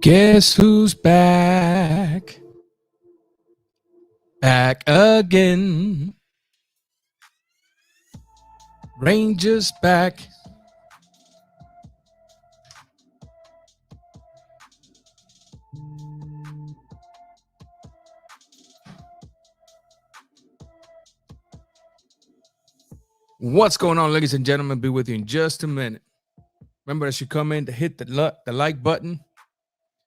Guess who's back? Back again. Rangers back. What's going on, ladies and gentlemen? Be with you in just a minute. Remember, as you come in, to hit the like button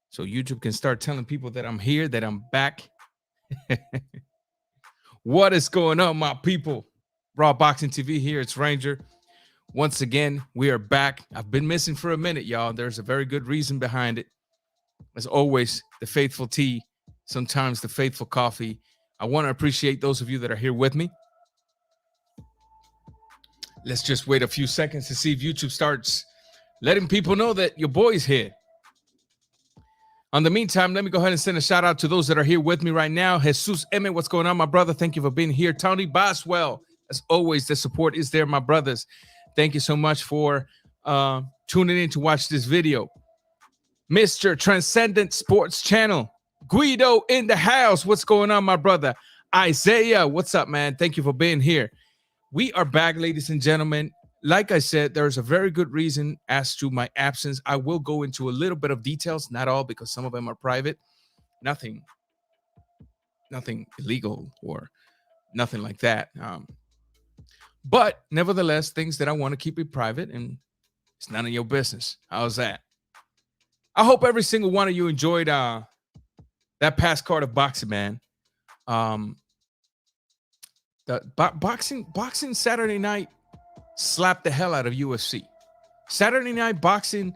so YouTube can start telling people that I'm here, that I'm back. What is going on, my people? Raw Boxing TV here. It's Ranger. Once again, we are back. I've been missing for a minute, y'all. There's a very good reason behind it. As always, the faithful tea, sometimes the faithful coffee. I want to appreciate those of you that are here with me. Let's just wait a few seconds to see if YouTube starts letting people know that your boy's here. In the meantime, let me go ahead and send a shout out to those that are here with me right now. Jesus Emmett, what's going on, my brother? Thank you for being here. Tony Boswell, as always, the support is there, my brothers. Thank you so much for tuning in to watch this video. Mr. Transcendent Sports Channel, Guido in the house. What's going on, my brother? Isaiah, what's up, man? Thank you for being here. We are back, ladies and gentlemen. Like I said, there's a very good reason as to my absence. I will go into a little bit of details, not all, because some of them are private. Nothing illegal or nothing like that. But nevertheless, things that I want to keep it private, and it's none of your business. How's that? I hope every single one of you enjoyed that past card of boxing, man. The boxing Saturday night slapped the hell out of UFC. Saturday night boxing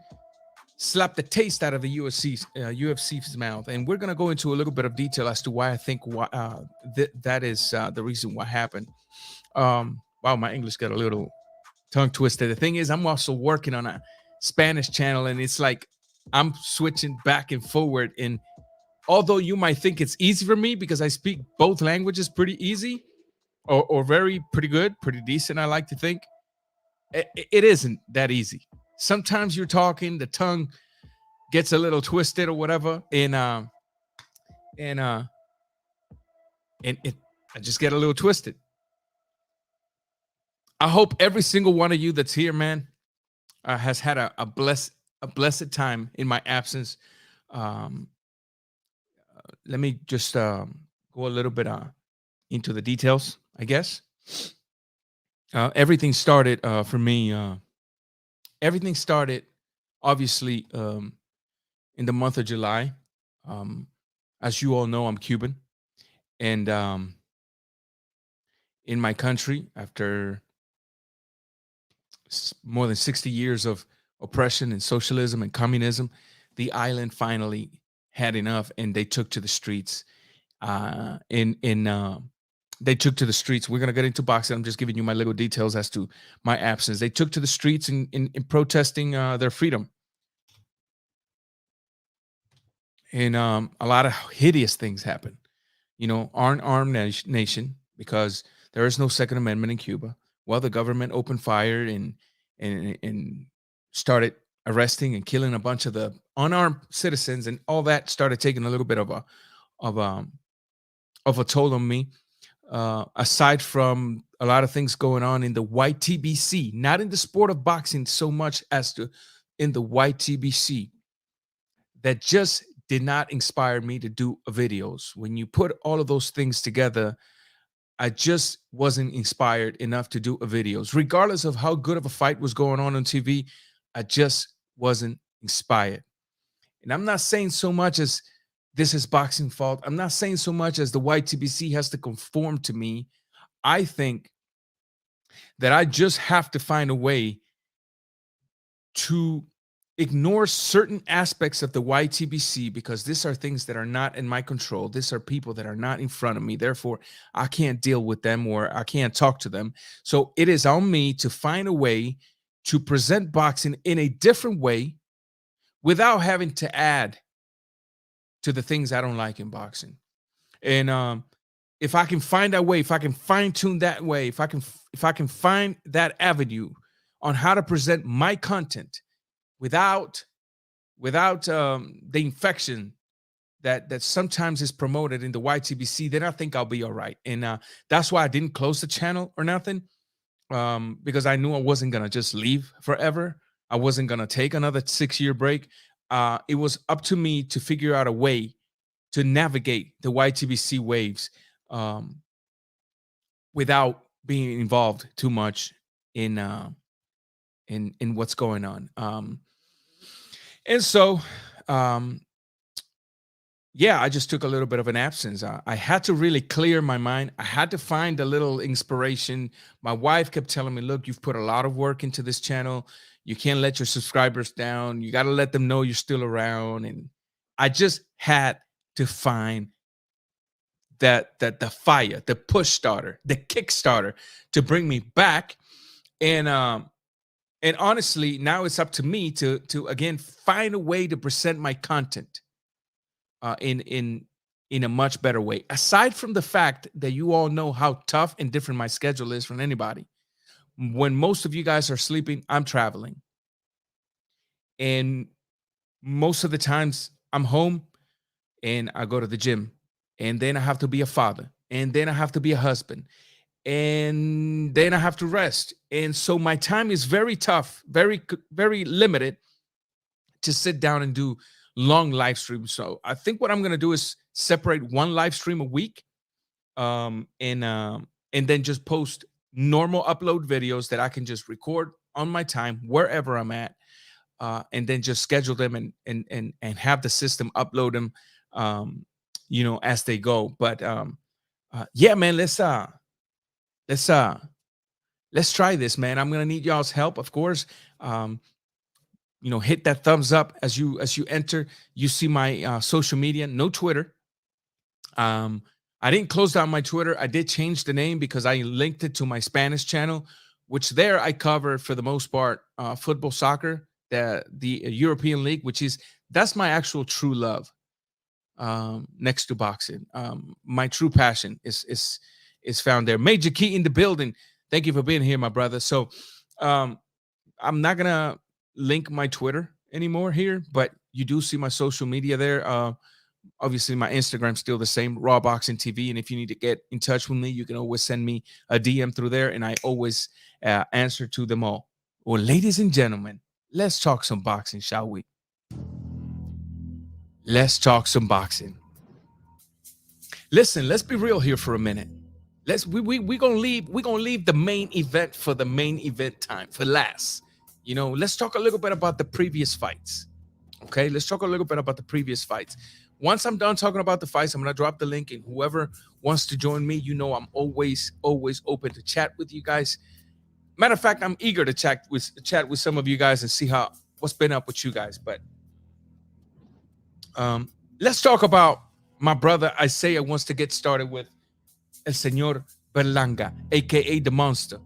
slapped the taste out of the UFC's mouth, and we're gonna go into a little bit of detail as to why I think that is the reason what happened. Wow, my English got a little tongue twisted. The thing is, I'm also working on a Spanish channel, and it's like I'm switching back and forward. And although you might think it's easy for me because I speak both languages pretty easy, or pretty good, pretty decent, I like to think, it isn't that easy. Sometimes you're talking, the tongue gets a little twisted or whatever, and I just get a little twisted. I hope every single one of you that's here, man, has had a blessed time in my absence. Let me just go a little bit into the details, I guess. Everything started for me. Everything started, obviously, in the month of July. As you all know, I'm Cuban, and in my country, after more than 60 years of oppression and socialism and communism, the island finally had enough, and they took to the streets. They took to the streets. We're gonna get into boxing. I'm just giving you my little details as to my absence. They took to the streets in protesting their freedom, and a lot of hideous things happened. You know, armed nation, because there is no Second Amendment in Cuba. Well, the government opened fire and started arresting and killing a bunch of the unarmed citizens, and all that started taking a little bit of a toll on me. Aside from a lot of things going on in the YTBC, not in the sport of boxing so much as in the YTBC, that just did not inspire me to do videos. When you put all of those things together, I just wasn't inspired enough to do videos. Regardless of how good of a fight was going on TV, I just wasn't inspired. And I'm not saying so much as this is boxing fault. I'm not saying so much as the YTBC has to conform to me. I think that I just have to find a way to ignore certain aspects of the YTBC, because these are things that are not in my control. These are people that are not in front of me. Therefore, I can't deal with them, or I can't talk to them. So it is on me to find a way to present boxing in a different way without having to add to the things I don't like in boxing. And if I can find that way, if I can fine tune that way, if I can find that avenue on how to present my content without without the infection that sometimes is promoted in the YTBC, then I think I'll be all right. And that's why I didn't close the channel or nothing, because I knew I wasn't gonna just leave forever. I wasn't gonna take another 6-year break. It was up to me to figure out a way to navigate the YTBC waves, without being involved too much in in what's going on. And so, um, yeah, I just took a little bit of an absence. I had to really clear my mind. I had to find a little inspiration. My wife kept telling me, look, you've put a lot of work into this channel. You can't let your subscribers down. You got to let them know you're still around. And I just had to find that the fire, the push starter, the kickstarter to bring me back. And honestly, now it's up to me to again find a way to present my content in a much better way. Aside from the fact that you all know how tough and different my schedule is from anybody. When most of you guys are sleeping, I'm traveling, and most of the times I'm home and I go to the gym, and then I have to be a father, and then I have to be a husband, and then I have to rest. And so my time is very tough, very limited to sit down and do long live streams. So I think what I'm going to do is separate one live stream a week, and then just post normal upload videos that I can just record on my time wherever I'm at, and then just schedule them and have the system upload them, as they go. But yeah, man, let's let's try this, man. I'm gonna need y'all's help, of course. Hit that thumbs up as you enter. You see my social media, no Twitter. I didn't close down my Twitter. I did change the name because I linked it to my Spanish channel, which there I cover for the most part football, soccer, the European League, that's my actual true love, next to boxing. My true passion is found there. Major Key in the building. Thank you for being here, my brother. So I'm not gonna link my Twitter anymore here, but you do see my social media there. Obviously, my Instagram's still the same, Raw Boxing TV. And if you need to get in touch with me, you can always send me a DM through there, and I always answer to them all. Well, ladies and gentlemen, let's talk some boxing, shall we? Let's talk some boxing. Listen, let's be real here for a minute. We're gonna leave the main event for the main event time for last. Let's talk a little bit about the previous fights. Okay, let's talk a little bit about the previous fights. Once I'm done talking about the fights, I'm gonna drop the link, and whoever wants to join me, I'm always open to chat with you guys. Matter of fact, I'm eager to chat with some of you guys and see what's been up with you guys. But let's talk about my brother Isaiah wants to get started with El Señor Berlanga, aka the Monster,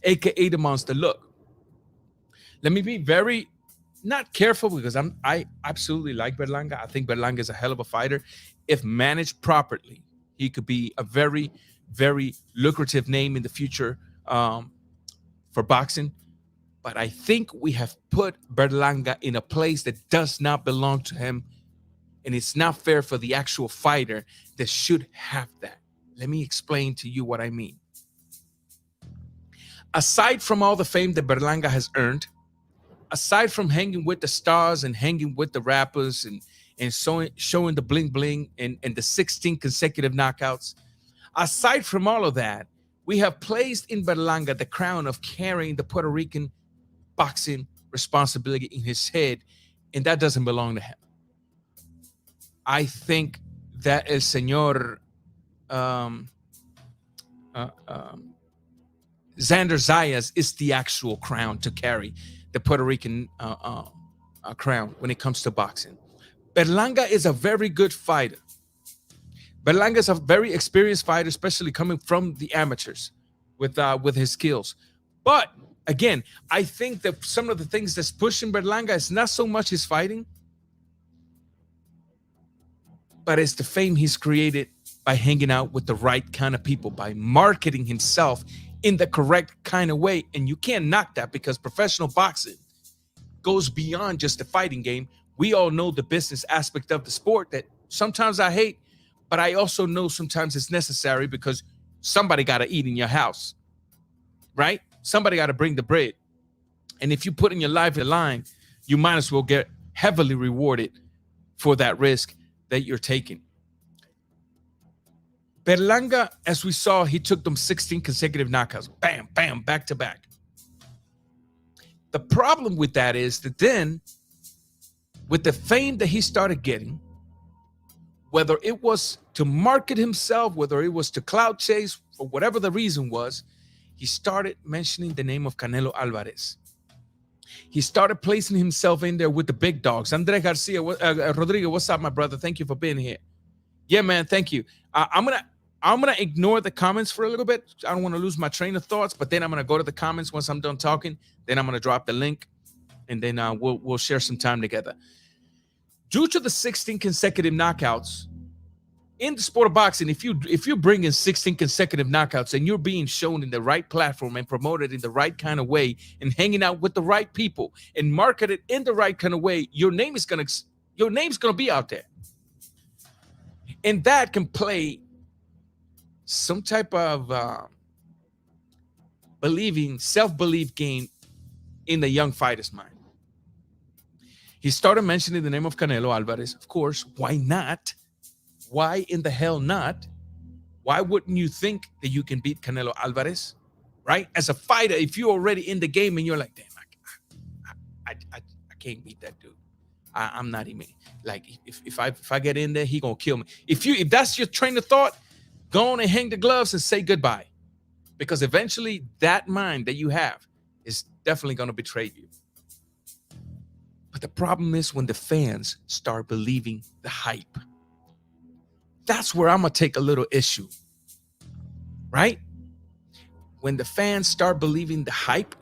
aka the Monster. Look, let me be very not careful, because I absolutely like Berlanga. I think Berlanga is a hell of a fighter. If managed properly, he could be a very, very lucrative name in the future for boxing. But I think we have put Berlanga in a place that does not belong to him, and it's not fair for the actual fighter that should have that. Let me explain to you what I mean. Aside from all the fame that Berlanga has earned, aside from hanging with the stars and hanging with the rappers and showing the bling bling and the 16 consecutive knockouts, aside from all of that, we have placed in Berlanga the crown of carrying the Puerto Rican boxing responsibility in his head, and that doesn't belong to him. I think that El Señor Xander Zayas is the actual crown to carry the Puerto Rican crown when it comes to boxing. Berlanga is a very good fighter. Berlanga is a very experienced fighter, especially coming from the amateurs with his skills. But again, I think that some of the things that's pushing Berlanga is not so much his fighting, but it's the fame he's created by hanging out with the right kind of people, by marketing himself in the correct kind of way. And you can't knock that, because professional boxing goes beyond just the fighting game. We all know the business aspect of the sport that sometimes I hate, but I also know sometimes it's necessary because somebody got to eat in your house, right? Somebody got to bring the bread. And if you put in your life in line, you might as well get heavily rewarded for that risk that you're taking. Berlanga, as we saw, he took them 16 consecutive knockouts. Bam, bam, back to back. The problem with that is that then, with the fame that he started getting, whether it was to market himself, whether it was to clout chase, or whatever the reason was, he started mentioning the name of Canelo Alvarez. He started placing himself in there with the big dogs. Andre Garcia, Rodrigo, what's up, my brother? Thank you for being here. Yeah, man, thank you. I'm gonna ignore the comments for a little bit. I don't want to lose my train of thoughts, but then I'm gonna go to the comments once I'm done talking. Then I'm gonna drop the link, and then we'll share some time together. Due to the 16 consecutive knockouts in the sport of boxing, if you bring in 16 consecutive knockouts and you're being shown in the right platform and promoted in the right kind of way and hanging out with the right people and marketed in the right kind of way, your name's gonna be out there, and that can play some type of self-belief game in the young fighter's mind. He started mentioning the name of Canelo Alvarez. Of course, why not? Why in the hell not? Why wouldn't you think that you can beat Canelo Alvarez, right? As a fighter, if you're already in the game and you're like, damn, I can't beat that dude. I'm not even like, if I get in there, he gonna kill me. If that's your train of thought, go on and hang the gloves and say goodbye, because eventually that mind that you have is definitely gonna betray you. But the problem is when the fans start believing the hype. That's where I'm going to take a little issue, right? When the fans start believing the hype,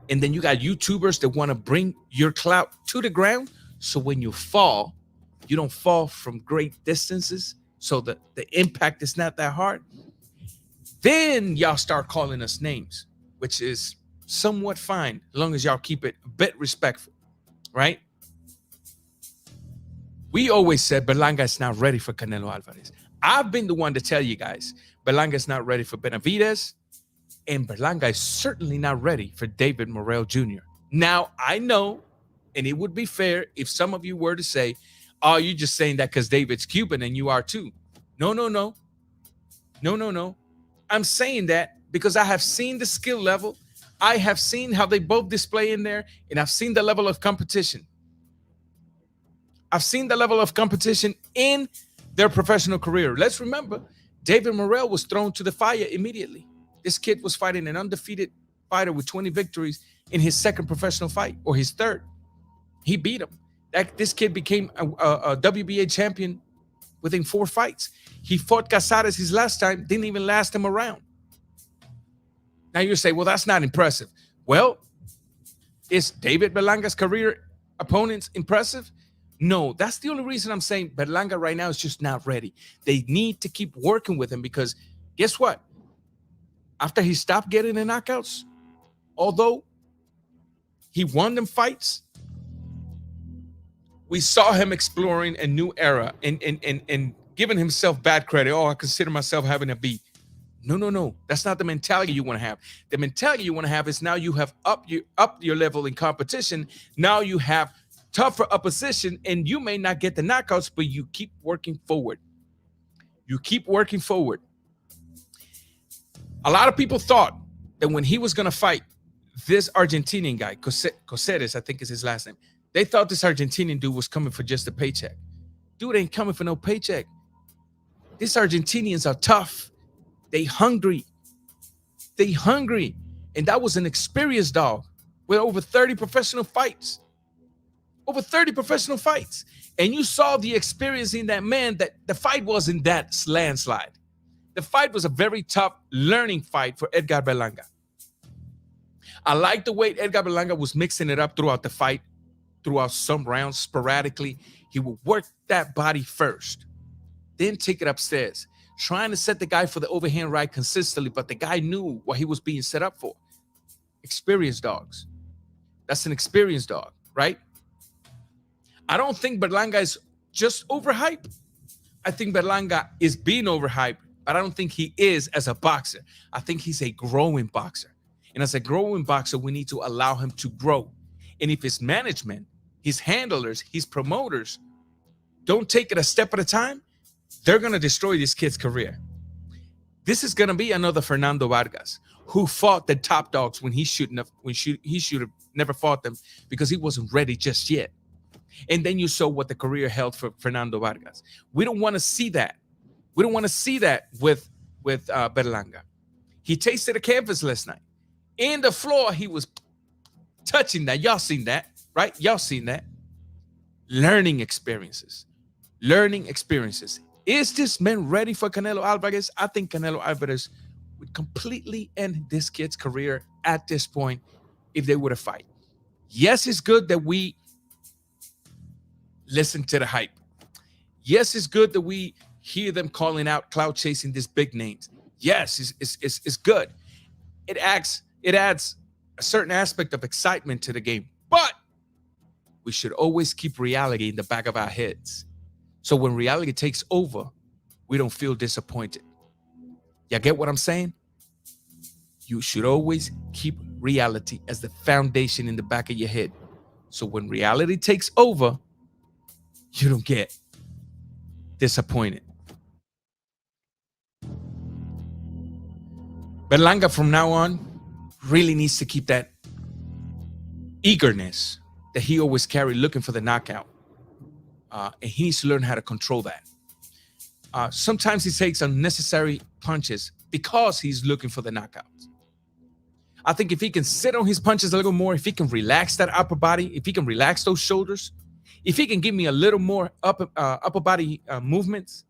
and then you got YouTubers that want to bring your clout to the ground. So when you fall, you don't fall from great distances. So the impact is not that hard. Then y'all start calling us names, which is somewhat fine, as long as y'all keep it a bit respectful, right? We always said Berlanga is not ready for Canelo Alvarez. I've been the one to tell you guys, Berlanga is not ready for Benavidez, and Berlanga is certainly not ready for David Morrell Jr. Now, I know, and it would be fair if some of you were to say, oh, you're just saying that because David's Cuban and you are too. No. I'm saying that because I have seen the skill level. I have seen how they both display in there, and I've seen the level of competition. I've seen the level of competition in their professional career. Let's remember, David Morrell was thrown to the fire immediately. This kid was fighting an undefeated fighter with 20 victories in his second professional fight, or his third. He beat him. This kid became a WBA champion within 4 fights. He fought Casares his last time, didn't even last him around. Now you say, well, that's not impressive. Well, is David Berlanga's career opponents impressive? No, that's the only reason I'm saying Berlanga right now is just not ready. They need to keep working with him, because guess what? After he stopped getting the knockouts, although he won them fights, we saw him exploring a new era and giving himself bad credit. Oh, I consider myself having a beat. No. That's not the mentality you want to have. The mentality you want to have is now you have upped your level in competition. Now you have tougher opposition, and you may not get the knockouts, but you keep working forward. You keep working forward. A lot of people thought that when he was going to fight this Argentinian guy, Caceres, I think is his last name, they thought this Argentinian dude was coming for just a paycheck. Dude ain't coming for no paycheck. These Argentinians are tough. They hungry. And that was an experienced dog with over 30 professional fights. And you saw the experience in that man, that the fight wasn't that landslide. The fight was a very tough learning fight for Edgar Berlanga. I like the way Edgar Berlanga was mixing it up throughout the fight, throughout some rounds sporadically. He would work that body first, then take it upstairs, trying to set the guy for the overhand right consistently, but the guy knew what he was being set up for. Experienced dogs. That's an experienced dog. right? I don't think Berlanga is just overhyped. I think Berlanga is being overhyped, but I don't think he is as a boxer. I think he's a growing boxer. And as a growing boxer, we need to allow him to grow. And if his management, his handlers, his promoters don't take it a step at a time, they're going to destroy this kid's career. This is going to be another Fernando Vargas who fought the top dogs when he shouldn't have, he should have never fought them because he wasn't ready just yet. And then you saw what the career held for Fernando Vargas. We don't want to see that. We don't want to see that with Berlanga. He tasted a canvas last night. In the floor, he was touching that. Y'all seen that, right? Y'all seen that. Learning experiences. Learning experiences. Is this man ready for Canelo Alvarez? I think Canelo Alvarez would completely end this kid's career at this point if they were to fight. Yes, it's good that we listen to the hype. Yes, it's good that we hear them calling out cloud chasing these big names. Yes, it's good. It adds a certain aspect of excitement to the game. But we should always keep reality in the back of our heads. So when reality takes over, we don't feel disappointed. You get what I'm saying? You should always keep reality as the foundation in the back of your head. So when reality takes over, you don't get disappointed. Berlanga from now on really needs to keep that eagerness that he always carried looking for the knockout. And he needs to learn how to control that. Sometimes he takes unnecessary punches because he's looking for the knockout. I think if he can sit on his punches a little more, if he can relax that upper body, if he can relax those shoulders, if he can give me a little more upper body movements,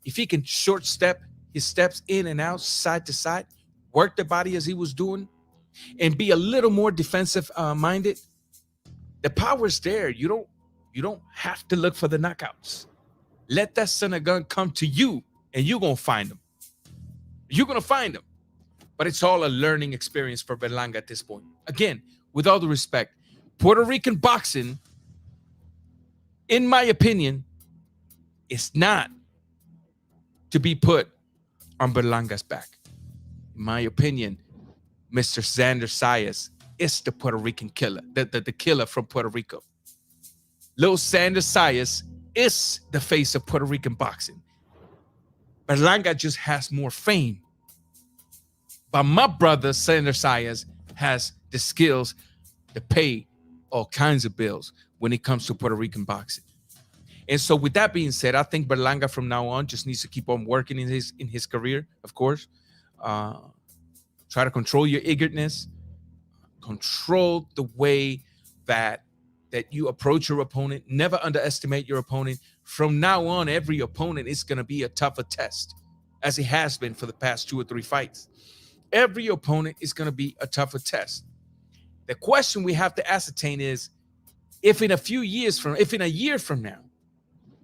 if he can short step his steps in and out, side to side, work the body as he was doing, and be a little more defensive minded, the power is there. You don't have to look for the knockouts. Let that son of a gun come to you, and you're gonna find him. You're gonna find him. But it's all a learning experience for Berlanga at this point. Again, with all the respect, Puerto Rican boxing, in my opinion, is not to be put on Berlanga's back. In my opinion, Mr. Xander Sayas is the Puerto Rican killer, the killer from Puerto Rico. Lil Xander Sayas is the face of Puerto Rican boxing. Berlanga just has more fame. But my brother, Xander Sayas, has the skills to pay all kinds of bills when it comes to Puerto Rican boxing. And so with that being said, I think Berlanga from now on just needs to keep on working in his career, of course. Try to control your eagerness. Control the way that you approach your opponent. Never underestimate your opponent. From now on, every opponent is going to be a tougher test, as it has been for the past 2 or 3 fights. Every opponent is going to be a tougher test. The question we have to ascertain is, if in a year from now,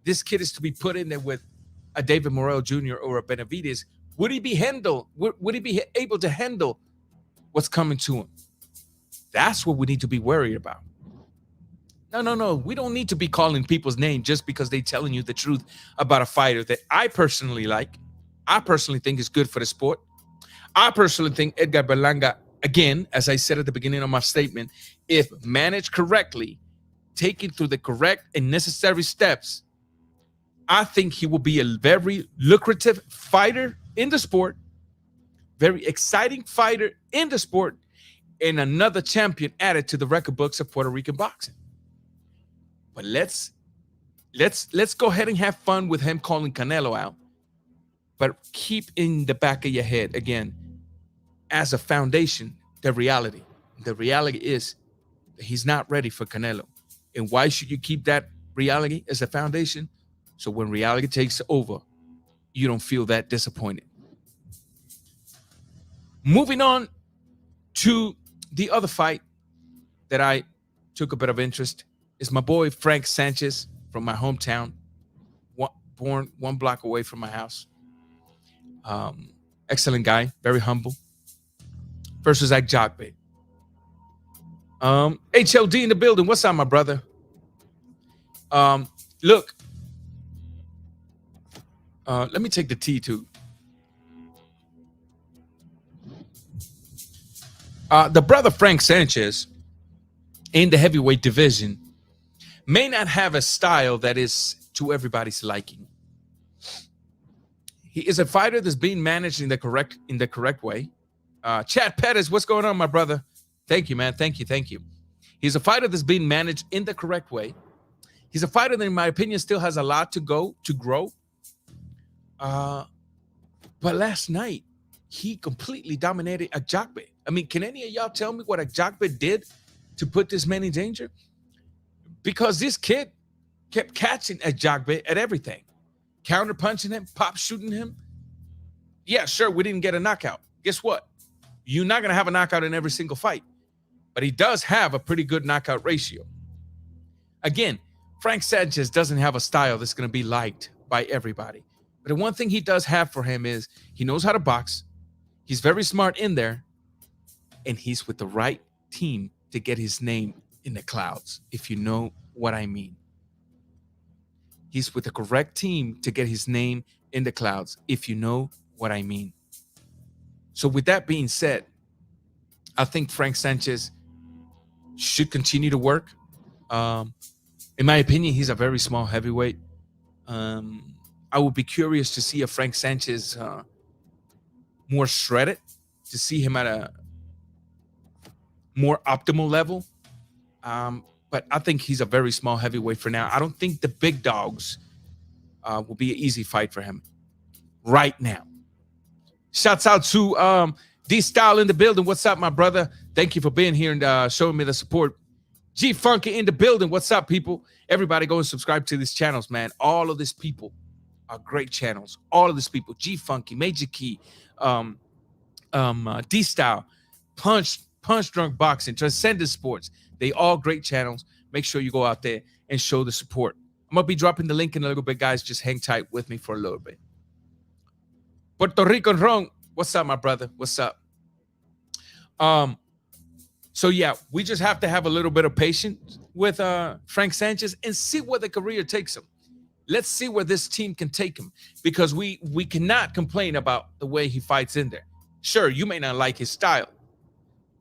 this kid is to be put in there with a David Morrell Jr. or a Benavidez, would he be able to handle what's coming to him? That's what we need to be worried about. No. We don't need to be calling people's name just because they're telling you the truth about a fighter that I personally like. I personally think is good for the sport. I personally think Edgar Berlanga, again, as I said at the beginning of my statement, if managed correctly, taken through the correct and necessary steps, I think he will be a very lucrative fighter in the sport, very exciting fighter in the sport, and another champion added to the record books of Puerto Rican boxing. But let's go ahead and have fun with him calling Canelo out. But keep in the back of your head, again, as a foundation, the reality. The reality is that he's not ready for Canelo. And why should you keep that reality as a foundation? So when reality takes over, you don't feel that disappointed. Moving on to the other fight that I took a bit of interest is my boy Frank Sanchez from my hometown, born 1 block away from my house. Excellent guy, very humble, versus Jogbe. HLD in the building. What's up, my brother? Look, let me take the tea too. The brother Frank Sanchez in the heavyweight division may not have a style that is to everybody's liking. He is a fighter that's being managed in the correct way. Chad Peders, what's going on, my brother? Thank you, man. Thank you. He's a fighter that's being managed in the correct way. He's a fighter that, in my opinion, still has a lot to grow. But last night, he completely dominated Ajagbe. I mean, can any of y'all tell me what Ajagbe did to put this man in danger? Because this kid kept catching Ajagbe at everything. Counter punching him, pop shooting him. Yeah, sure, we didn't get a knockout. Guess what? You're not going to have a knockout in every single fight. But he does have a pretty good knockout ratio. Again, Frank Sanchez doesn't have a style that's going to be liked by everybody. But the one thing he does have for him is he knows how to box. He's very smart in there. And he's with the right team to get his name in the clouds, if you know what I mean. He's with the correct team to get his name in the clouds, if you know what I mean. So with that being said, I think Frank Sanchez should continue to work. In my opinion, he's a very small heavyweight. I would be curious to see if Frank Sanchez more shredded, to see him at a more optimal level. But I think he's a very small heavyweight for now. I don't think the big dogs will be an easy fight for him right now. Shouts out to D-Style in the building. What's up, my brother? Thank you for being here and showing me the support. G-Funky in the building. What's up, people? Everybody go and subscribe to these channels, man. All of these people are great channels. All of these people. G-Funky, Major Key, D-Style, Punch Drunk Boxing, Transcendent Sports. They all great channels. Make sure you go out there and show the support. I'm going to be dropping the link in a little bit, guys. Just hang tight with me for a little bit. Puerto Rico Ron, what's up, my brother? What's up? So, yeah, we just have to have a little bit of patience with Frank Sanchez and see where the career takes him. Let's see where this team can take him, because we cannot complain about the way he fights in there. Sure, you may not like his style,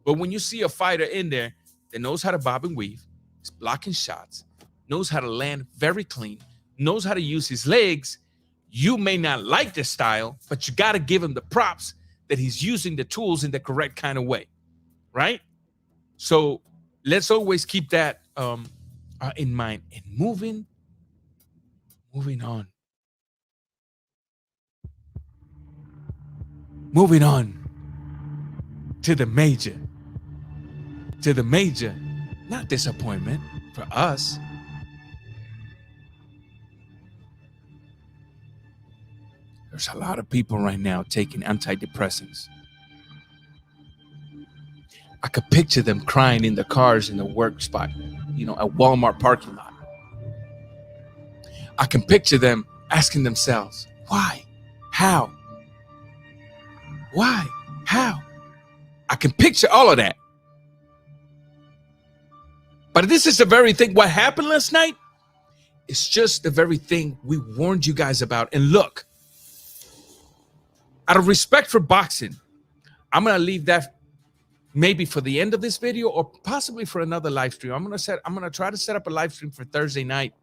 but when you see a fighter in there that knows how to bob and weave, is blocking shots, knows how to land very clean, knows how to use his legs, you may not like the style, but you got to give him the props that he's using the tools in the correct kind of way, right? So let's always keep that in mind. And moving on. Moving on to the major. Not disappointment for us. There's a lot of people right now taking antidepressants. I could picture them crying in the cars in the work spot, at Walmart parking lot. I can picture them asking themselves, why? How? Why? How? I can picture all of that. But this is the very thing. What happened last night is just the very thing we warned you guys about. And look, out of respect for boxing, I'm going to leave that maybe for the end of this video or possibly for another live stream. I'm going to try to set up a live stream for Thursday night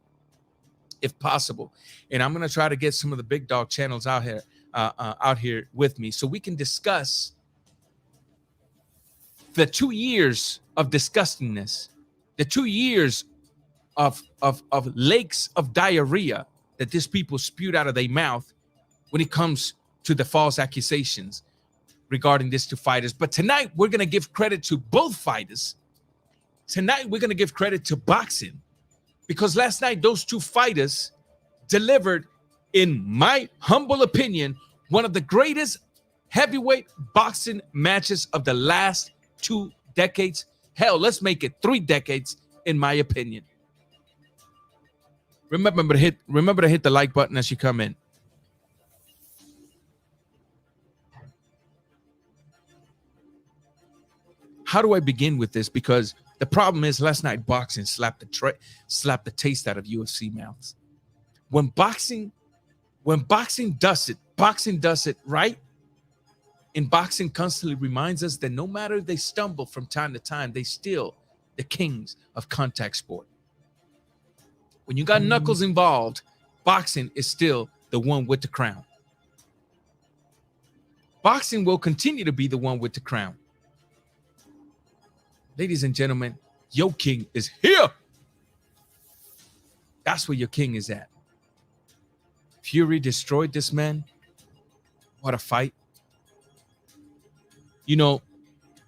if possible. And I'm going to try to get some of the big dog channels out here with me so we can discuss the 2 years of disgustingness, the 2 years of lakes of diarrhea that these people spewed out of their mouth when it comes to the false accusations regarding these two fighters. But tonight, we're going to give credit to both fighters. Tonight, we're going to give credit to boxing, because last night, those two fighters delivered, in my humble opinion, one of the greatest heavyweight boxing matches of the last 2 decades. Hell, let's make it 3 decades, in my opinion. Remember to hit the like button as you come in. how do I begin with this? Because the problem is last night boxing slapped the taste out of UFC mouths. When boxing boxing does it right. And boxing constantly reminds us that no matter they stumble from time to time, they still the kings of contact sport. When you got knuckles involved, boxing is still the one with the crown. Boxing will continue to be the one with the crown. Ladies and gentlemen, your king is here. That's where your king is at. Fury destroyed this man. What a fight. You know,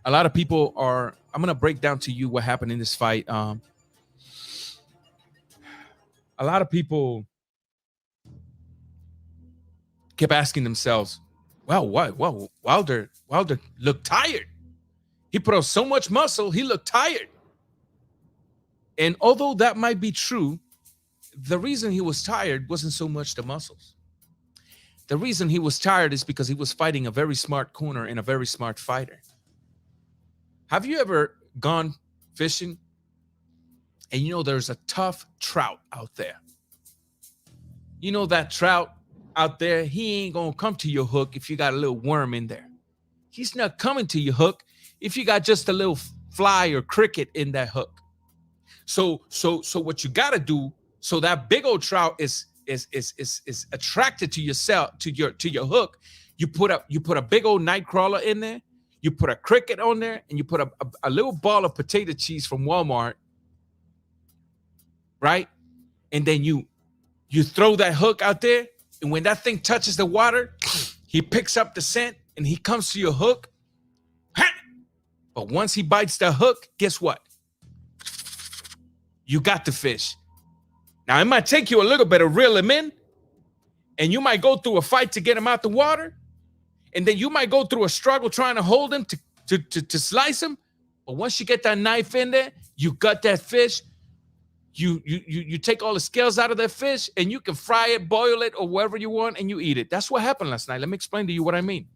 a lot of people are, I'm going to break down to you what happened in this fight. A lot of people kept asking themselves, well, what? Well, Wilder looked tired. He put on so much muscle, he looked tired. And although that might be true, the reason he was tired wasn't so much the muscles. The reason he was tired is because he was fighting a very smart corner and a very smart fighter. Have you ever gone fishing and you know there's a tough trout out there? You know that trout out there, he ain't gonna come to your hook if you got a little worm in there. He's not coming to your hook if you got just a little fly or cricket in that hook. So what you gotta do, so that big old trout is attracted to yourself, to your hook, you put a big old night crawler in there, you put a cricket on there, and you put a little ball of potato cheese from Walmart, right? And then you throw that hook out there, and when that thing touches the water, he picks up the scent and he comes to your hook. But once he bites the hook, guess what? You got the fish. Now, it might take you a little bit to reel him in, and you might go through a fight to get him out the water, and then you might go through a struggle trying to hold him to slice him. But once you get that knife in there, you got that fish. You take all the scales out of that fish, and you can fry it, boil it, or whatever you want, and you eat it. That's what happened last night. Let me explain to you what I mean.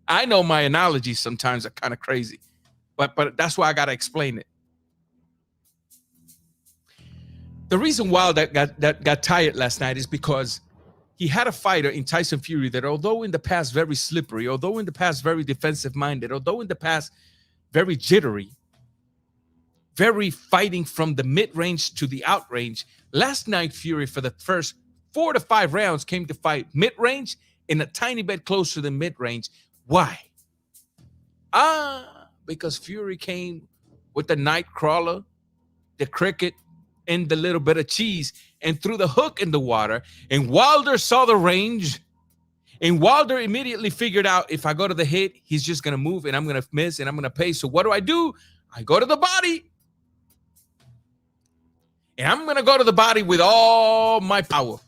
I know my analogies sometimes are kind of crazy, but that's why I got to explain it. The reason Wilder got tired last night is because he had a fighter in Tyson Fury that, although in the past very slippery, although in the past very defensive-minded, although in the past very jittery, very fighting from the mid-range to the out-range, last night Fury, for the first 4 to 5 rounds, came to fight mid-range and a tiny bit closer than mid-range. Why? Because Fury came with the night crawler, the cricket, and the little bit of cheese, and threw the hook in the water, and Wilder saw the range, and Wilder immediately figured out, if I go to the hit, he's just going to move, and I'm going to miss, and I'm going to pay. So what do? I go to the body, and I'm going to go to the body with all my power.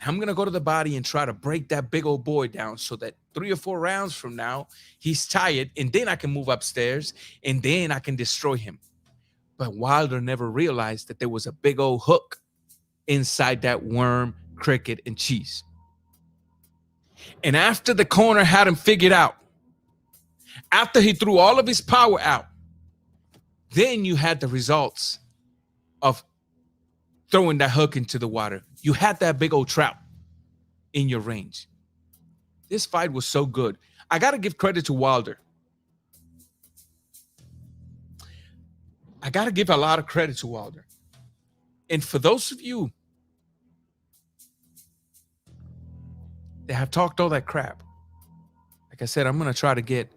And I'm going to go to the body and try to break that big old boy down so that 3 or 4 rounds from now, he's tired, and then I can move upstairs, and then I can destroy him. But Wilder never realized that there was a big old hook inside that worm, cricket, and cheese. And after the corner had him figured out, after he threw all of his power out, then you had the results of throwing that hook into the water. You had that big old trout in your range. This fight was so good. I got to give credit to Wilder. I got to give a lot of credit to Wilder. And for those of you that have talked all that crap, like I said, I'm going to try to get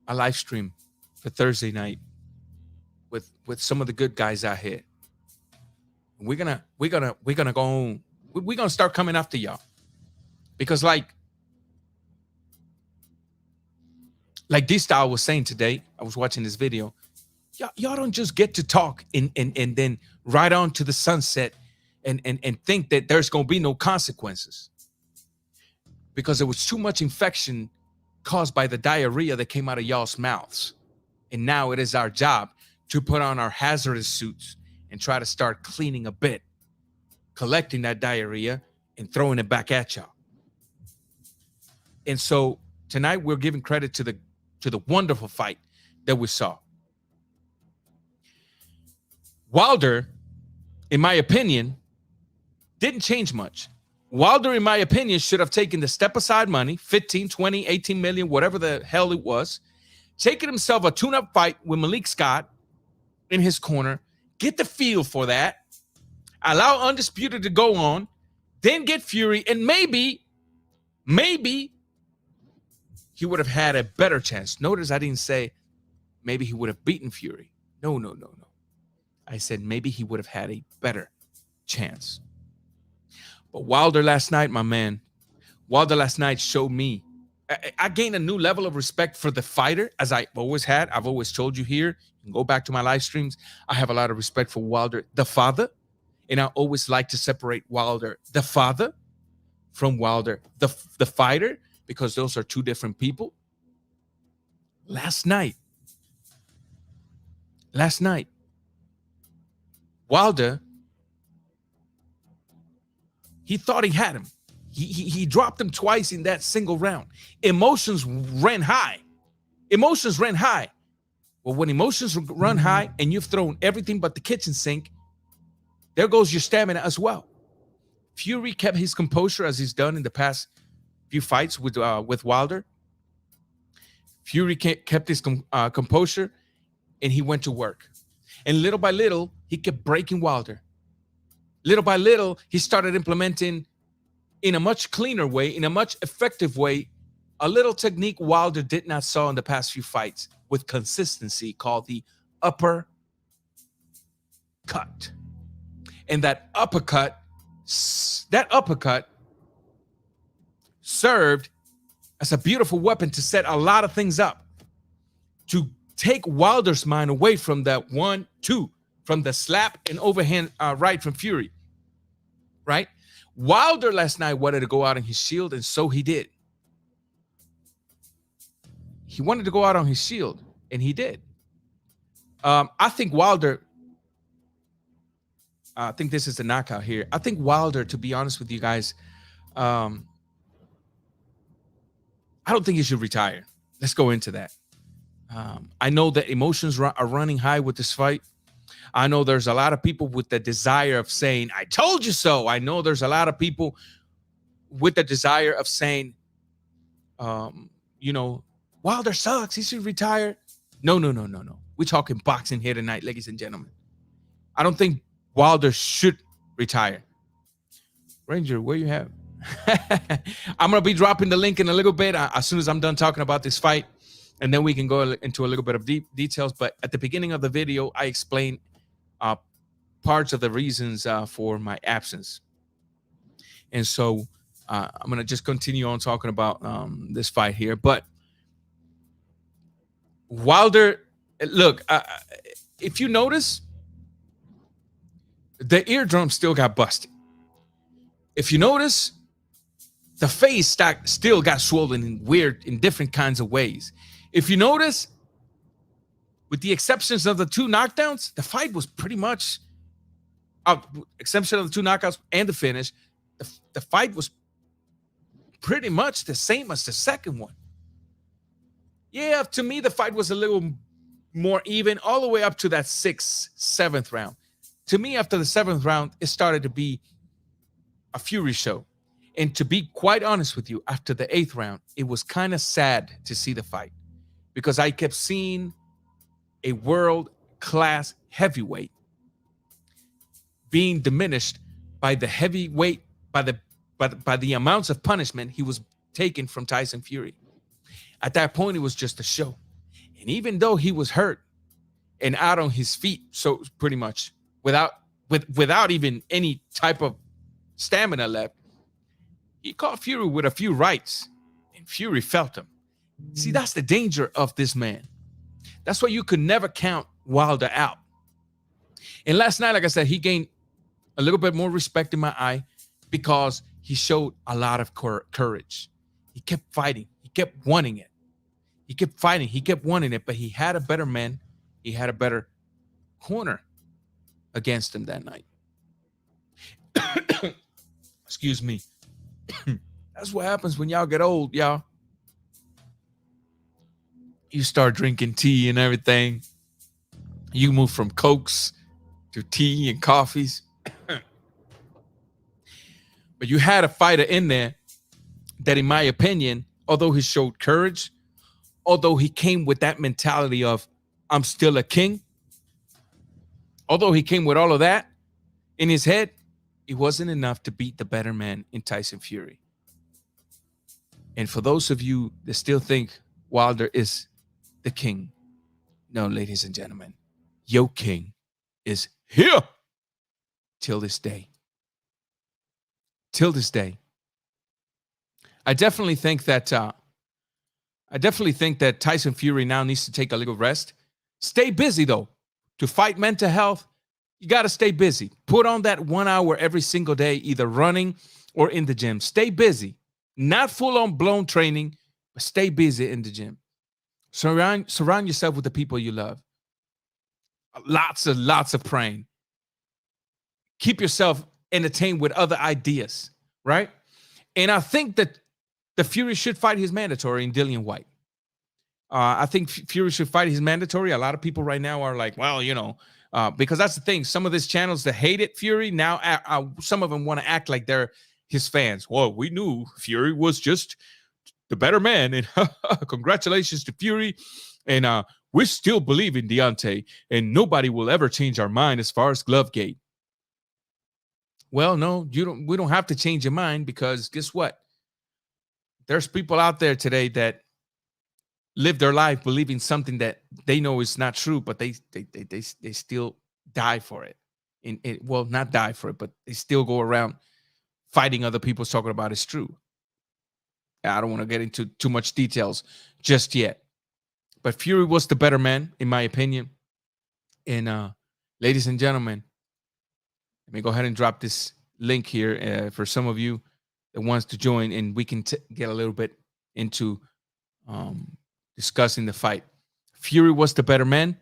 a live stream for Thursday night with some of the good guys out here. We're gonna start coming after y'all, because like D-Style was saying today, I was watching this video. Y'all don't just get to talk and then right on to the sunset and think that there's gonna be no consequences, because there was too much infection caused by the diarrhea that came out of y'all's mouths. And now it is our job to put on our hazardous suits and try to start cleaning a bit, collecting that diarrhea and throwing it back at y'all. And so Tonight we're giving credit to the wonderful fight that we saw. Wilder, in my opinion, didn't change much. Wilder, in my opinion, should have taken the step aside money, 15, 20, 18 million, whatever the hell it was, taken himself a tune-up fight with Malik Scott in his corner, get the feel for that, allow Undisputed to go on, then get Fury, and maybe he would have had a better chance. Notice I didn't say maybe he would have beaten Fury. No. I said maybe he would have had a better chance. But Wilder last night, my man, Wilder last night showed me. I gained a new level of respect for the fighter, as I've always had. I've always told you here. You can go back to my live streams. I have a lot of respect for Wilder, the father. And I always like to separate Wilder, the father, from Wilder, the fighter, because those are two different people. Last night, Wilder, he thought he had him. He dropped him twice in that single round. Emotions ran high. Well, when emotions run high and you've thrown everything but the kitchen sink, there goes your stamina as well. Fury kept his composure as he's done in the past few fights with Wilder. Fury kept his composure, and he went to work. And little by little, he kept breaking Wilder. Little by little, he started implementing in a much cleaner way, in a much effective way, a little technique Wilder did not saw in the past few fights with consistency called the upper cut. And that uppercut served as a beautiful weapon to set a lot of things up, to take Wilder's mind away from that 1-2, from the slap and overhand right from Fury, right? Wilder last night wanted to go out on his shield, and so he did. He wanted to go out on his shield, and he did. I think Wilder, I think this is the knockout here. I think Wilder, to be honest with you guys, I don't think he should retire. Let's go into that. I know that emotions are running high with this fight. I know there's a lot of people with the desire of saying, I told you so. I know there's a lot of people with the desire of saying, Wilder sucks. He should retire. No. We're talking boxing here tonight, ladies and gentlemen. I don't think Wilder should retire. Ranger, where you have? I'm going to be dropping the link in a little bit as soon as I'm done talking about this fight. And then we can go into a little bit of details. But at the beginning of the video, I explained parts of the reasons for my absence. And so I'm going to just continue on talking about this fight here. But Wilder, look, if you notice, the eardrum still got busted. If you notice, the face still got swollen in different kinds of ways. If you notice, with the exceptions of the two knockdowns, the fight was pretty much, exception of the two knockouts and the finish, the fight was pretty much the same as the second one. Yeah, to me, the fight was a little more even all the way up to that 6th, 7th round. To me, after the 7th round, it started to be a Fury show. And to be quite honest with you, after the 8th round, it was kind of sad to see the fight, because I kept seeing a world-class heavyweight being diminished by the heavyweight, by the amounts of punishment he was taking from Tyson Fury. At that point, it was just a show. And even though he was hurt and out on his feet, so pretty much without even any type of stamina left, he caught Fury with a few rights, and Fury felt him. See, that's the danger of this man. That's why you could never count Wilder out. And last night, like I said, he gained a little bit more respect in my eye because he showed a lot of courage. He kept fighting. He kept wanting it. He kept fighting. He kept wanting it, but he had a better man. He had a better corner against him that night. Excuse me. That's what happens when y'all get old, y'all. you start drinking tea and everything. You move from Cokes to tea and coffees. But you had a fighter in there that, in my opinion, although he showed courage, although he came with that mentality of I'm still a king, although he came with all of that in his head, it wasn't enough to beat the better man in Tyson Fury. And for those of you that still think Wilder is the king, no, ladies and gentlemen, your king is here till this day. Till this day. I definitely think that Tyson Fury now needs to take a little rest. Stay busy though. To fight mental health, you got to stay busy. Put on that 1 hour every single day, either running or in the gym. Stay busy. Not full on blown training, but stay busy in the gym. Surround yourself with the people you love. Lots of praying. Keep yourself entertained with other ideas, right? And I think that the Fury should fight his mandatory in Dillian White. I think Fury should fight his mandatory. A lot of people right now are like, well, because that's the thing. Some of these channels that hated Fury now, some of them want to act like they're his fans. Well, we knew Fury was just the better man, and congratulations to Fury. And we still believe in Deontay, and nobody will ever change our mind as far as Glovegate. Well, no, we don't have to change your mind, because guess what? There's people out there today that live their life believing something that they know is not true, but they still die for it. Well, not die for it, but they still go around fighting other people talking about it's true. I don't want to get into too much details just yet. But Fury was the better man, in my opinion. And ladies and gentlemen, let me go ahead and drop this link here for some of you that wants to join, and we can get a little bit into discussing the fight. Fury was the better man.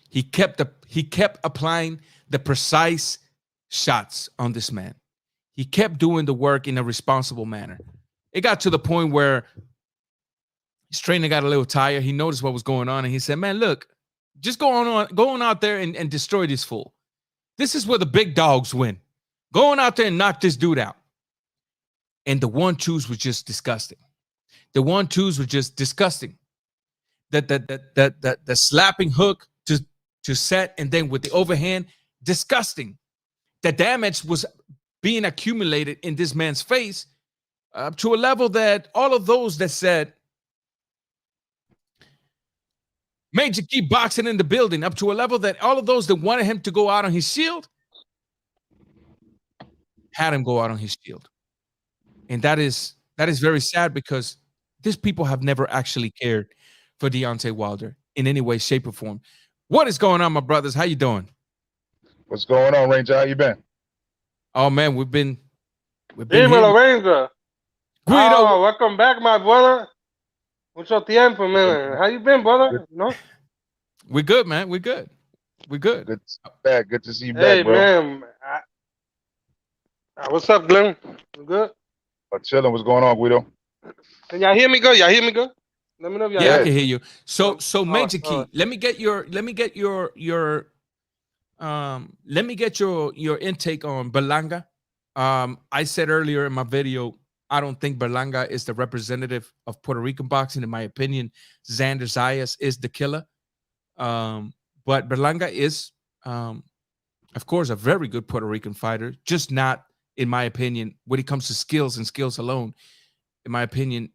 He kept applying the precise shots on this man. He kept doing the work in a responsible manner. It got to the point where his trainer got a little tired. He noticed what was going on, and he said, man, look, just go on out there and destroy this fool. This is where the big dogs win. Go on out there and knock this dude out. And the 1-2s was just disgusting. The 1-2s were just disgusting. The slapping hook to set, and then with the overhand, disgusting. The damage was being accumulated in this man's face to a level that all of those that said, Major keep boxing in the building, up to a level that all of those that wanted him to go out on his shield had him go out on his shield. And that is very sad, because these people have never actually cared for Deontay Wilder in any way, shape, or form. What is going on, my brothers? How you doing? What's going on, Ranger? How you been? Oh man, we've been Dímelo, Ranger. Guido. Oh, welcome back, my brother. Mucho tiempo, man. How you been, brother? No? We're good, man. We're good. Good to see you back. Good to see you Hey, back, bro. man. What's up, Glenn? You good? Chilling. What's going on, Guido? Can y'all hear me good? Y'all hear me good? Let me know if y'all Yeah, hear I me. can hear you. So Major right, Key, right. let me get your intake on Berlanga. I said earlier in my video, I don't think Berlanga is the representative of Puerto Rican boxing. In my opinion, Xander Zayas is the killer. But Berlanga is, of course, a very good Puerto Rican fighter, just not, in my opinion, when it comes to skills and skills alone. In my opinion,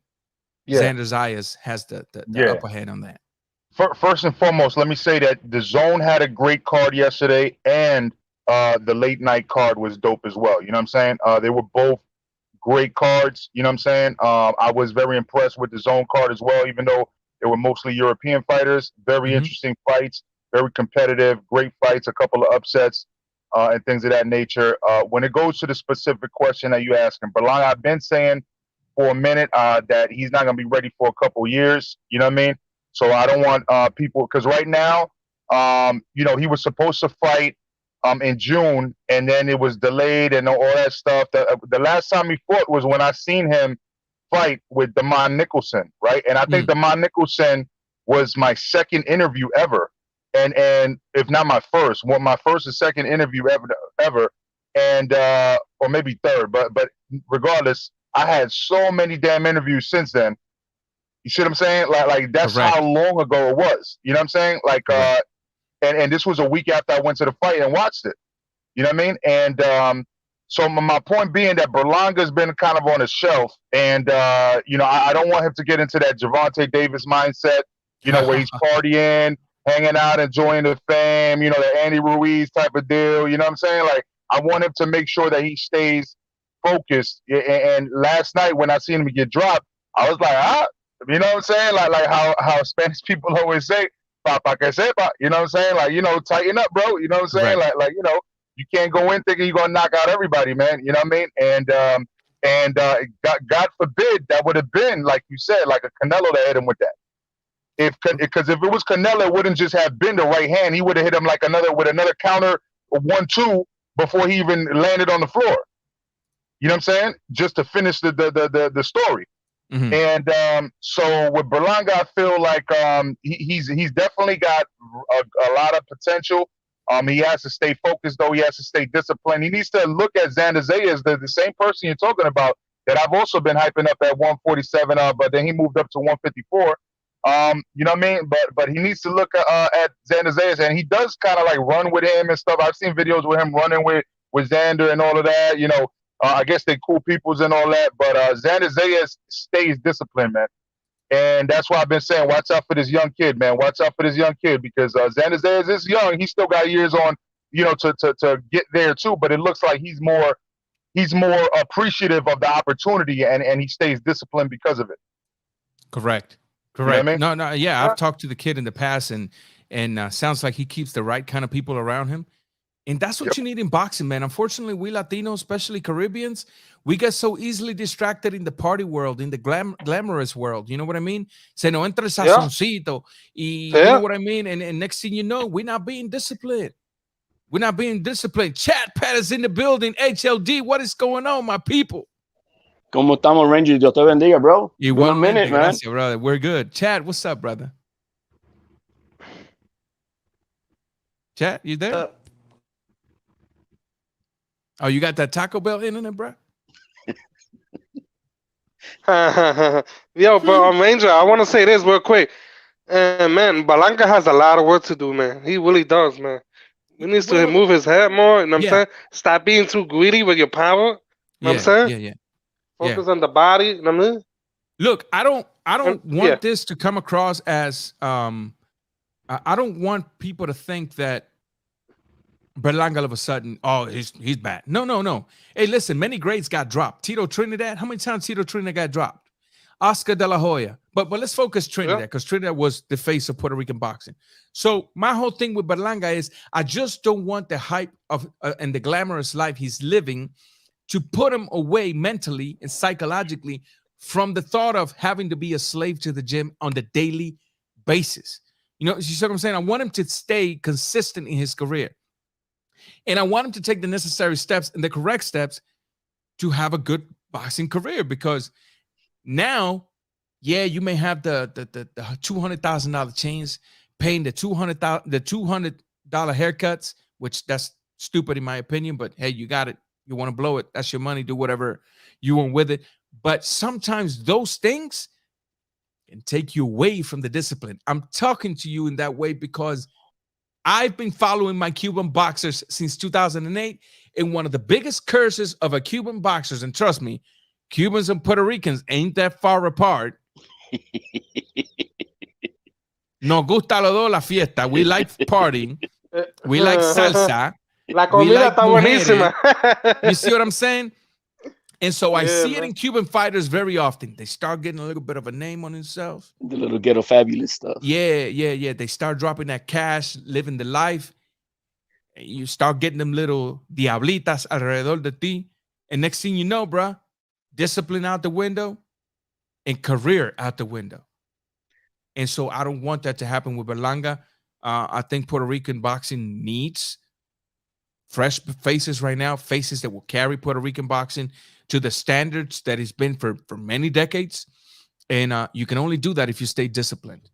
Xander Zayas has the upper hand on that. First and foremost, let me say that the Zone had a great card yesterday, and the late night card was dope as well. You know what I'm saying? They were both great cards. You know what I'm saying? I was very impressed with the Zone card as well, even though they were mostly European fighters. Very interesting fights, very competitive, great fights, a couple of upsets, and things of that nature. When it goes to the specific question that you asked him, Berlanga, I've been saying for a minute that he's not going to be ready for a couple years. You know what I mean? So I don't want people, because right now, he was supposed to fight in June, and then it was delayed and all that stuff. The last time he fought was when I seen him fight with Damon Nicholson, right? And I think Damon Nicholson was my second interview ever, and if not my first, my first or second interview ever, and or maybe third, but regardless, I had so many damn interviews since then. You see what I'm saying? Like that's Correct. how long ago it was. You know what I'm saying? Like Correct. and this was a week after I went to the fight and watched it. You know what I mean? And so my point being that Berlanga's been kind of on a shelf, and you know, I don't want him to get into that Gervonta Davis mindset, you know, where he's partying, hanging out, enjoying the fame, you know, the Andy Ruiz type of deal. You know what I'm saying? Like, I want him to make sure that he stays focused. And last night when I seen him get dropped, I was like, you know what I'm saying? Like how Spanish people always say, "Papa que sepa," you know what I'm saying? Like, you know, tighten up, bro. You know what I'm saying? Correct. Like you know, you can't go in thinking you're gonna knock out everybody, man. You know what I mean? And God forbid that would have been, like you said, like a Canelo that hit him with that. Because if it was Canelo, it wouldn't just have been the right hand. He would have hit him like another counter 1-2 before he even landed on the floor. You know what I'm saying? Just to finish the story. Mm-hmm. And so with Berlanga, I feel like he's definitely got a lot of potential. He has to stay focused, though. He has to stay disciplined. He needs to look at Xander Zayas, the same person you're talking about, that I've also been hyping up at 147, but then he moved up to 154. You know what I mean? But he needs to look at Xander Zayas, and he does kind of like run with him and stuff. I've seen videos with him running with Xander and all of that. You know, I guess they cool peoples and all that. But Xander Zayas stays disciplined, man. And that's why I've been saying, watch out for this young kid, man. Watch out for this young kid, because Xander Zayas is young. He's still got years on, you know, to get there too. But it looks like he's more appreciative of the opportunity, and he stays disciplined because of it. Correct. You know what I mean? No, yeah. I've talked to the kid in the past, and sounds like he keeps the right kind of people around him. And that's what you need in boxing, man. Unfortunately, we Latinos, especially Caribbeans, we get so easily distracted in the party world, in the glamorous world. You know what I mean? Se no entra el sazoncito. You know what I mean? And next thing you know, we're not being disciplined. We're not being disciplined. Chat Peders in the building. HLD, what is going on, my people? ¿Cómo estamos, Ranger? Dios te bendiga, bro. Igualmente, minute, man. Gracias, brother. We're good. Chad, what's up, brother? Chad, you there? Oh, you got that Taco Bell internet, bro? Yo, bro, Ranger, I want to say this real quick. Man, Berlanga has a lot of work to do, man. He really does, man. He needs to move his head more. You know what I'm saying? Stop being too greedy with your power. You know what I'm saying? Yeah. Focus on the body. You know what I mean? Look, I don't want this to come across as I don't want people to think that Berlanga all of a sudden, oh, he's bad. No. Hey, listen, many greats got dropped. Tito Trinidad, how many times Tito Trinidad got dropped? Oscar De La Hoya. But let's focus Trinidad, because Trinidad was the face of Puerto Rican boxing. So my whole thing with Berlanga is I just don't want the hype of and the glamorous life he's living to put him away mentally and psychologically from the thought of having to be a slave to the gym on the daily basis. You know, you see what I'm saying? I want him to stay consistent in his career. And I want him to take the necessary steps and the correct steps to have a good boxing career, because now, you may have the $200,000 chains, paying the $200 haircuts, which that's stupid in my opinion, but hey, you got it. You want to blow it. That's your money. Do whatever you want with it. But sometimes those things can take you away from the discipline. I'm talking to you in that way because I've been following my Cuban boxers since 2008, and one of the biggest curses of a Cuban boxers, and trust me, Cubans and Puerto Ricans ain't that far apart. Nos gusta los dos la fiesta. We like partying. We like salsa. La comida está buenísima. You see what I'm saying? And so I see it in Cuban fighters very often. They start getting a little bit of a name on themselves. The little ghetto fabulous stuff. Yeah. They start dropping that cash, living the life. And you start getting them little diablitas alrededor de ti. And next thing you know, bruh, discipline out the window and career out the window. And so I don't want that to happen with Berlanga. I think Puerto Rican boxing needs fresh faces right now, faces that will carry Puerto Rican boxing to the standards that it's been for many decades. And you can only do that if you stay disciplined.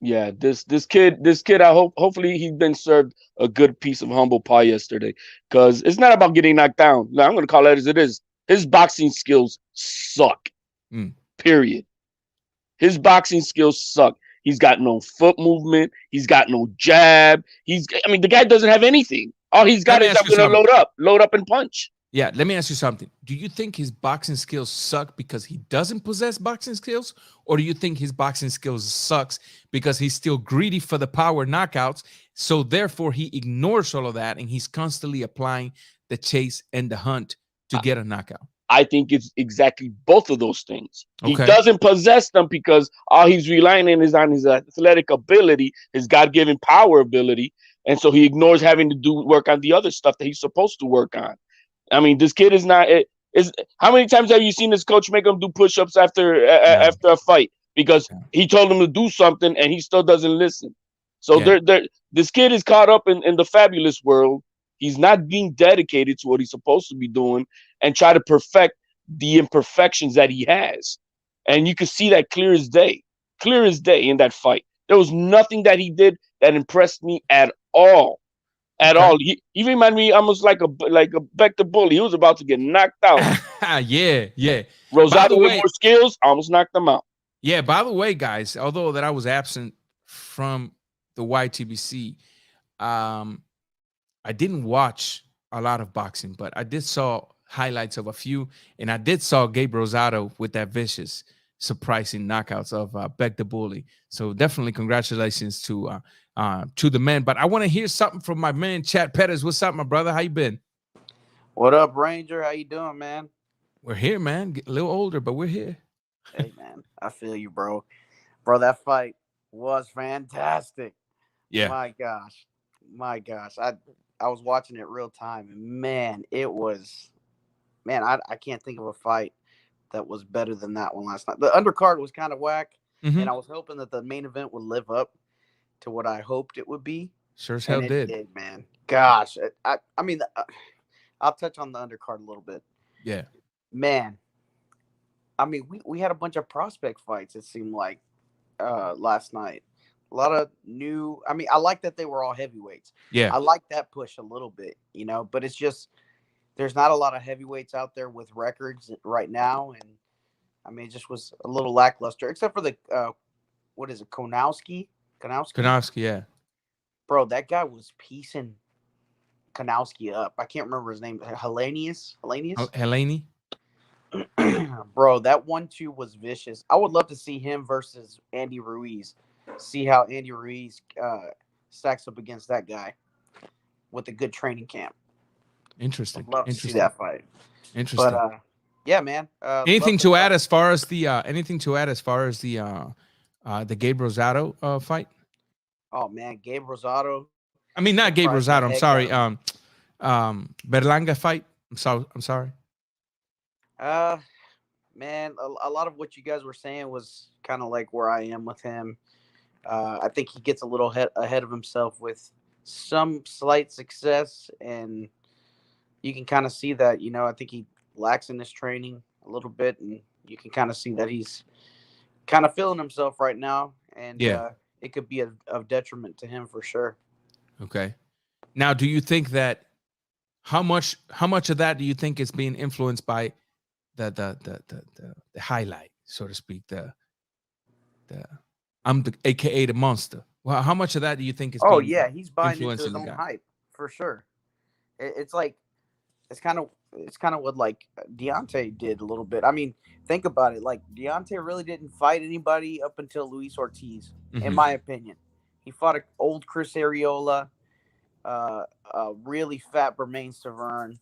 Yeah, this kid, hopefully he's been served a good piece of humble pie yesterday, because it's not about getting knocked down. Now, I'm gonna call it as it is. His boxing skills suck. Period. His boxing skills suck. He's got no foot movement. He's got no jab. The guy doesn't have anything. All he's got Let me is ask I'm you gonna something. load up and punch. Yeah, let me ask you something. Do you think his boxing skills suck because he doesn't possess boxing skills? Or do you think his boxing skills sucks because he's still greedy for the power knockouts? So therefore he ignores all of that and he's constantly applying the chase and the hunt to get a knockout. I think it's exactly both of those things. Okay. He doesn't possess them because all he's relying on is his athletic ability, his God-given power ability, and so he ignores having to do work on the other stuff that he's supposed to work on. I mean, this kid is not. How many times have you seen this coach make him do push-ups after a fight because he told him to do something and he still doesn't listen? So this kid is caught up in the fabulous world. He's not being dedicated to what he's supposed to be doing and try to perfect the imperfections that he has. And you can see that clear as day in that fight. There was nothing that he did that impressed me at all. At all. He reminded me almost like a Beck the Bully. He was about to get knocked out. yeah. Rosado with more skills, almost knocked him out. Yeah, by the way, guys, although that I was absent from the YTBC, I didn't watch a lot of boxing, but I did saw highlights of a few, and I did saw Gabe Rosado with that vicious, surprising knockouts of Beck the Bully. So definitely congratulations to the man. But I want to hear something from my man, Chad Peders. What's up, my brother? How you been? What up, Ranger? How you doing, man? We're here, man. Get a little older, but we're here. Hey, man. I feel you, bro. Bro, that fight was fantastic. Yeah. My gosh. I was watching it real time, and man, I can't think of a fight that was better than that one last night. The undercard was kind of whack, and I was hoping that the main event would live up to what I hoped it would be. Sure as hell did, man. Gosh, I mean, I'll touch on the undercard a little bit. Yeah, man. I mean, we had a bunch of prospect fights. It seemed like last night. A lot of new. I mean, I like that they were all heavyweights. Yeah, I like that push a little bit, but it's just there's not a lot of heavyweights out there with records right now, and I mean, it just was a little lackluster, except for the what is it, Konowski, yeah. Bro, that guy was piecing Kanowski up. I can't remember his name. Hellenius. Heleni. Bro, that 1-2 was vicious. I would love to see him versus Andy Ruiz. See how Andy Ruiz stacks up against that guy with a good training camp. Interesting. I'd love to see that fight. Interesting. But yeah, man. Anything to add as far as the Gabe Rosado fight? Oh man, Gabe Rosado. I mean, not Gabe Rosado. I'm sorry. Berlanga fight. I'm sorry. Man, a lot of what you guys were saying was kind of like where I am with him. I think he gets a little ahead of himself with some slight success, and you can kind of see that. I think he lacks in his training a little bit, and you can kind of see that he's kind of feeling himself right now, and it could be of detriment to him for sure. Okay. Now, do you think that how much of that do you think is being influenced by the highlight, so to speak, I'm the AKA the monster? Well, how much of that do you think is? Oh yeah, he's buying into his own hype for sure. It's kind of what like Deontay did a little bit. I mean, think about it. Like Deontay really didn't fight anybody up until Luis Ortiz, in my opinion. He fought an old Chris Arreola, a really fat Bermain Severn,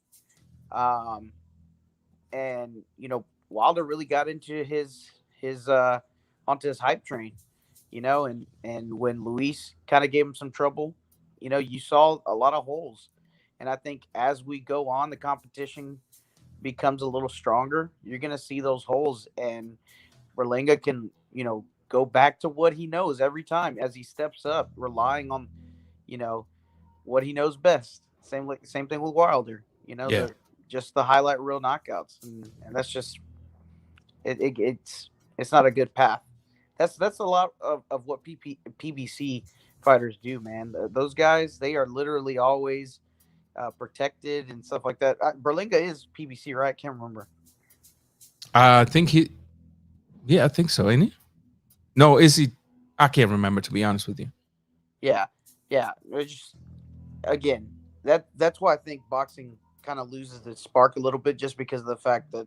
and Wilder really got into his onto his hype train, and when Luis kind of gave him some trouble, you saw a lot of holes. And I think as we go on, the competition becomes a little stronger. You're going to see those holes, and Berlanga can, go back to what he knows every time as he steps up, relying on, what he knows best. Same thing with Wilder, just the highlight reel knockouts. And that's just, it's not a good path. That's a lot of what PBC fighters do, man. Those guys, they are literally always protected and stuff like that. Berlinga is PBC, right? I can't remember. I think I think so, ain't he? No, is he? I can't remember, to be honest with you. Yeah, yeah. It's just, again, that's why I think boxing kind of loses its spark a little bit, just because of the fact that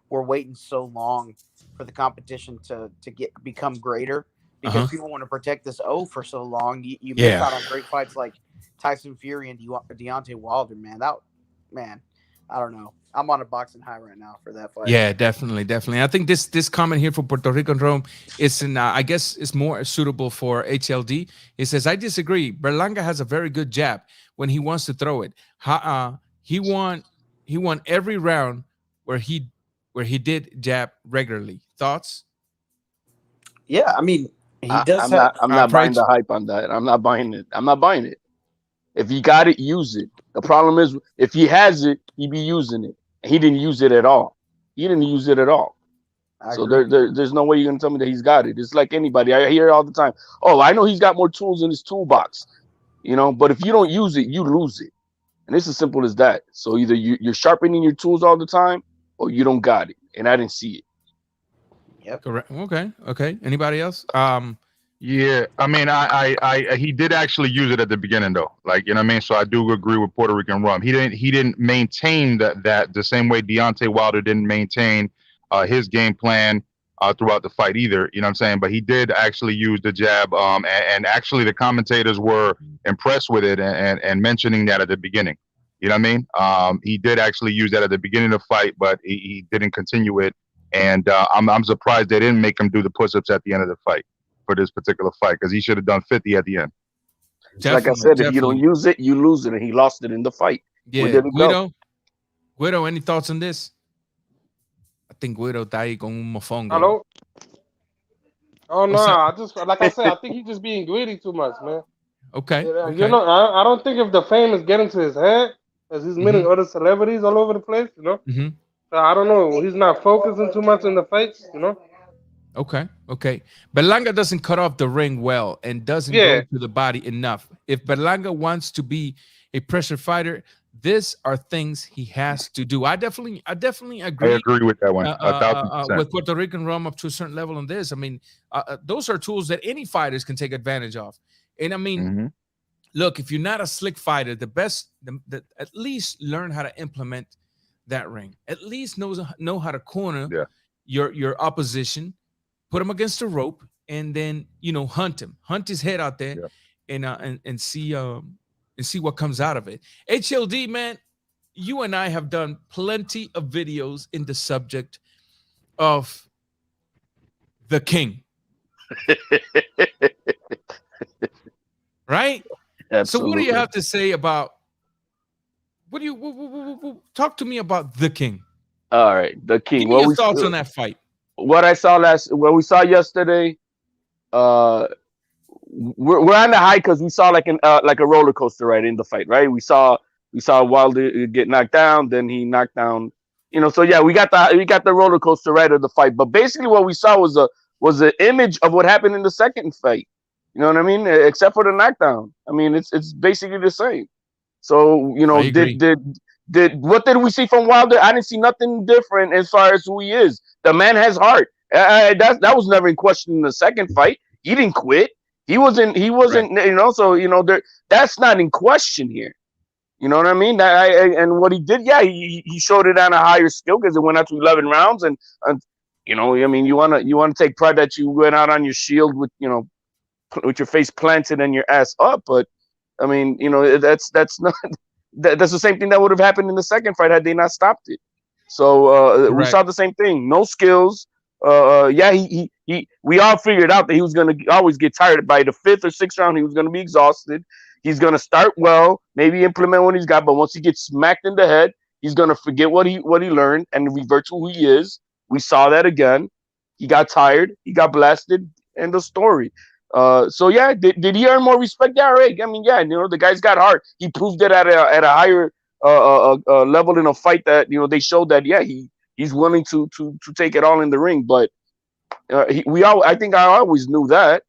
we're waiting so long for the competition to become greater, because people want to protect this for so long. You miss out on great fights like Tyson Fury and Deontay Wilder, man. I don't know. I'm on a boxing high right now for that fight. Yeah, definitely. I think this comment here for Puerto Rico and Rome is I guess it's more suitable for HLD. It says, I disagree. Berlanga has a very good jab when he wants to throw it. He won every round where he did jab regularly. Thoughts? Yeah, I mean, he does. I'm not buying the hype on that. I'm not buying it. If you got it, use it. The problem is, if he has it, he be using it. He didn't use it at all. So there's no way you're gonna tell me that he's got it. It's like anybody. I hear it all the time. Oh, I know he's got more tools in his toolbox, But if you don't use it, you lose it, and it's as simple as that. So either you're sharpening your tools all the time, or you don't got it. And I didn't see it. Yep. Correct. Okay. Anybody else? Yeah, I mean, he did actually use it at the beginning, though. Like, you know what I mean? So I do agree with Puerto Rican Rum. He didn't maintain that the same way Deontay Wilder didn't maintain his game plan throughout the fight either. You know what I'm saying? But he did actually use the jab. And actually the commentators were impressed with it and mentioning that at the beginning. You know what I mean? He did actually use that at the beginning of the fight, but he didn't continue it. And I'm surprised they didn't make him do the push-ups at the end of the fight for this particular fight, because he should have done 50 at the end. Like I said, if you don't use it, you lose it, and he lost it in the fight. Yeah, Guido, any thoughts on this? I think Guido está ahí con un mofongo. Hello? Oh no, I just like I said, I think he's just being greedy too much, man. Okay. I don't think if the fame is getting to his head, as he's meeting other celebrities all over the place, So I don't know. He's not focusing too much in the fights, Okay. Berlanga doesn't cut off the ring well and doesn't go to the body enough. If Berlanga wants to be a pressure fighter, these are things he has to do. I definitely agree. I agree with that one. With Puerto Rican Rum up to a certain level on this. I mean, those are tools that any fighters can take advantage of. And I mean, look, if you're not a slick fighter, at least learn how to implement that ring. At least know how to corner your opposition. Put him against the rope, and then hunt his head out there, and see what comes out of it. HLD, man, you and I have done plenty of videos in the subject of the king, right? Absolutely. So, what do you have to say about? What do you talk to me about the king? All right, the king. Give me your thoughts on that fight. What we saw yesterday, we're on the high because we saw like a roller coaster right in the fight, right? We saw Wilder get knocked down, then he knocked down, So yeah, we got the roller coaster right of the fight. But basically, what we saw was an image of what happened in the second fight. You know what I mean? Except for the knockdown. I mean, it's basically the same. So what did we see from Wilder? I didn't see nothing different as far as who he is. The man has heart. That was never in question in the second fight. He didn't quit. He wasn't. Right. So that's not in question here. You know what I mean? And what he did, he showed it on a higher skill because it went out to 11 rounds. And I mean, you wanna take pride that you went out on your shield with with your face planted and your ass up. But I mean, that's not. That's the same thing that would have happened in the second fight had they not stopped it. So we saw the same thing. No skills. We all figured out that he was going to always get tired. By the 5th or 6th round, he was going to be exhausted. He's going to start well, maybe implement what he's got, but once he gets smacked in the head, he's going to forget what he learned and revert to who he is. We saw that again. He got tired. He got blasted. End of story. So yeah, did he earn more respect? Yeah, right. I mean, the guy's got heart. He proved it at a higher level in a fight that they showed that he's willing to take it all in the ring. But I think I always knew that.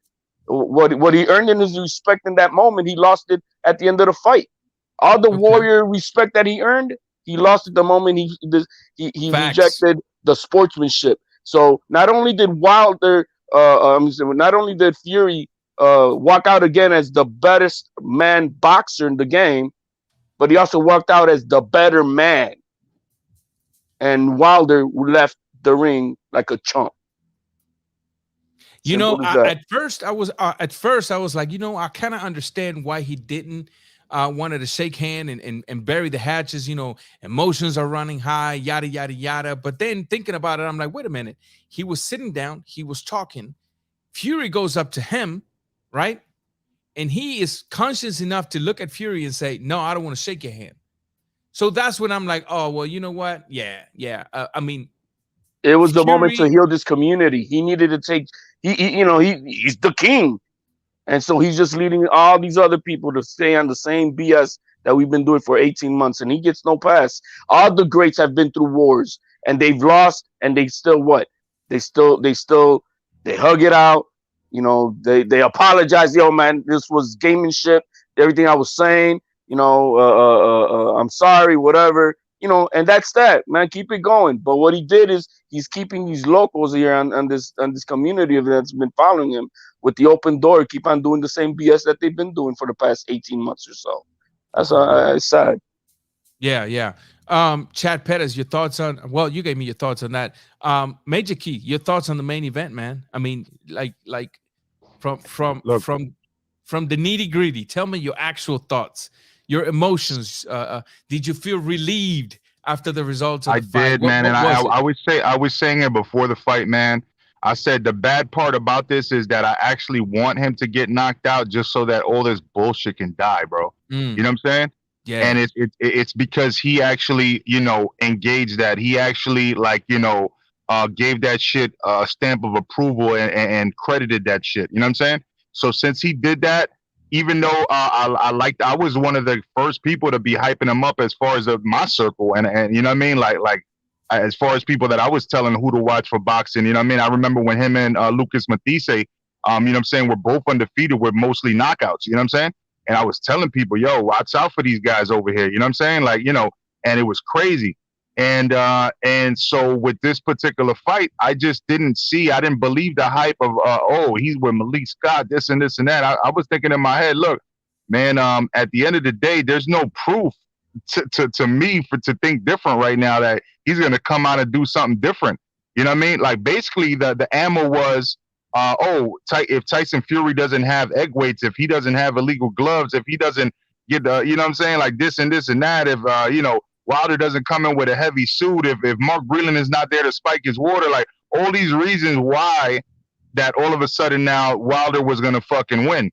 What he earned in his respect in that moment, he lost it at the end of the fight. All the warrior respect that he earned, he lost it the moment he rejected the sportsmanship. So not only did Wilder, not only did Fury walk out again as the best man boxer in the game, but he also walked out as the better man. And Wilder left the ring like a chump. You know, at first I was like, you know, I kind of understand why he didn't wanted to shake hand and bury the hatches. You know, emotions are running high, yada yada yada. But then thinking about it, I'm like, wait a minute. He was sitting down, he was talking. Fury goes up to him, right? And he is conscious enough to look at Fury and say, "No, I don't want to shake your hand." So that's when I'm like, oh well, you know what? Yeah. I mean, it was the moment to heal this community. He needed to take. He's the king, and so he's just leading all these other people to stay on the same BS that we've been doing for 18 months, and he gets no pass. All the greats have been through wars, and they've lost, and they still what? They hug it out. You know, they apologize. Yo, man, this was gamemanship. Everything I was saying, you know, I'm sorry, whatever. You know, and that's that, man. Keep it going. But what he did is he's keeping these locals here on this community that's been following him with the open door. Keep on doing the same BS that they've been doing for the past 18 months or so. That's sad. Yeah. Chad Peders, your thoughts on? Well, you gave me your thoughts on that. Major Key, your thoughts on the main event, man. I mean, like from the nitty gritty. Tell me your actual thoughts. Your emotions. Did you feel relieved after the results of the fight? I did, man. And I was saying it before the fight, man. I said the bad part about this is that I actually want him to get knocked out just so that all this bullshit can die, bro. You know what I'm saying? Yeah. And it's because he actually, you know, engaged that. He actually, like, you know, gave that shit a stamp of approval and credited that shit. You know what I'm saying? So since he did that, even though I was one of the first people to be hyping him up as far as my circle, and you know what I mean, like as far as people that I was telling who to watch for boxing, you know what I mean. I remember when him and Lucas Matisse, you know what I'm saying, we're both undefeated with mostly knockouts. You know what I'm saying? And I was telling people, yo, watch out for these guys over here. You know what I'm saying? Like, you know, and it was crazy. And so with this particular fight, I just didn't believe the hype of, he's with Malik Scott, this and this and that. I was thinking in my head, look, man, at the end of the day, there's no proof to me to think different right now that he's going to come out and do something different. You know what I mean? Like, basically the ammo was, if Tyson Fury doesn't have egg weights, if he doesn't have illegal gloves, if he doesn't get you know what I'm saying, like this and this and that, if you know, Wilder doesn't come in with a heavy suit, if Mark Breland is not there to spike his water, like all these reasons why that all of a sudden now Wilder was gonna fucking win.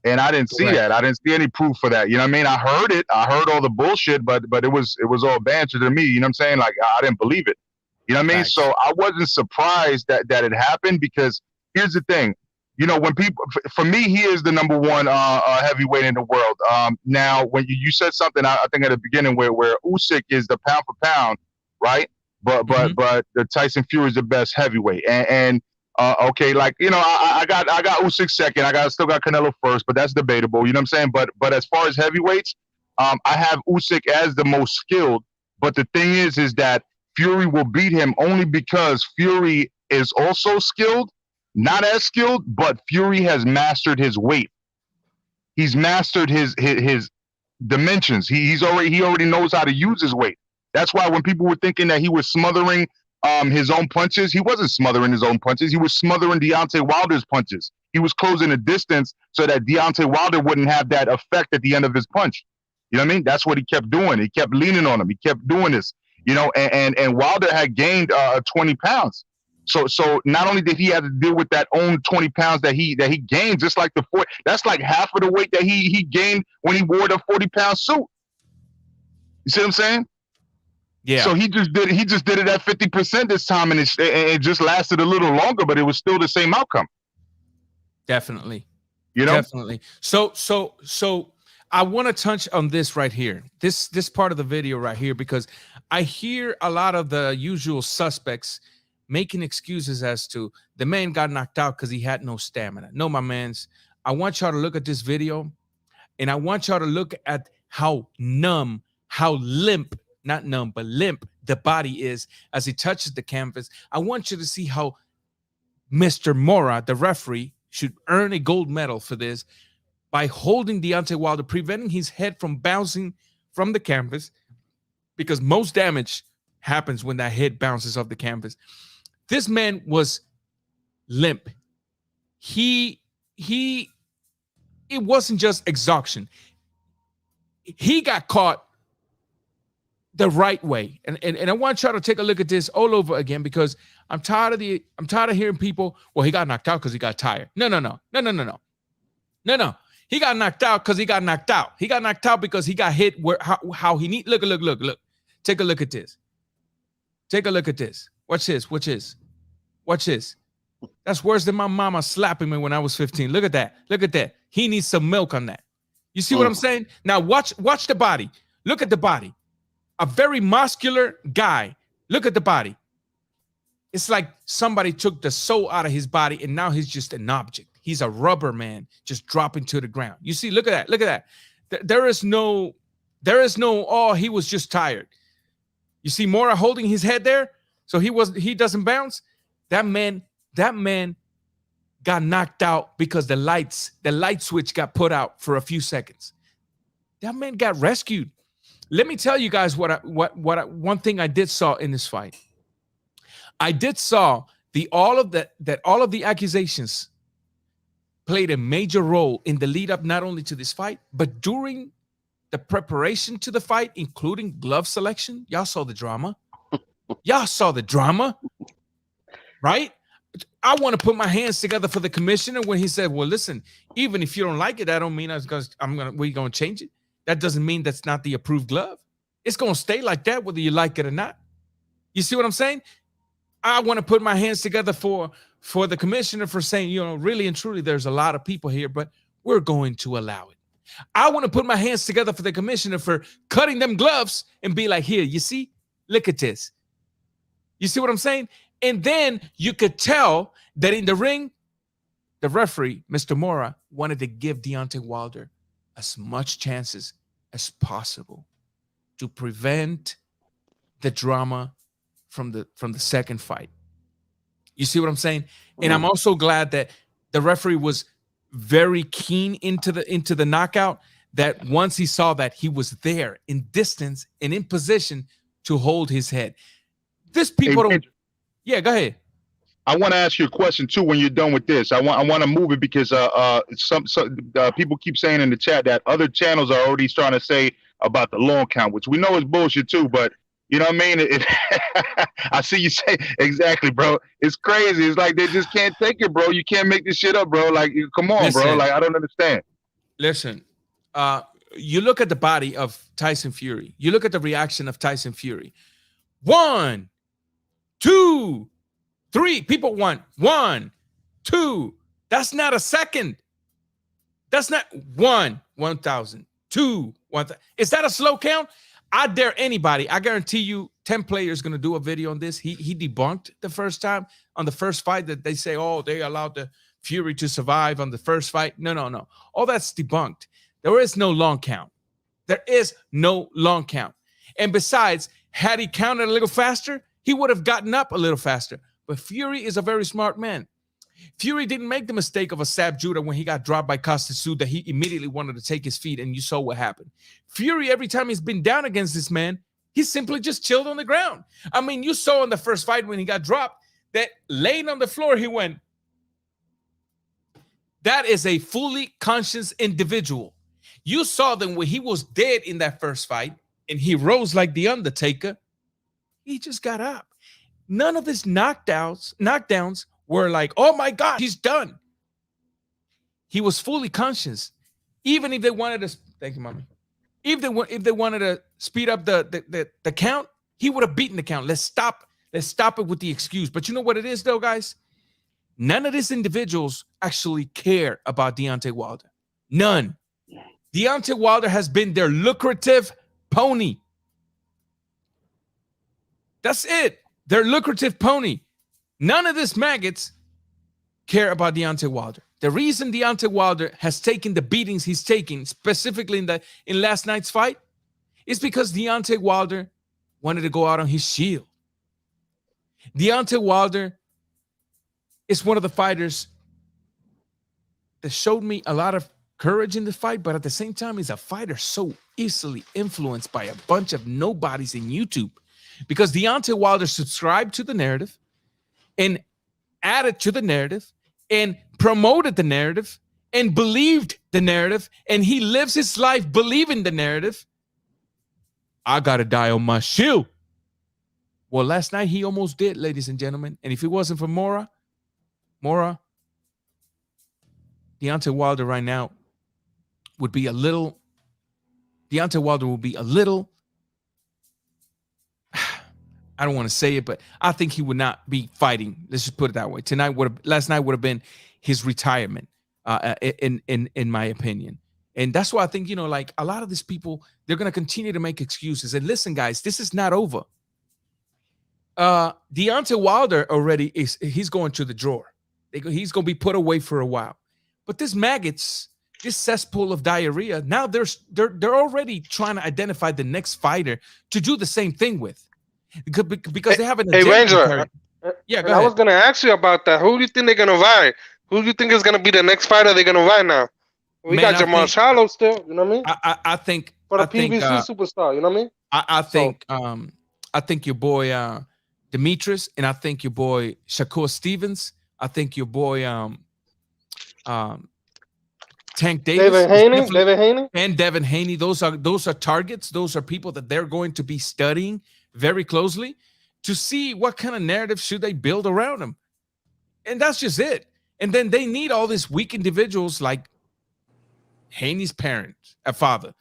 And I didn't see that. I didn't see any proof for that. You know what I mean? I heard it. I heard all the bullshit, but it was all banter to me. You know what I'm saying? Like, I didn't believe it. You know what I mean? Nice. So I wasn't surprised that it happened, because here's the thing. You know, when people, for me, he is the number one heavyweight in the world. Now, when you said something, I think at the beginning where Usyk is the pound for pound, right? But the Tyson Fury is the best heavyweight. And okay, like, you know, I got Usyk second. Still got Canelos first, but that's debatable. You know what I'm saying? But as far as heavyweights, I have Usyk as the most skilled. But the thing is that Fury will beat him only because Fury is also skilled. Not as skilled, but Fury has mastered his weight. He's mastered his dimensions. He already knows how to use his weight. That's why when people were thinking that he was smothering his own punches, he wasn't smothering his own punches. He was smothering Deontay Wilder's punches. He was closing the distance so that Deontay Wilder wouldn't have that effect at the end of his punch. You know what I mean? That's what he kept doing. He kept leaning on him. He kept doing this. You know, and Wilder had gained 20 pounds. So not only did he have to deal with that own 20 pounds that he gained, just like that's like half of the weight that he gained when he wore the 40-pound suit. You see what I'm saying? Yeah. So he just did it at 50% this time, and it just lasted a little longer, but it was still the same outcome. Definitely. You know? Definitely. So I want to touch on this right here, this part of the video right here, because I hear a lot of the usual suspects making excuses as to the man got knocked out because he had no stamina. No, my mans. I want y'all to look at this video, and I want y'all to look at how numb, how limp, not numb, but limp the body is as he touches the canvas. I want you to see how Mr. Mora, the referee, should earn a gold medal for this by holding Deontay Wilder, preventing his head from bouncing from the canvas, because most damage happens when that head bounces off the canvas. This man was limp. It wasn't just exhaustion. He got caught the right way. And I want y'all to take a look at this all over again, because I'm tired of hearing people, well, he got knocked out because he got tired. No. He got knocked out because he got knocked out. He got knocked out because he got hit where how he need. Look. Take a look at this. Take a look at this. Watch this. That's worse than my mama slapping me when I was 15. Look at that. He needs some milk on that. You see what I'm saying? Now watch the body. Look at the body. A very muscular guy. Look at the body. It's like somebody took the soul out of his body and now he's just an object. He's a rubber man just dropping to the ground. You see, look at that. There is no, oh, he was just tired. You see Mora holding his head there, so he doesn't bounce. That man got knocked out because the light switch got put out for a few seconds. That man got rescued. Let me tell you guys one thing I did saw in this fight. I did saw all of the accusations played a major role in the lead up not only to this fight, but during the preparation to the fight, including glove selection. Y'all saw the drama. Right? I want to put my hands together for the commissioner when he said, well, listen, even if you don't like it, that don't mean we're going to change it. That doesn't mean that's not the approved glove. It's going to stay like that, whether you like it or not. You see what I'm saying? I want to put my hands together for the commissioner for saying, really and truly, there's a lot of people here, but we're going to allow it. I want to put my hands together for the commissioner for cutting them gloves and be like, here, you see, look at this. You see what I'm saying? And then you could tell that in the ring, the referee, Mr. Mora, wanted to give Deontay Wilder as much chances as possible to prevent the drama from the second fight. You see what I'm saying? And I'm also glad that the referee was very keen into the knockout, that once he saw that, he was there in distance and in position to hold his head. This people don't. Yeah, go ahead. I want to ask you a question too when you're done with this. I want to move it because some people keep saying in the chat that other channels are already starting to say about the long count, which we know is bullshit too, but you know what I mean? I see you say exactly, bro. It's crazy. It's like they just can't take it, bro. You can't make this shit up, bro. Like, come on, bro. Like, I don't understand. Listen, you look at the body of Tyson Fury. You look at the reaction of Tyson Fury. 1, 2, 3. People want 1, 2. That's not a second. That's not 1, 1,000. 2, 1,000. Is that a slow count? I dare anybody. I guarantee you 10 players going to do a video on this. He debunked the first time on the first fight that they say, oh, they allowed the Fury to survive on the first fight. No. All that's debunked. There is no long count. There is no long count. And besides, had he counted a little faster, he would have gotten up a little faster. But Fury is a very smart man. Fury didn't make the mistake of a Sab Judah when he got dropped by Costa Sud, that he immediately wanted to take his feet, and you saw what happened. Fury, every time he's been down against this man, he simply just chilled on the ground. I mean, you saw in the first fight when he got dropped that laying on the floor, he went. That is a fully conscious individual. You saw that when he was dead in that first fight and he rose like the Undertaker, he just got up. None of his knockdowns were like, oh my God, he's done. He was fully conscious. Even if they wanted to, thank you, mommy. If they wanted to speed up the count, he would have beaten the count. Let's stop it with the excuse. But you know what it is, though, guys? None of these individuals actually care about Deontay Wilder. None. Deontay Wilder has been their lucrative pony. That's it. Their lucrative pony. None of these maggots care about Deontay Wilder. The reason Deontay Wilder has taken the beatings he's taking, specifically in last night's fight, is because Deontay Wilder wanted to go out on his shield. Deontay Wilder is one of the fighters that showed me a lot of courage in the fight, but at the same time, he's a fighter so easily influenced by a bunch of nobodies in YouTube, because Deontay Wilder subscribed to the narrative and added to the narrative and promoted the narrative and believed the narrative, and he lives his life believing the narrative. I gotta die on my shield. Well, last night he almost did, ladies and gentlemen. And if it wasn't for Mora, Deontay Wilder right now would be a little. Deontay Wilder will be a little. I don't want to say it, but I think he would not be fighting. Let's just put it that way. Last night would have been his retirement, in my opinion. And that's why I think, like a lot of these people, they're going to continue to make excuses. And listen, guys, this is not over. Deontay Wilder already he's going to the drawer. He's going to be put away for a while. But these maggots, this cesspool of diarrhea, now they're already trying to identify the next fighter to do the same thing with. Because they have an agenda. Hey, Ranger. Yeah, go I ahead. was going to ask you about that. Who do you think they're going to fight? Who do you think is going to be the next fighter they're going to fight now? We got Jamal Charlo still, you know what I mean? I think for the PBC superstar, you know what I mean? I think your boy Demetrius, and I think your boy Shakur Stevens. I think your boy Tank Davis, David Haney, and Devin Haney. Those are targets. Those are people that they're going to be studying very closely to see what kind of narrative should they build around them. And that's just it. And then they need all these weak individuals like Haney's parents, a father,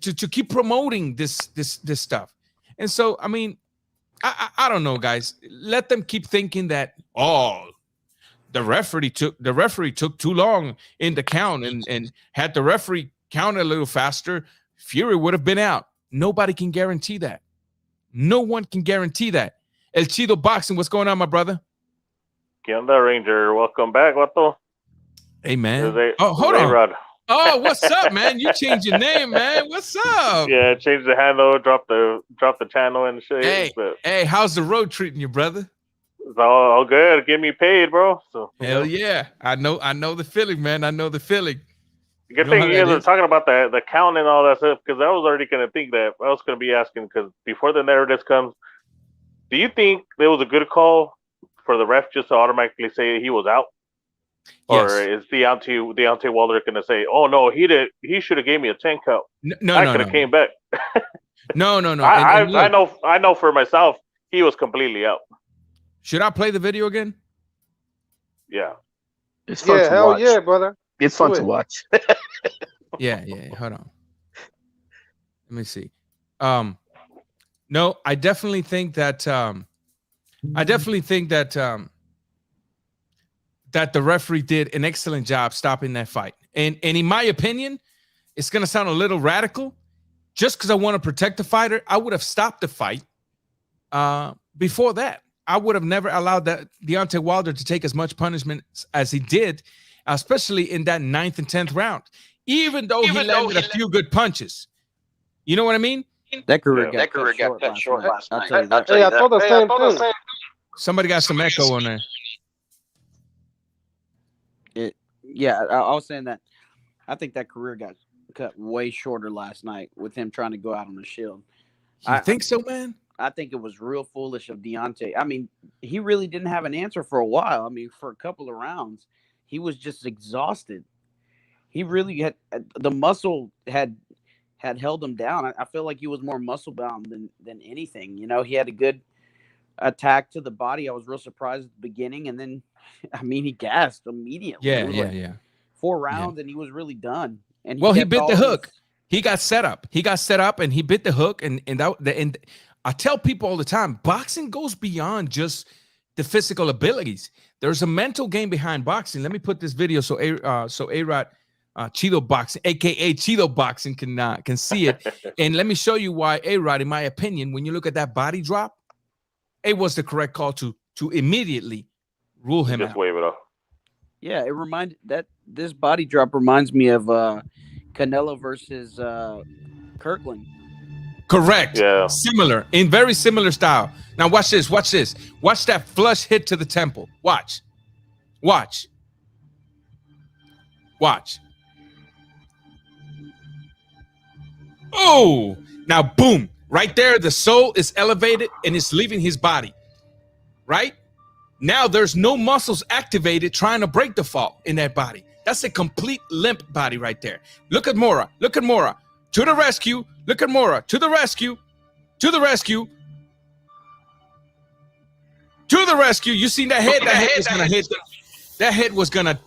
to keep promoting this stuff. And so, I mean, I don't know, guys. Let them keep thinking that, the referee took too long in the count, and had the referee count a little faster, Fury would have been out. Nobody can guarantee that. No one can guarantee that. El Chido Boxing, what's going on, my brother? ¿Qué onda, Ranger? Welcome back, Vato. Hey, man. Hold on. Rod. Oh, what's up, man? You changed your name, man. What's up? Yeah, changed the handle, dropped the channel and shit. Hey, how's the road treating you, brother? It's all good. Get me paid, bro. So hell yeah. I know the feeling, man. I know the feeling. Good thing you guys are talking about the count and all that stuff, because I was already going to think that. I was going to be asking, because before the narrative comes, do you think there was a good call for the ref just to automatically say he was out? Or is Deontay Wilder going to say, "Oh no, he should have gave me a 10 count. I could have came back." No. I know for myself he was completely out. Should I play the video again? Yeah. It's fun to hell watch. Yeah, brother. It's fun to watch. Yeah. Hold on. Let me see. No, I definitely think that that the referee did an excellent job stopping that fight. And in my opinion, it's going to sound a little radical. Just because I want to protect the fighter, I would have stopped the fight before that. I would have never allowed that Deontay Wilder to take as much punishment as he did, especially in that 9th and 10th round, even though he landed a few good punches. You know what I mean? That career got cut short last night. I thought the same thing. Somebody got some echo on there. I was saying that I think that career got cut way shorter last night with him trying to go out on the shield. I think so, man. I think it was real foolish of Deontay. I mean, he really didn't have an answer for a while. I mean, for a couple of rounds, he was just exhausted. He really had the muscle had held him down. I feel like he was more muscle bound than anything. You know, he had a good attack to the body. I was real surprised at the beginning, and then, I mean, he gassed immediately. Yeah. 4 rounds, and he was really done. And he bit the hook. He got set up. And he bit the hook. And I tell people all the time, boxing goes beyond just the physical abilities. There's a mental game behind boxing. Let me put this video so A-Rod, Chido Boxing, aka Chido Boxing, can see it. And let me show you why A-Rod, in my opinion, when you look at that body drop, it was the correct call to immediately rule him Just out. wave it off. Yeah, this body drop reminds me of Canelo versus Kirkland. Correct. Yeah. Similar, in very similar style. Now watch this. Watch this. Watch that flush hit to the temple. Watch. Watch. Watch. Oh, now boom. Right there, the soul is elevated and it's leaving his body. Right? Now there's no muscles activated trying to break the fall in that body. That's a complete limp body right there. Look at Mora. Look at Mora. To the rescue. Look at Mora. To the rescue. To the rescue. To the rescue. You seen that head? That head was gonna hit. That head was gonna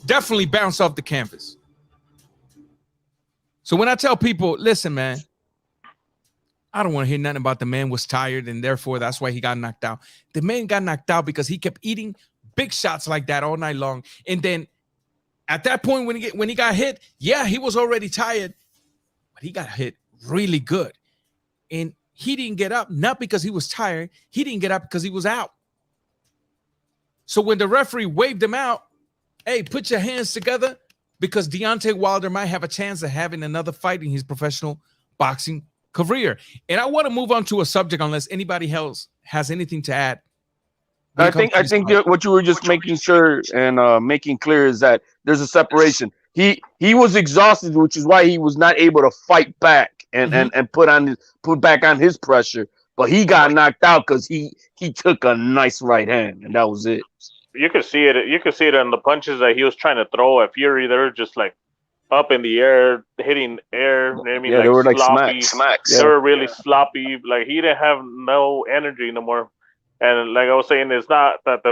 definitely bounce off the canvas. So when I tell people, listen, man, I don't want to hear nothing about the man was tired and therefore that's why he got knocked out. The man got knocked out because he kept eating big shots like that all night long. And then at that point when he got hit, yeah, he was already tired, but he got hit really good. And he didn't get up, not because he was tired. He didn't get up because he was out. So when the referee waved him out, hey, put your hands together because Deontay Wilder might have a chance of having another fight in his professional boxing career. And I want to move on to a subject unless anybody else has anything to add. I think what you were just making sure and making clear is that there's a separation. He was exhausted, which is why he was not able to fight back and put back on his pressure. But he got knocked out because he took a nice right hand, and that was it. You could see it. You could see it in the punches that he was trying to throw at Fury. They were just like up in the air, hitting air. You know what I mean? Yeah, they were like sloppy. smacks. They were really sloppy. Like he didn't have no energy no more. And like I was saying, it's not that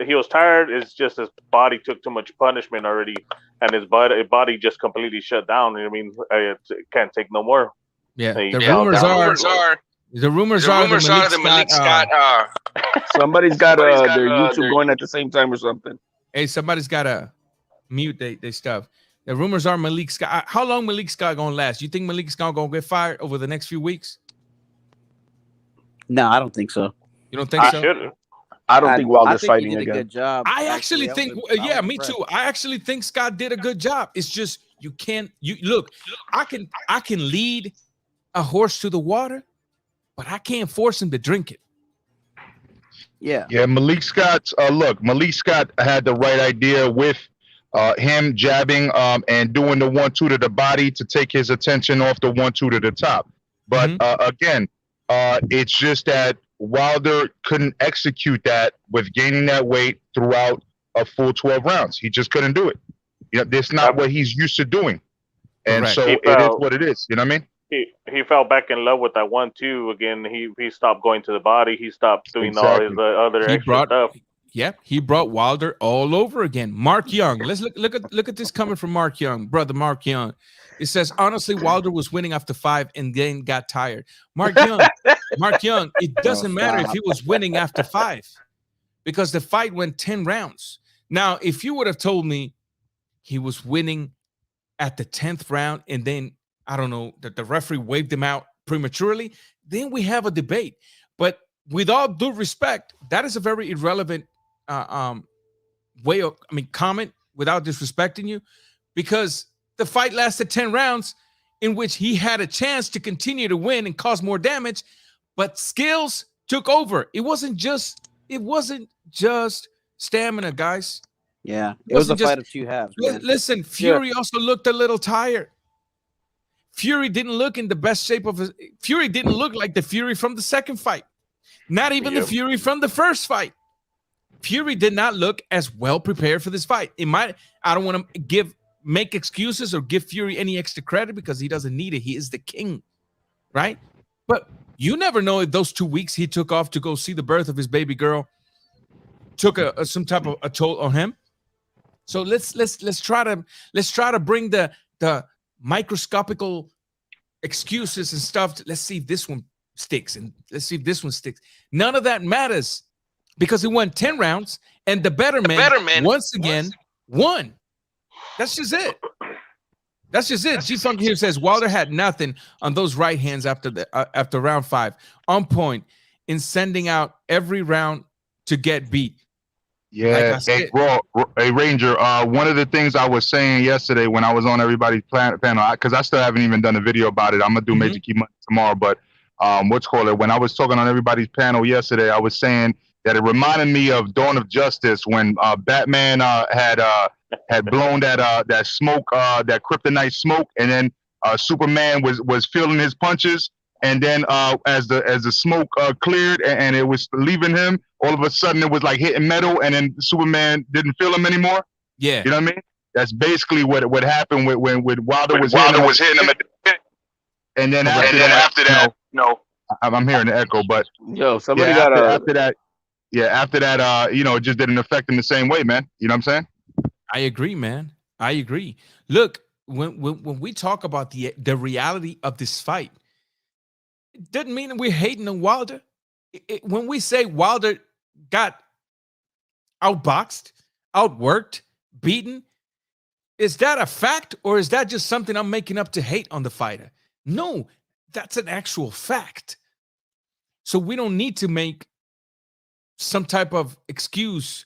he was tired. It's just his body took too much punishment already, and his body just completely shut down. You know what I mean? It can't take no more. Yeah. The rumors are that Malik Scott. Somebody's got their YouTube going at the same time or something. Hey, somebody's got to mute they stuff. The rumors are Malik Scott. How long Malik Scott gonna last? You think Malik Scott gonna get fired over the next few weeks? No, I don't think so. You don't think so? I don't think Wilder's fighting he did again. A good job. I actually think, yeah, me too. I actually think Scott did a good job. It's just look. I can lead a horse to the water, but I can't force him to drink it. Yeah. Yeah, Malik Scott. Malik Scott had the right idea with him jabbing and doing the 1-2 to the body to take his attention off the 1-2 to the top. But again, it's just that Wilder couldn't execute that with gaining that weight throughout a full 12 rounds. He just couldn't do it. You know, that's not what he's used to doing. And so it is what it is. You know what I mean? He fell back in love with that 1-2 again. He stopped going to the body. He stopped doing all his other extra stuff. Yep, he brought Wilder all over again. Mark Young. Let's look at this coming from Mark Young, brother Mark Young. It says, honestly, Wilder was winning after 5 and then got tired. Mark Young, it doesn't matter if he was winning after 5 because the fight went 10 rounds. Now, if you would have told me he was winning at the 10th round and then, I don't know, that the referee waved him out prematurely, then we have a debate. But with all due respect, that is a very irrelevant comment without disrespecting you, because the fight lasted 10 rounds in which he had a chance to continue to win and cause more damage, but skills took over. It wasn't just stamina, guys. Yeah, it was a fight of two halves. Listen, Fury also looked a little tired. Fury didn't look in the best shape of Fury didn't look like the Fury from the second fight. Not even the Fury from the first fight. Fury did not look as well prepared for this fight. I don't want to make excuses or give Fury any extra credit because he doesn't need it. He is the king, right? But you never know if those 2 weeks he took off to go see the birth of his baby girl took some type of a toll on him. So let's try to bring the microscopical excuses and stuff. Let's see if this one sticks and let's see if this one sticks. None of that matters because it went 10 rounds and the better man once again won. That's just it. That's just it. G-Funk here says Wilder had nothing on those right hands after round 5. On point in sending out every round to get beat. Yeah, hey, bro, hey, Ranger. One of the things I was saying yesterday when I was on everybody's panel, because I still haven't even done a video about it. I'm gonna do Major Key Money tomorrow, but what's called it? When I was talking on everybody's panel yesterday, I was saying that it reminded me of Dawn of Justice when Batman had blown that smoke, that kryptonite smoke, and then Superman was feeling his punches. And then as the smoke cleared and it was leaving him, all of a sudden it was like hitting metal, and then Superman didn't feel him anymore. Yeah, you know what I mean. That's basically what happened with Wilder was hitting him at the pit. And then after that, no, I'm hearing the echo, but yo, somebody after that, it just didn't affect him the same way, man. You know what I'm saying? I agree, man. I agree. Look, when we talk about the reality of this fight, it doesn't mean that we're hating on Wilder. When we say Wilder got outboxed, outworked, beaten, is that a fact, or is that just something I'm making up to hate on the fighter? No, that's an actual fact. So we don't need to make some type of excuse.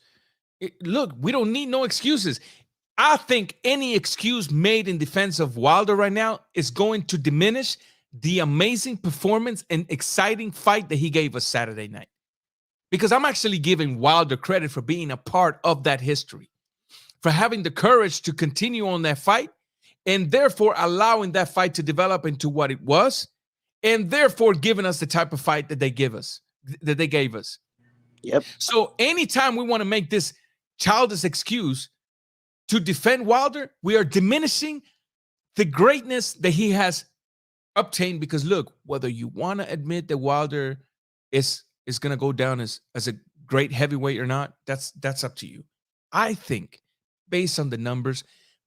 Look, we don't need no excuses. I think any excuse made in defense of Wilder right now is going to diminish the amazing performance and exciting fight that he gave us Saturday night. Because I'm actually giving Wilder credit for being a part of that history, for having the courage to continue on that fight, and therefore allowing that fight to develop into what it was, and therefore giving us the type of fight that they gave us. Yep. So anytime we want to make this childish excuse to defend Wilder, we are diminishing the greatness that he has obtained. Because look, whether you want to admit that Wilder is going to go down as a great heavyweight or not, that's up to you. I think based on the numbers,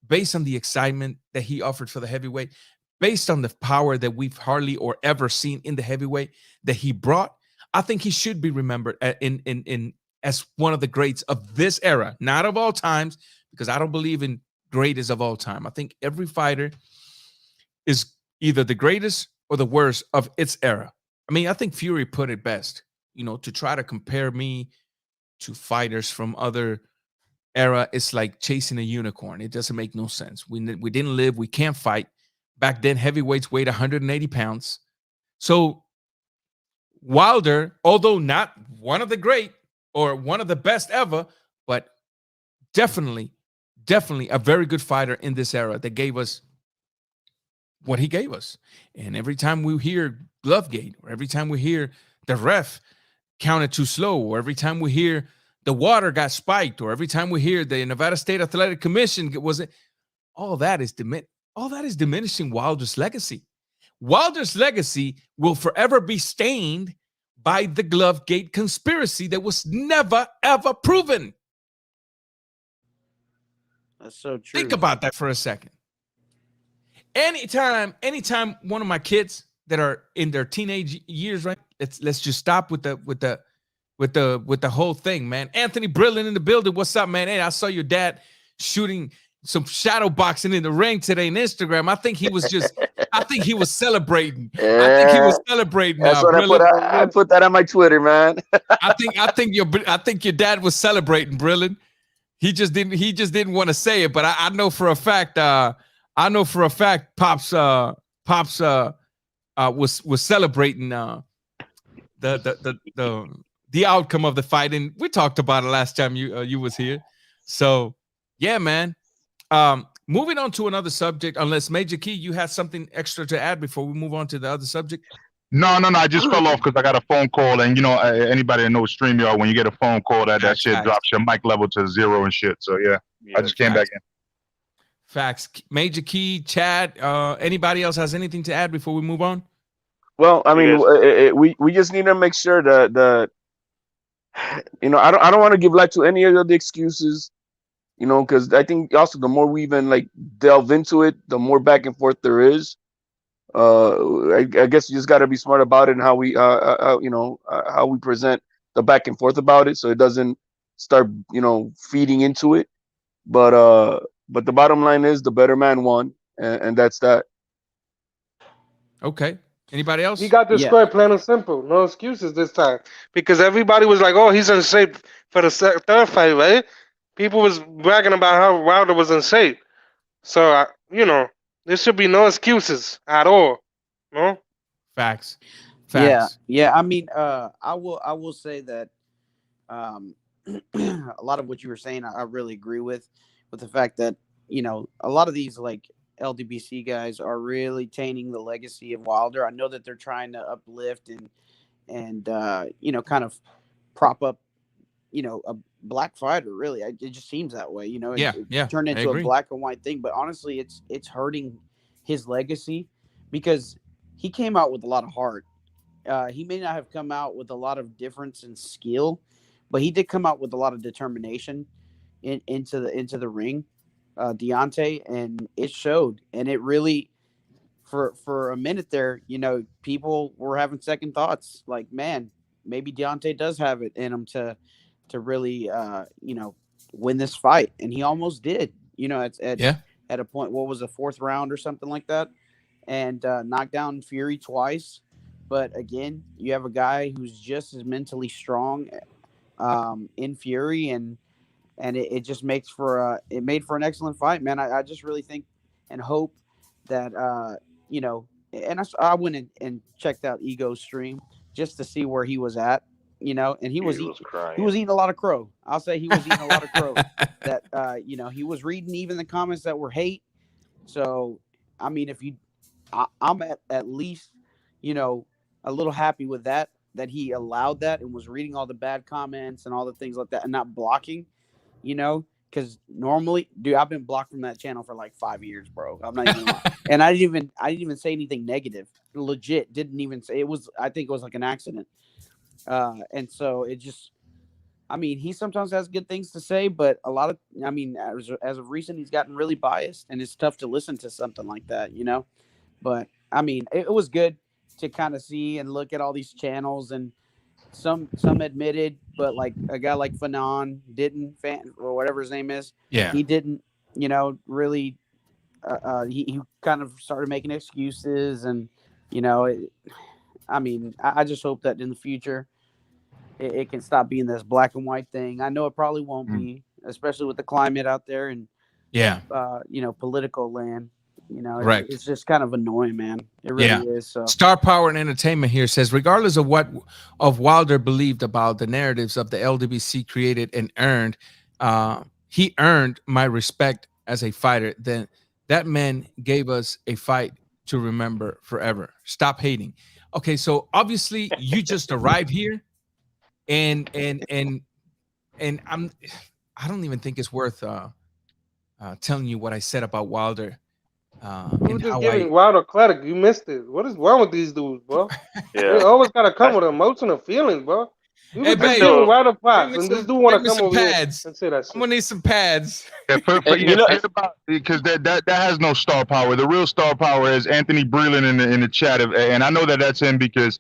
based on the excitement that he offered for the heavyweight, based on the power that we've hardly or ever seen in the heavyweight that he brought, I think he should be remembered in as one of the greats of this era, not of all times, because I don't believe in greatest of all time. I think every fighter is either the greatest or the worst of its era. I mean, I think Fury put it best, to try to compare me to fighters from other era. It's like chasing a unicorn. It doesn't make no sense. We didn't live. We can't fight. Back then, heavyweights weighed 180 pounds. So Wilder, although not one of the great or one of the best ever, but definitely a very good fighter in this era that gave us what he gave us. And every time we hear Glovegate, or every time we hear the ref counted too slow, or every time we hear the water got spiked, or every time we hear the Nevada State Athletic Commission all that is diminishing Wilder's legacy. Wilder's legacy will forever be stained by the Glovegate conspiracy that was never, ever proven. That's so true. Think about that for a second. Anytime one of my kids that are in their teenage years, right? Let's just stop with the whole thing, man. Anthony Brilliant in the building. What's up, man? Hey, I saw your dad shooting some shadow boxing in the ring today on Instagram. I think he was celebrating. Yeah. I think he was celebrating. That's what I put that on my Twitter, man. I think your dad was celebrating, Brilliant. He just didn't want to say it, but I know for a fact. Pops was celebrating the outcome of the fight, and we talked about it last time you was here. So yeah, man. Moving on to another subject, unless Major Key, you had something extra to add before we move on to the other subject. No. I just fell off because I got a phone call, and anybody that knows StreamYard, when you get a phone call, that shit drops your mic level to 0 and shit. So yeah, I just came back in. Facts. Major Key, Chad, anybody else has anything to add before we move on? Well, I mean, we just need to make sure that I don't want to give light to any of the excuses, because I think also the more we even like delve into it, the more back and forth there is. I guess you just got to be smart about it and how we present the back and forth about it, so it doesn't start feeding into it. But the bottom line is the better man won, and that's that. Okay. Anybody else? He got destroyed, plain and simple. No excuses this time. Because everybody was like, oh, he's in shape for the third fight, right? People was bragging about how Wilder was in shape. So, there should be no excuses at all. No? Facts. Yeah, Facts. yeah. I mean, I will say that um, a lot of what you were saying, I really agree with the fact that a lot of these like LDBC guys are really tainting the legacy of Wilder. I know that they're trying to uplift and kind of prop up a black fighter. Really, it just seems that way. Yeah, it yeah, turned I into a agree. black and white thing. But honestly, it's hurting his legacy because he came out with a lot of heart. He may not have come out with a lot of difference in skill, but he did come out with a lot of determination into the ring, Deontay, and it showed. And it really, for a minute there, people were having second thoughts, like, man, maybe Deontay does have it in him to really, win this fight, and he almost did. Yeah. At a point, what was the fourth round or something like that, and knocked down Fury twice. But again, you have a guy who's just as mentally strong in Fury, and it just makes for it made for an excellent fight, man. I just really think and hope that and I went and checked out Ego's stream just to see where he was at, and he was eating a lot of crow. I'll say he was eating a lot of crow. That he was reading even the comments that were hate. So I mean, I'm at least a little happy with that he allowed that and was reading all the bad comments and all the things like that and not blocking, because normally, dude, I've been blocked from that channel for like 5 years, bro. I'm not even lying. And I didn't even say anything negative. Legit, didn't even say it was. I think it was like an accident. And so it just, I mean, he sometimes has good things to say, but a lot of, I mean, as of recent, he's gotten really biased, and it's tough to listen to something like that, But I mean, it was good to kind of see and look at all these channels, and some admitted, but like a guy like Fanon didn't, or whatever his name is. Yeah. He didn't, really. He kind of started making excuses, and I mean, I just hope that in the future it can stop being this black and white thing. I know it probably won't be, especially with the climate out there and political land. Right. It's just kind of annoying, man. It really is. So Star Power and Entertainment here says, regardless of what Wilder believed about the narratives of the LDBC created and earned, he earned my respect as a fighter. Then that man gave us a fight to remember forever. Stop hating. Okay, so obviously you just arrived here, and I don't even think it's worth telling you what I said about Wilder. You were just giving Wilder credit. You missed it. What is wrong with these dudes, bro? They always gotta come with emotional feelings, bro. You were just giving Wilder props, and this dude want to come over here and say that shit. I'm gonna need some pads. Because that has no star power. The real star power is Anthony Breland in the chat, and I know that that's him because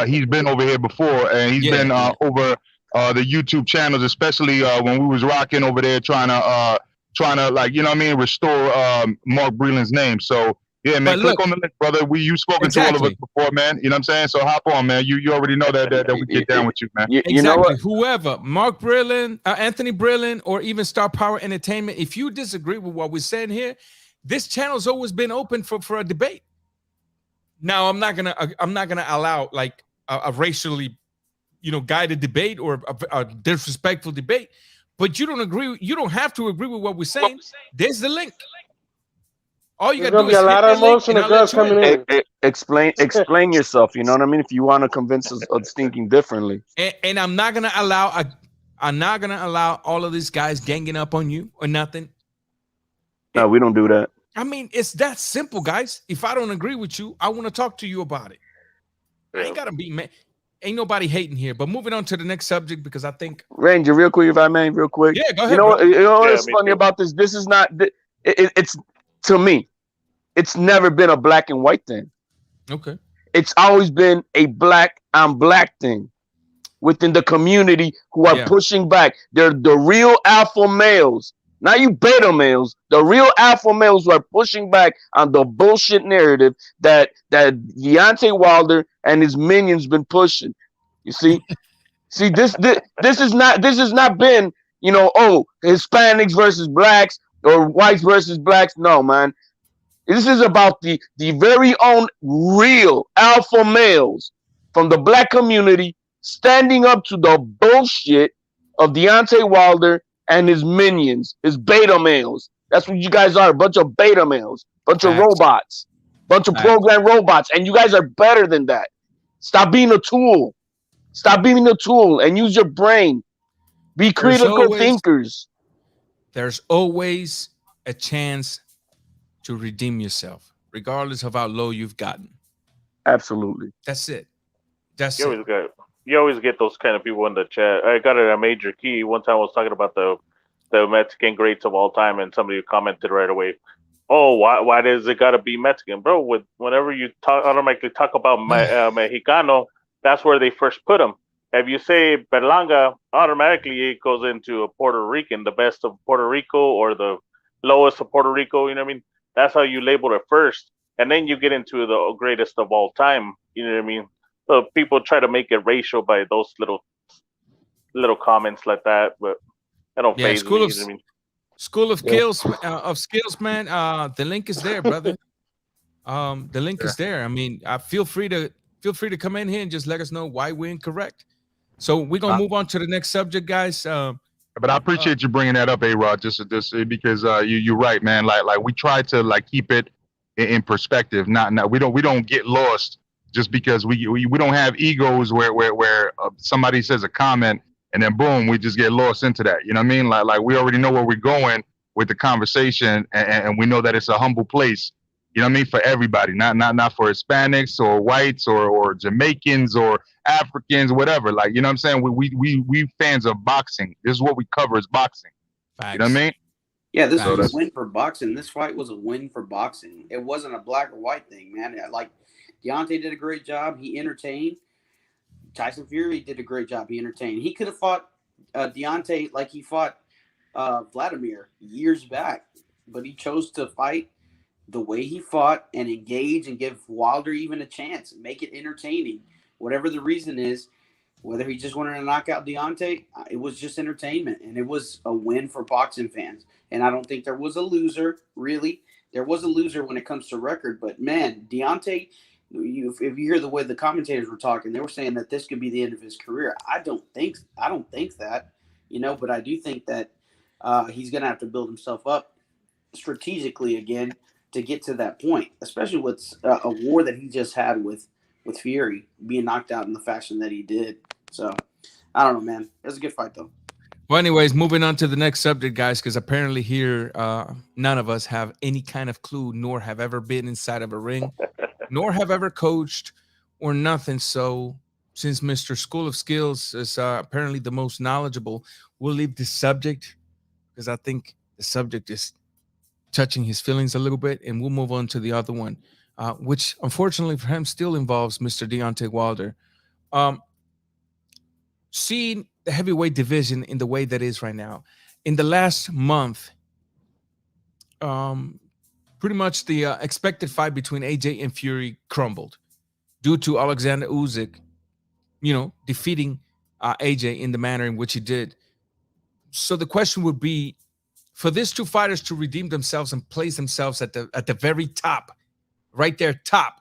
he's been over here before, and he's been over the YouTube channels, especially when we was rocking over there trying to like, restore Mark Breland's name. So yeah, man, click on the link, brother. You've spoken to all of us before, man. You know what I'm saying? So hop on, man. You already know that we get down with you, man. You know what? Whoever, Mark Breland, Anthony Breland, or even Star Power Entertainment, if you disagree with what we're saying here, this channel's always been open for a debate. Now, I'm not gonna allow like a racially, guided debate or a disrespectful debate. But you don't agree. You don't have to agree with what we're saying. There's the link. All you got to do is a lot of emotional girls coming in. Explain yourself. You know what I mean? If you want to convince us of thinking differently. And I'm not gonna allow. I'm not gonna allow all of these guys ganging up on you or nothing. No, we don't do that. I mean, it's that simple, guys. If I don't agree with you, I want to talk to you about it. I ain't gotta be mad. Ain't nobody hating here, but moving on to the next subject because I think Ranger, real quick, if I may, real quick. Yeah, go ahead. You know what's funny about this? This is not. It's to me, it's never been a black and white thing. Okay. It's always been a black on black thing within the community who are pushing back. They're the real alpha males, not you beta males. The real alpha males who are pushing back on the bullshit narrative that Deontay Wilder and his minions been pushing. You see, See, this is not been, Hispanics versus blacks or whites versus blacks. No, man. This is about the very own real alpha males from the black community standing up to the bullshit of Deontay Wilder and his minions, his beta males. That's what you guys are, a bunch of beta males, bunch of robots, bunch of programmed robots, and you guys are better than that. Stop being a tool. Stop being a tool and use your brain. Be critical thinkers. There's always a chance to redeem yourself, regardless of how low you've gotten. Absolutely. That's it. You always get those kind of people in the chat. I got it a major key. One time I was talking about the Mexican greats of all time, and somebody commented right away, "Oh, why does it gotta be Mexican, bro? Whenever you automatically talk about Mexicano, that's where they first put them. If you say Berlanga, automatically it goes into a Puerto Rican, the best of Puerto Rico or the lowest of Puerto Rico. You know what I mean? That's how you label it first, and then you get into the greatest of all time. You know what I mean? So people try to make it racial by those little comments like that, but I don't phase me. You know what I mean? School of skills, man. The link is there, brother. The link is there. I mean, feel free to come in here and just let us know why we're incorrect. So we're gonna move on to the next subject, guys. But I appreciate you bringing that up, A-Rod, just because you're right, man. Like we try to keep it in perspective. Not we don't get lost just because we don't have egos where somebody says a comment and then boom, we just get lost into that. You know what I mean? Like we already know where we're going with the conversation, and we know that it's a humble place. You know what I mean? For everybody, not for Hispanics or whites or Jamaicans or Africans, whatever. Like, you know what I'm saying? We fans of boxing. This is what we cover is boxing. Facts. You know what I mean? Yeah, this was a win for boxing. This fight was a win for boxing. It wasn't a black or white thing, man. Like, Deontay did a great job. He entertained. Tyson Fury did a great job. He entertained. He could have fought Deontay like he fought Vladimir years back, but he chose to fight the way he fought and engage and give Wilder even a chance and make it entertaining. Whatever the reason is, whether he just wanted to knock out Deontay, it was just entertainment, and it was a win for boxing fans. And I don't think there was a loser, really. There was a loser when it comes to record, but man, Deontay, if you hear the way the commentators were talking, they were saying that this could be the end of his career. I don't think that, but I do think that he's going to have to build himself up strategically again to get to that point, especially with a war that he just had with Fury being knocked out in the fashion that he did. So I don't know, man. It was a good fight though. Well, anyways, moving on to the next subject, guys, because apparently here none of us have any kind of clue, nor have ever been inside of a ring, nor have ever coached or nothing. So since Mr. School of Skills is apparently the most knowledgeable, we'll leave this subject because I think the subject is touching his feelings a little bit, and we'll move on to the other one, which unfortunately for him still involves Mr. Deontay Wilder. Seeing the heavyweight division in the way that is right now, in the last month, pretty much the expected fight between AJ and Fury crumbled due to Alexander Usyk, defeating AJ in the manner in which he did. So the question would be, for these two fighters to redeem themselves and place themselves at the very top, right there, top,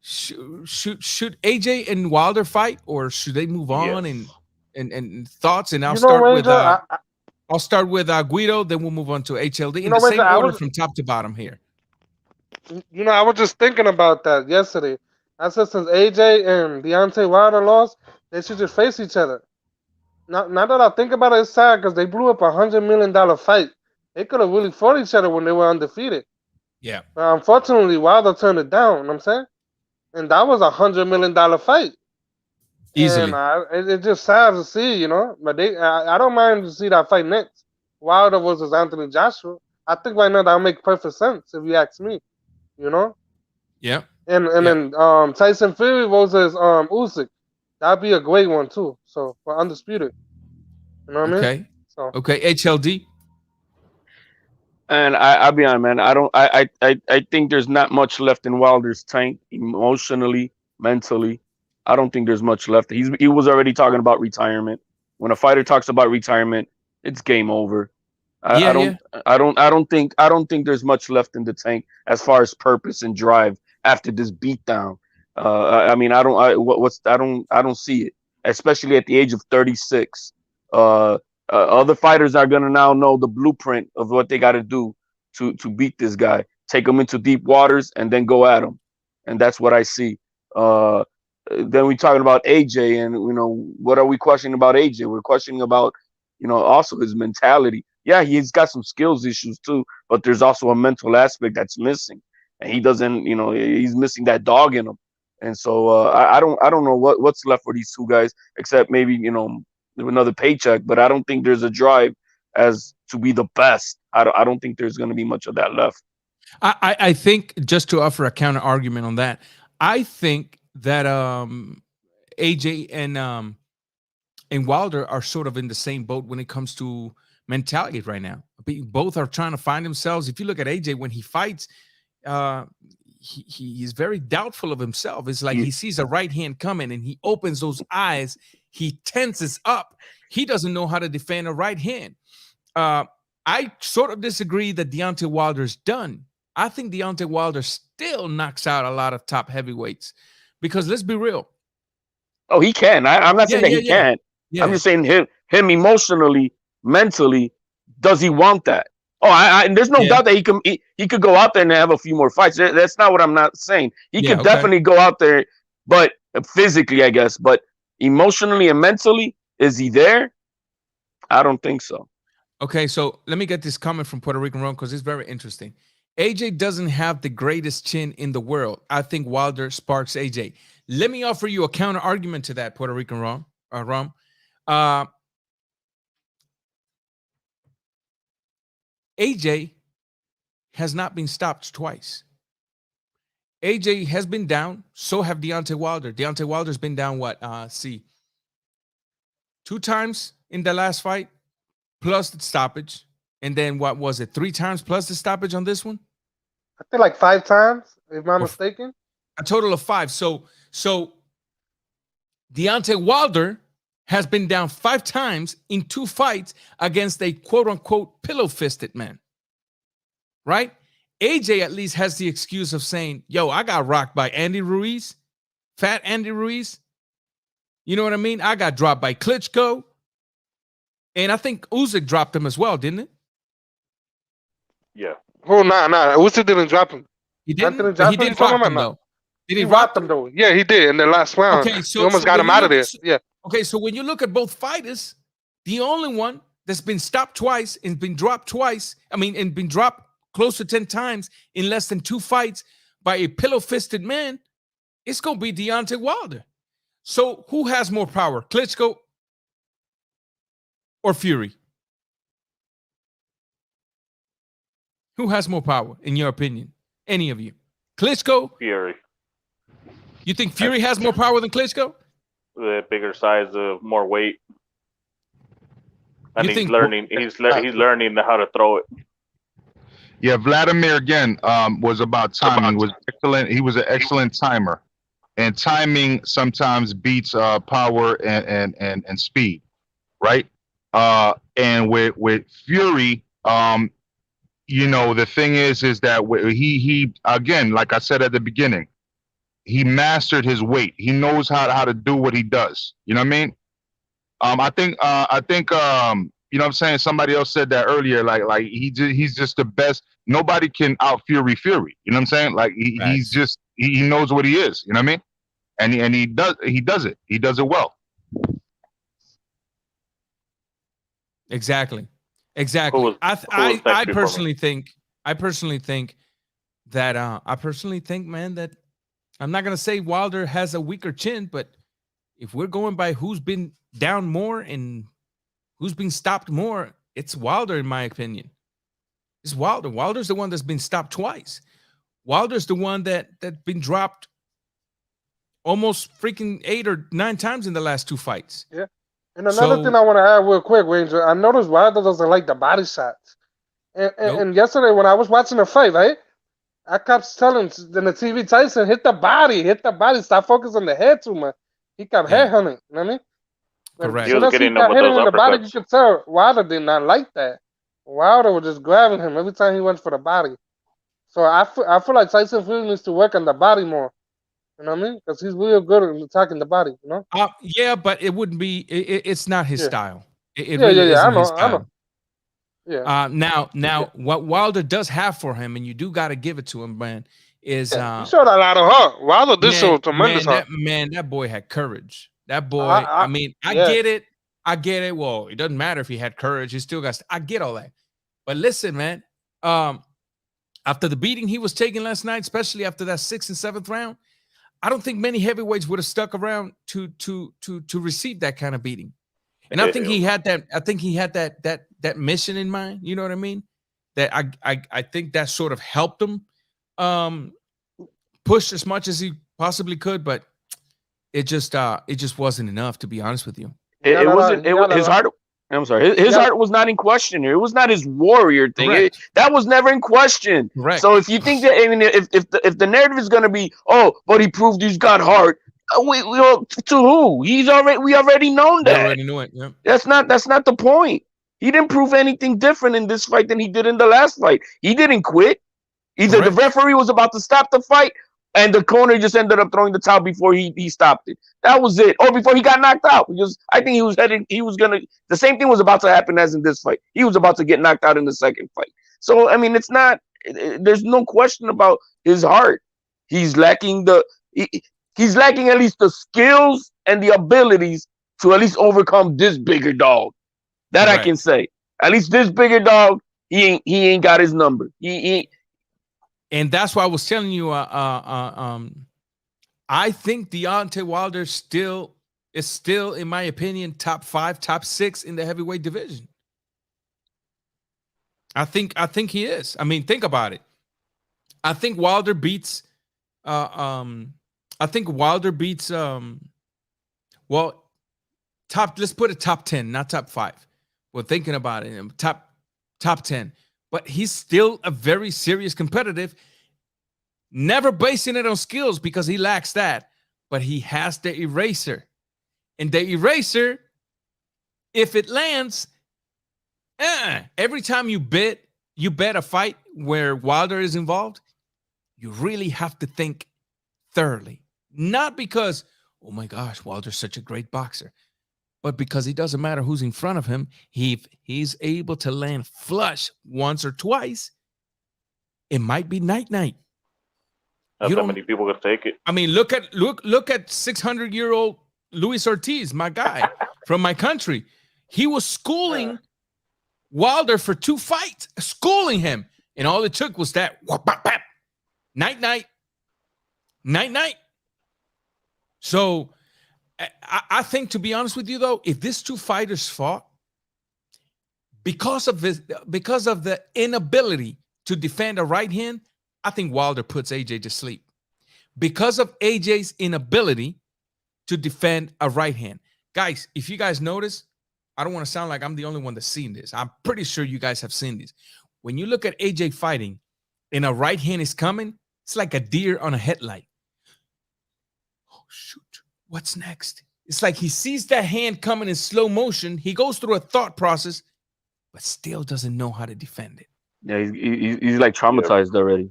should AJ and Wilder fight, or should they move on? And thoughts? And I'll start with Guido, then we'll move on to HLD in the same order from top to bottom here. I was just thinking about that yesterday. I said since AJ and Deontay Wilder lost, they should just face each other. Now that I think about it, it's sad because they blew up $100 million fight. They could have really fought each other when they were undefeated. Yeah. But unfortunately, Wilder turned it down. You know what I'm saying? And that was $100 million fight. Easily. And it's just sad to see, But I don't mind to see that fight next. Wilder versus Anthony Joshua. I think right now that would make perfect sense if you ask me. Yeah. And then Tyson Fury versus Usyk. That'd be a great one too. So for undisputed. You know what I mean? Okay, HLD. And I'll be honest, man. I think there's not much left in Wilder's tank emotionally, mentally. I don't think there's much left. He was already talking about retirement. When a fighter talks about retirement, it's game over. I don't think there's much left in the tank as far as purpose and drive after this beatdown. I mean, I don't see it, especially at the age of 36. Other fighters are gonna now know the blueprint of what they got to do to beat this guy. Take him into deep waters and then go at him, and that's what I see. Then we talking about AJ, and what are we questioning about AJ? We're questioning about also his mentality. Yeah, he's got some skills issues too, but there's also a mental aspect that's missing, and he doesn't. He's missing that dog in him. And so I don't know what's left for these two guys except maybe another paycheck. But I don't think there's a drive as to be the best. I don't think there's going to be much of that left. I think, just to offer a counter argument on that, I think that AJ and Wilder are sort of in the same boat when it comes to mentality right now. Both are trying to find themselves. If you look at AJ when he fights, he's very doubtful of himself. It's like he sees a right hand coming and he opens those eyes. He tenses up. He doesn't know how to defend a right hand. I sort of disagree that Deontay Wilder's done. I think Deontay Wilder still knocks out a lot of top heavyweights because let's be real. Oh, he can. I'm not saying that he can't. Yeah. I'm just saying him emotionally, mentally, does he want that? Oh, there's no doubt that he could go out there and have a few more fights. That's not what I'm not saying. He could definitely go out there, but physically, I guess. But emotionally and mentally, is he there? I don't think so. Okay, so let me get this comment from Puerto Rican Ron because it's very interesting. AJ doesn't have the greatest chin in the world. I think Wilder sparks AJ. Let me offer you a counter argument to that, Puerto Rican Ron. AJ has not been stopped twice. AJ has been down. So have Deontay Wilder. Deontay Wilder's been down two times in the last fight, plus the stoppage. And then what was it? 3 times plus the stoppage on this one? I think like 5 times, if I'm not mistaken. A total of 5. So Deontay Wilder has been down 5 times in 2 fights against a quote-unquote pillow-fisted man. Right? AJ at least has the excuse of saying, yo, I got rocked by Andy Ruiz, fat Andy Ruiz. You know what I mean? I got dropped by Klitschko. And I think Usyk dropped him as well, didn't it? Yeah. Oh, nah. Usyk didn't drop him. He didn't drop him, though. Did he rock him, though? Yeah, he did in the last round. Okay, so he almost got him out of there. Yeah. Okay, so when you look at both fighters, the only one that's been stopped twice and been dropped twice, and been dropped close to 10 times in less than 2 fights by a pillow-fisted man, it's going to be Deontay Wilder. So who has more power, Klitschko or Fury? Who has more power, in your opinion? Any of you? Klitschko? Fury. You think Fury has more power than Klitschko? The bigger size, more weight. And he's learning. He's learning how to throw it. Yeah, Vladimir again was about timing. Was excellent. He was an excellent timer, and timing sometimes beats power and speed, right? And with Fury, the thing is that he again, like I said at the beginning, he mastered his weight. He knows how to do what he does. You know what I mean? I think you know what I'm saying? Somebody else said that earlier. Like he's just the best. Nobody can out Fury. You know what I'm saying? Like he knows what he is. You know what I mean? And he does it. He does it well. Exactly. I personally think that man, that I'm not gonna say Wilder has a weaker chin, but if we're going by who's been down more and who's been stopped more, it's Wilder, in my opinion. It's Wilder. Wilder's the one that's been stopped twice. Wilder's the one that's been dropped almost freaking 8 or 9 times in the last 2 fights. Yeah. And another thing I want to add real quick, Ranger, I noticed Wilder doesn't like the body shots. And yesterday when I was watching the fight, right, I kept telling the TV, Tyson, hit the body, stop focusing on the head too much. he got Yeah. headhunted. You know what I mean? Correct. He was As getting got them with hit those in the body, you uppercuts. could tell Wilder did not like that. Wilder was just grabbing him every time he went for the body. So I feel like Tyson Fury needs to work on the body more. You know what I mean? Because he's real good at attacking the body. You know? Yeah, but it wouldn't be. It's not his Yeah. style. It Yeah, really I isn't know, his style. Yeah. Now, what Wilder does have for him, and you do got to give it to him, man, is He showed a lot of heart. Wilder did show tremendous heart. that boy had courage. That boy. I mean, I get it. I get it. Well, it doesn't matter if he had courage. He still got. I get all that. But listen, man. After the beating he was taking last night, especially after that 6th and 7th round, I don't think many heavyweights would have stuck around to receive that kind of beating. And I think he had that. I think he had that mission in mind. You know what I mean? That I think that sort of helped him push as much as he possibly could, but it just wasn't enough, to be honest with you. It wasn't. His heart. I'm sorry. His heart was not in question here. It was not his warrior thing. That was never in question. Right. So if you think that, I mean, if the narrative is going to be, oh, but he proved he's got heart, to who? We already known that. We already knew it. Yeah. That's not the point. He didn't prove anything different in this fight than he did in the last fight. He didn't quit. Either the referee was about to stop the fight, and the corner just ended up throwing the towel before he stopped it. That was it. Or before he got knocked out. Because I think the same thing was about to happen as in this fight. He was about to get knocked out in the second fight. So, I mean, there's no question about his heart. He's lacking he's lacking at least the skills and the abilities to at least overcome this bigger dog. That I can say. At least this bigger dog, he ain't got his number. And that's why I was telling you, I think Deontay Wilder is still, in my opinion, top 5, top 6 in the heavyweight division. I think he is. I mean, think about it. I think Wilder beats. Let's put it top 10, not top 5. We're thinking about it, top 10. But he's still a very serious competitive, never basing it on skills because he lacks that. But he has the eraser. And the eraser, if it lands, every time you bet a fight where Wilder is involved, you really have to think thoroughly. Not because, oh my gosh, Wilder's such a great boxer, but because it doesn't matter who's in front of him. He's able to land flush once or twice, it might be night. Not that many people could take it. I mean, look at 600-year-old Luis Ortiz, my guy from my country. He was schooling Wilder for 2 fights, schooling him, and all it took was that night. So I think, to be honest with you, though, if these 2 fighters fought, because of the inability to defend a right hand, I think Wilder puts AJ to sleep. Because of AJ's inability to defend a right hand. Guys, if you guys notice, I don't want to sound like I'm the only one that's seen this. I'm pretty sure you guys have seen this. When you look at AJ fighting and a right hand is coming, it's like a deer on a headlight. Oh, shoot. What's next? It's like he sees that hand coming in slow motion. He goes through a thought process, but still doesn't know how to defend it. Yeah, he's like traumatized already.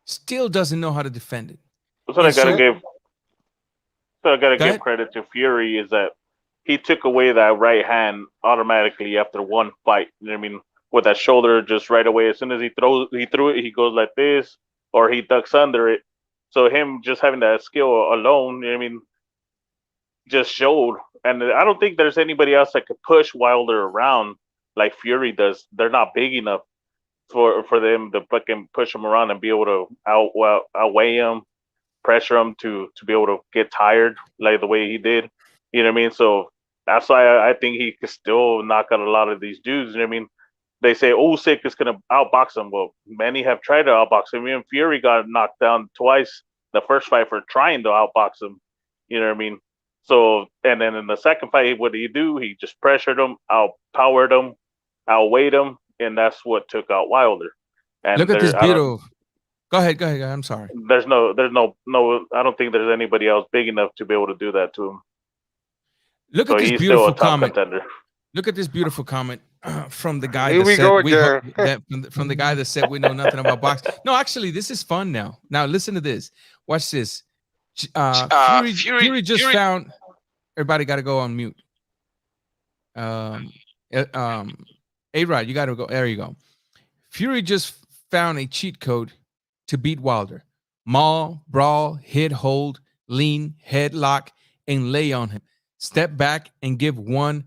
Still doesn't know how to defend it. So I gotta give credit to Fury is that he took away that right hand automatically after one fight. You know what I mean? With that shoulder just right away. As soon as he threw it, he goes like this, or he ducks under it. So him just having that skill alone, you know what I mean, just showed. And I don't think there's anybody else that could push Wilder around like Fury does. They're not big enough for them to fucking push him around and be able to outweigh him, pressure him to be able to get tired like the way he did. You know what I mean? So that's why I think he could still knock out a lot of these dudes. You know what I mean? They say Usyk is going to outbox him. Well, many have tried to outbox him. Even Fury got knocked down twice the first fight for trying to outbox him. You know what I mean? So, and then in the second fight, what did he do? He just pressured him, outpowered him, outweighed him, and that's what took out Wilder. And look at this beautiful. Go ahead. I'm sorry. There's no. I don't think there's anybody else big enough to be able to do that to him. Look So at this he's still a beautiful top comment. contender. Look at this beautiful comment from the guy Here that we said go we again. from the guy that said we know nothing about boxing. No, actually, this is fun now. Now listen to this. Watch this. Fury just found. Everybody got to go on mute. A-Rod, you got to go. There you go. Fury just found a cheat code to beat Wilder. Maul, brawl, hit, hold, lean, headlock, and lay on him. Step back and give 1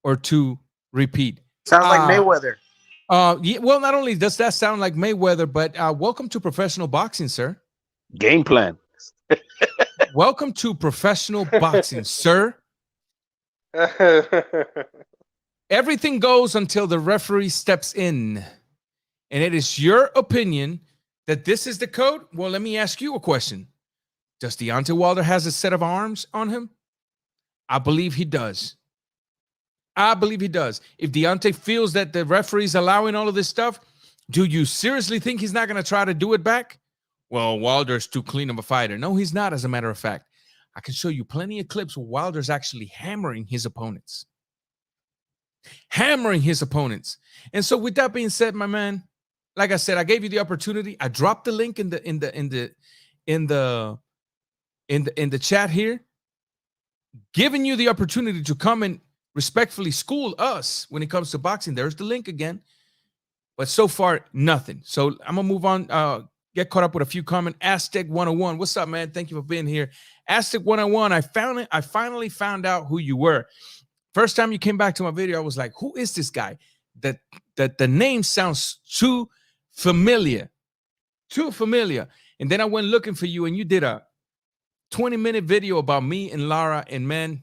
or 2. Repeat. Sounds like Mayweather. Yeah, well, not only does that sound like Mayweather, but welcome to professional boxing, sir. Game plan. Welcome to professional boxing, sir. Everything goes until the referee steps in. And it is your opinion that this is the code? Well, let me ask you a question. Does Deontay Wilder has a set of arms on him? I believe he does. I believe he does. If Deontay feels that the referee's allowing all of this stuff, do you seriously think he's not going to try to do it back? Well, Wilder's too clean of a fighter. No, he's not, as a matter of fact. I can show you plenty of clips where Wilder's actually hammering his opponents. Hammering his opponents. And so with that being said, my man, like I said, I gave you the opportunity. I dropped the link in the chat here, giving you the opportunity to come and respectfully school us when it comes to boxing. There's the link again. But so far, nothing. So I'm gonna move on. Get caught up with a few comments. Aztec 101. What's up, man? Thank you for being here. Aztec 101. I finally found out who you were. First time you came back to my video, I was like, who is this guy? That the name sounds too familiar. Too familiar. And then I went looking for you, and you did a 20-minute video about me and Lara, and man,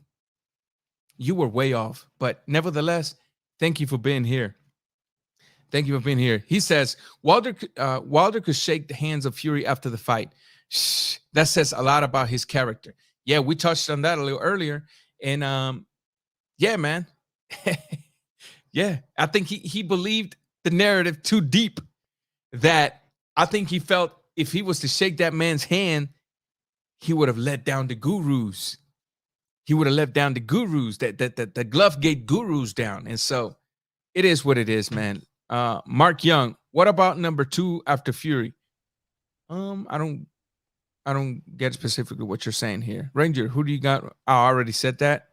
you were way off. But nevertheless, thank you for being here. Thank you for being here. He says, Wilder could shake the hands of Fury after the fight. Shh, that says a lot about his character. Yeah, we touched on that a little earlier. And yeah, man. Yeah, I think he believed the narrative too deep, that I think he felt if he was to shake that man's hand, he would have let down the gurus. He would have let down the gurus, the Glovegate gurus down. And so it is what it is, man. Mark Young, what about number 2 after Fury? I don't get specifically what you're saying here. Ranger, who do you got? I already said that.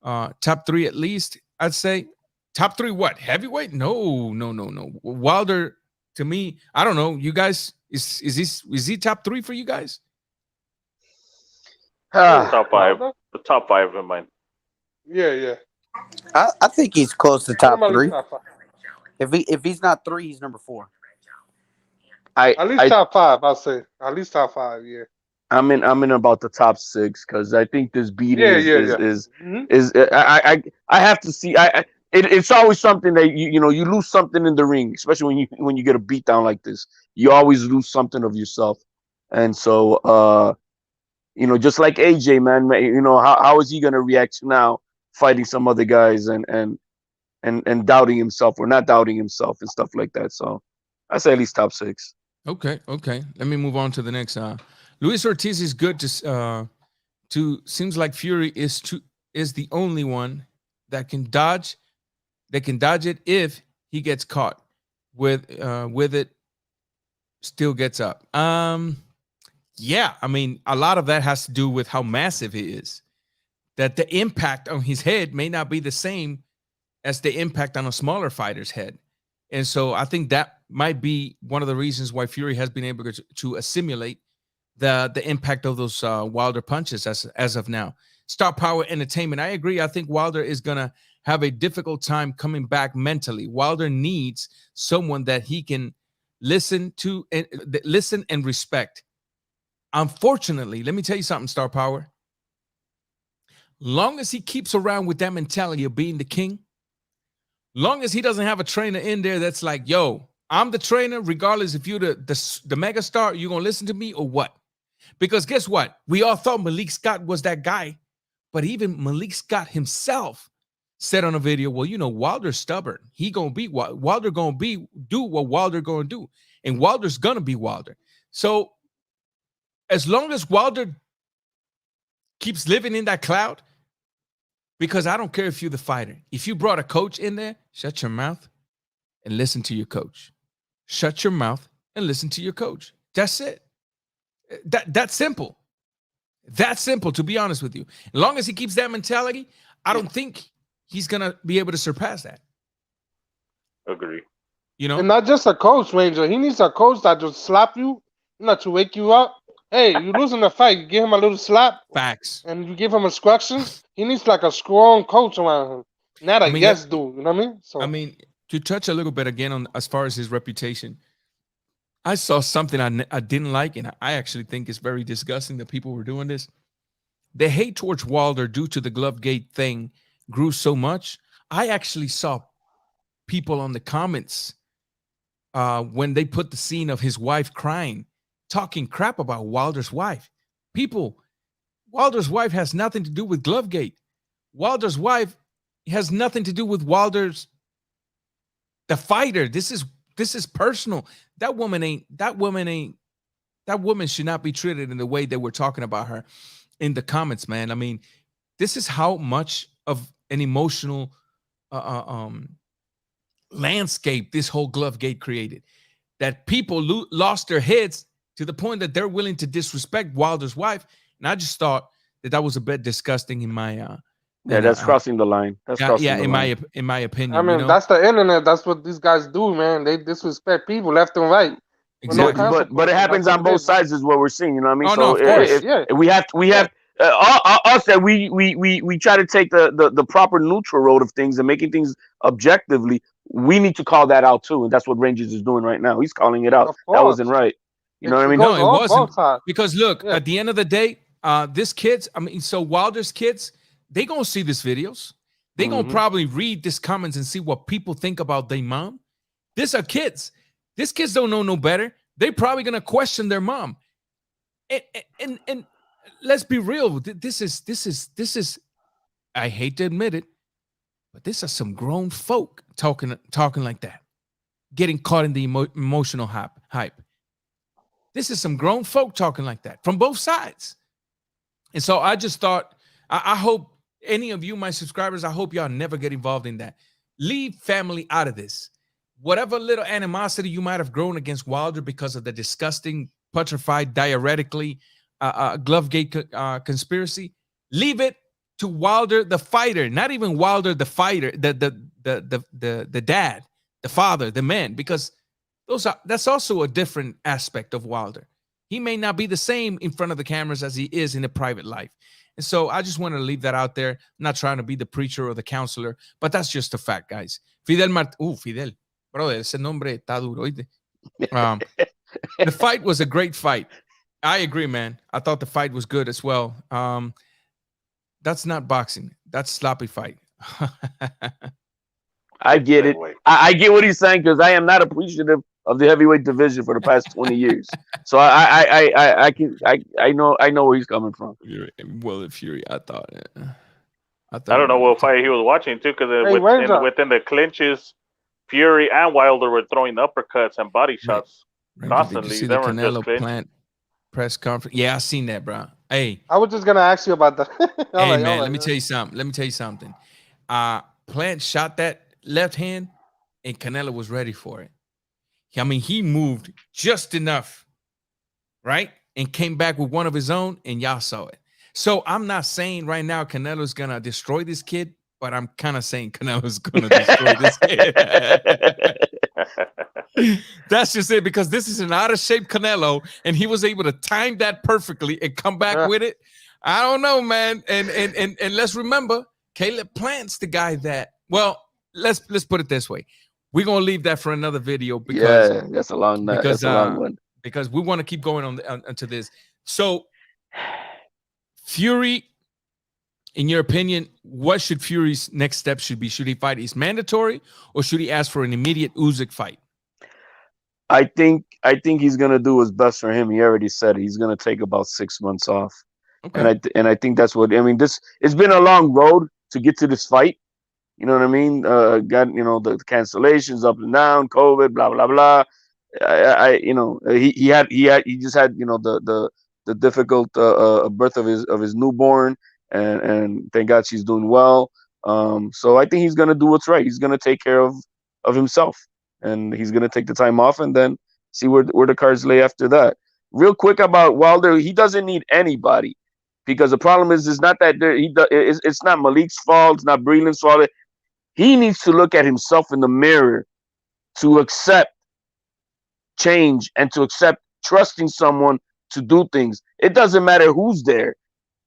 Top 3 at least, I'd say. Top 3 what? Heavyweight? No. Wilder, to me, I don't know. You guys, is he top 3 for you guys? Top 5. The top 5 in mine. Yeah. I think he's close to top 3. Top 5. If he's not 3, he's number 4. At least top 5, I'll say. At least top 5, yeah. I'm in about the top 6 because I think this beating is I have to see. It's always something that you lose something in the ring, especially when you get a beat down like this. You always lose something of yourself, and so just like AJ, man, how is he gonna react now fighting some other guys and doubting himself or not doubting himself and stuff like that. So I say at least top 6. Okay. Let me move on to the next. Luis Ortiz is good to seems like Fury is the only one that can dodge it if he gets caught with it, still gets up. Yeah, I mean, a lot of that has to do with how massive he is. That the impact on his head may not be the same as the impact on a smaller fighter's head. And so I think that might be one of the reasons why Fury has been able to assimilate the impact of those Wilder punches as of now. Star Power Entertainment. I agree. I think Wilder is going to have a difficult time coming back mentally. Wilder needs someone that he can listen to and listen and respect. Unfortunately, let me tell you something, Star Power. Long as he keeps around with that mentality of being the king, long as he doesn't have a trainer in there that's like, yo, I'm the trainer, regardless if you're the mega star, you're going to listen to me or what? Because guess what? We all thought Malik Scott was that guy, but even Malik Scott himself said on a video, well, Wilder's stubborn. He going to be Wilder going to do what Wilder going to do. And Wilder's going to be Wilder. So as long as Wilder keeps living in that cloud, Because I don't care if you're the fighter. If you brought a coach in there, shut your mouth and listen to your coach. Shut your mouth and listen to your coach. That's it. That's simple. That's simple, to be honest with you. As long as he keeps that mentality, I don't think he's gonna be able to surpass that. Agree. You know, And not just a coach, Ranger. He needs a coach that just slap you, not to wake you up. Hey, you losing the fight, you give him a little slap, facts. and you give him instructions. He needs like a strong coach around him, not a yes dude. You know what I mean? So I mean, to touch a little bit again on as far as his reputation, I saw something I didn't like, and I actually think it's very disgusting that people were doing this. The hate towards Wilder due to the Glovegate thing grew so much. I actually saw people on the comments when they put the scene of his wife crying, talking crap about Wilder's wife. People, Wilder's wife has nothing to do with Glovegate. Wilder's wife has nothing to do with Wilder's the fighter. This is personal. That woman should not be treated in the way that we're talking about her in the comments, man. I mean, this is how much of an emotional landscape this whole Glovegate created, that people lost their heads to the point that they're willing to disrespect Wilder's wife. And I just thought that was a bit disgusting in my that's crossing the line. That's crossing the line. in my opinion. I mean, that's the internet. That's what these guys do, man. They disrespect people left and right. Exactly. But it happens on both sides, is what we're seeing. You know what I mean? Oh, no, of course. We have us that we try to take the proper neutral road of things and making things objectively. We need to call that out too, and that's what Rangers is doing right now. He's calling it out. That wasn't right. You know what I mean? No, it wasn't. Because look, at the end of the day, this kids, I mean, so Wilder's kids, they gonna see these videos. They gonna probably read these comments and see what people think about their mom. These are kids. These kids don't know no better. They're probably gonna question their mom. And let's be real. This is. I hate to admit it, but this is some grown folk talking like that, getting caught in the emotional hype. This is some grown folk talking like that from both sides. And so I just thought, I hope any of you, my subscribers, I hope y'all never get involved in that. Leave family out of this. Whatever little animosity you might have grown against Wilder because of the disgusting, putrefied, diuretically Glovegate conspiracy, leave it to Wilder the fighter, not even Wilder the fighter, the dad, the father, the man, because that's also a different aspect of Wilder. He may not be the same in front of the cameras as he is in a private life. And so I just want to leave that out there. I'm not trying to be the preacher or the counselor, but that's just a fact, guys. Fidel. Brother, ese nombre está duro. The fight was a great fight. I agree, man. I thought the fight was good as well. That's not boxing. That's sloppy fight. I get it. I get what he's saying, because I am not appreciative of the heavyweight division for the past 20 years. So I know where he's coming from. Well, Fury, I don't know what fight he was watching too, because within the clinches, Fury and Wilder were throwing uppercuts and body shots constantly. Did you see the Canelo Plant press conference? Yeah, I seen that, bro. Hey, I was just gonna ask you about that. Hey, man, let me tell you something. Plant shot that left hand, and Canelo was ready for it. I mean, he moved just enough, right? And came back with one of his own, and y'all saw it. So I'm not saying right now Canelo's gonna destroy this kid, but I'm kind of saying Canelo's gonna destroy this kid. That's just it, because this is an out of shape Canelo, and he was able to time that perfectly and come back with it. I don't know, man. And let's remember, Caleb Plant's the guy that. Well, let's put it this way. We're gonna leave that for another video, because that's a long night. That's a long one. Because we want to keep going onto this. So, Fury, in your opinion, what should Fury's next step should be? Should he fight? Is mandatory, or should he ask for an immediate Usyk fight? I think he's gonna do what's best for him. He already said it. He's gonna take about 6 months off. Okay. And I think that's what I mean. It's been a long road to get to this fight. You know what I mean? Got the cancellations up and down, COVID, blah blah blah. He just had the difficult birth of his newborn, and thank God she's doing well. So I think he's gonna do what's right. He's gonna take care of himself, and he's gonna take the time off, and then see where the cards lay after that. Real quick about Wilder, he doesn't need anybody, because the problem is not that it's not Malik's fault, it's not Breland's fault. He needs to look at himself in the mirror to accept change and to accept trusting someone to do things. It doesn't matter who's there,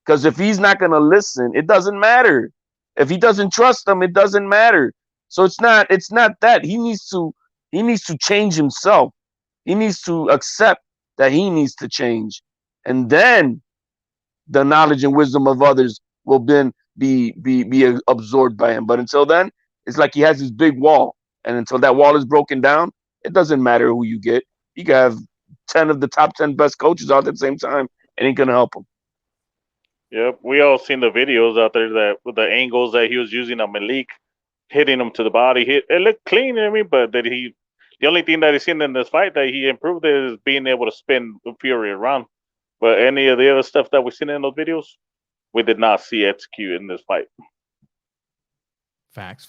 because if he's not going to listen, it doesn't matter. If he doesn't trust them, it doesn't matter. So it's not that he needs to change himself. He needs to accept that he needs to change, and then the knowledge and wisdom of others will then be absorbed by him. But until then, it's like he has this big wall, and until that wall is broken down, it doesn't matter who you get. You can have 10 of the top 10 best coaches out at the same time. It ain't gonna help him. Yep, we all seen the videos out there that with the angles that he was using on Malik, hitting him to the body. It looked clean to me, but that the only thing that he's seen in this fight that he improved is being able to spin Fury around. But any of the other stuff that we've seen in those videos, we did not see execute in this fight. Facts.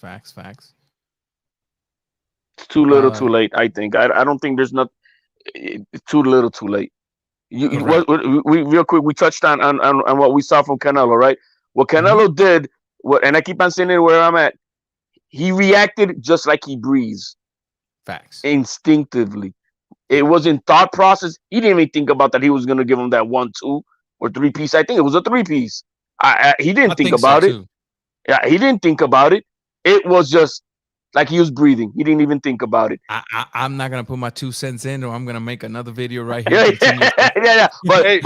It's too little, too late. I think. I don't think there's not. It's too little, too late. We real quick. We touched on what we saw from Canelo, right? What Canelo did, and I keep on saying it where I'm at. He reacted just like he breathes. Facts. Instinctively. It was in thought process. He didn't even think about that he was going to give him that 1, 2, or 3 piece. I think it was a 3 piece. He didn't think about it. Too. Yeah, he didn't think about it. It was just like he was breathing. He didn't even think about it. I'm not gonna put my 2 cents in, or I'm gonna make another video right here. Yeah. But as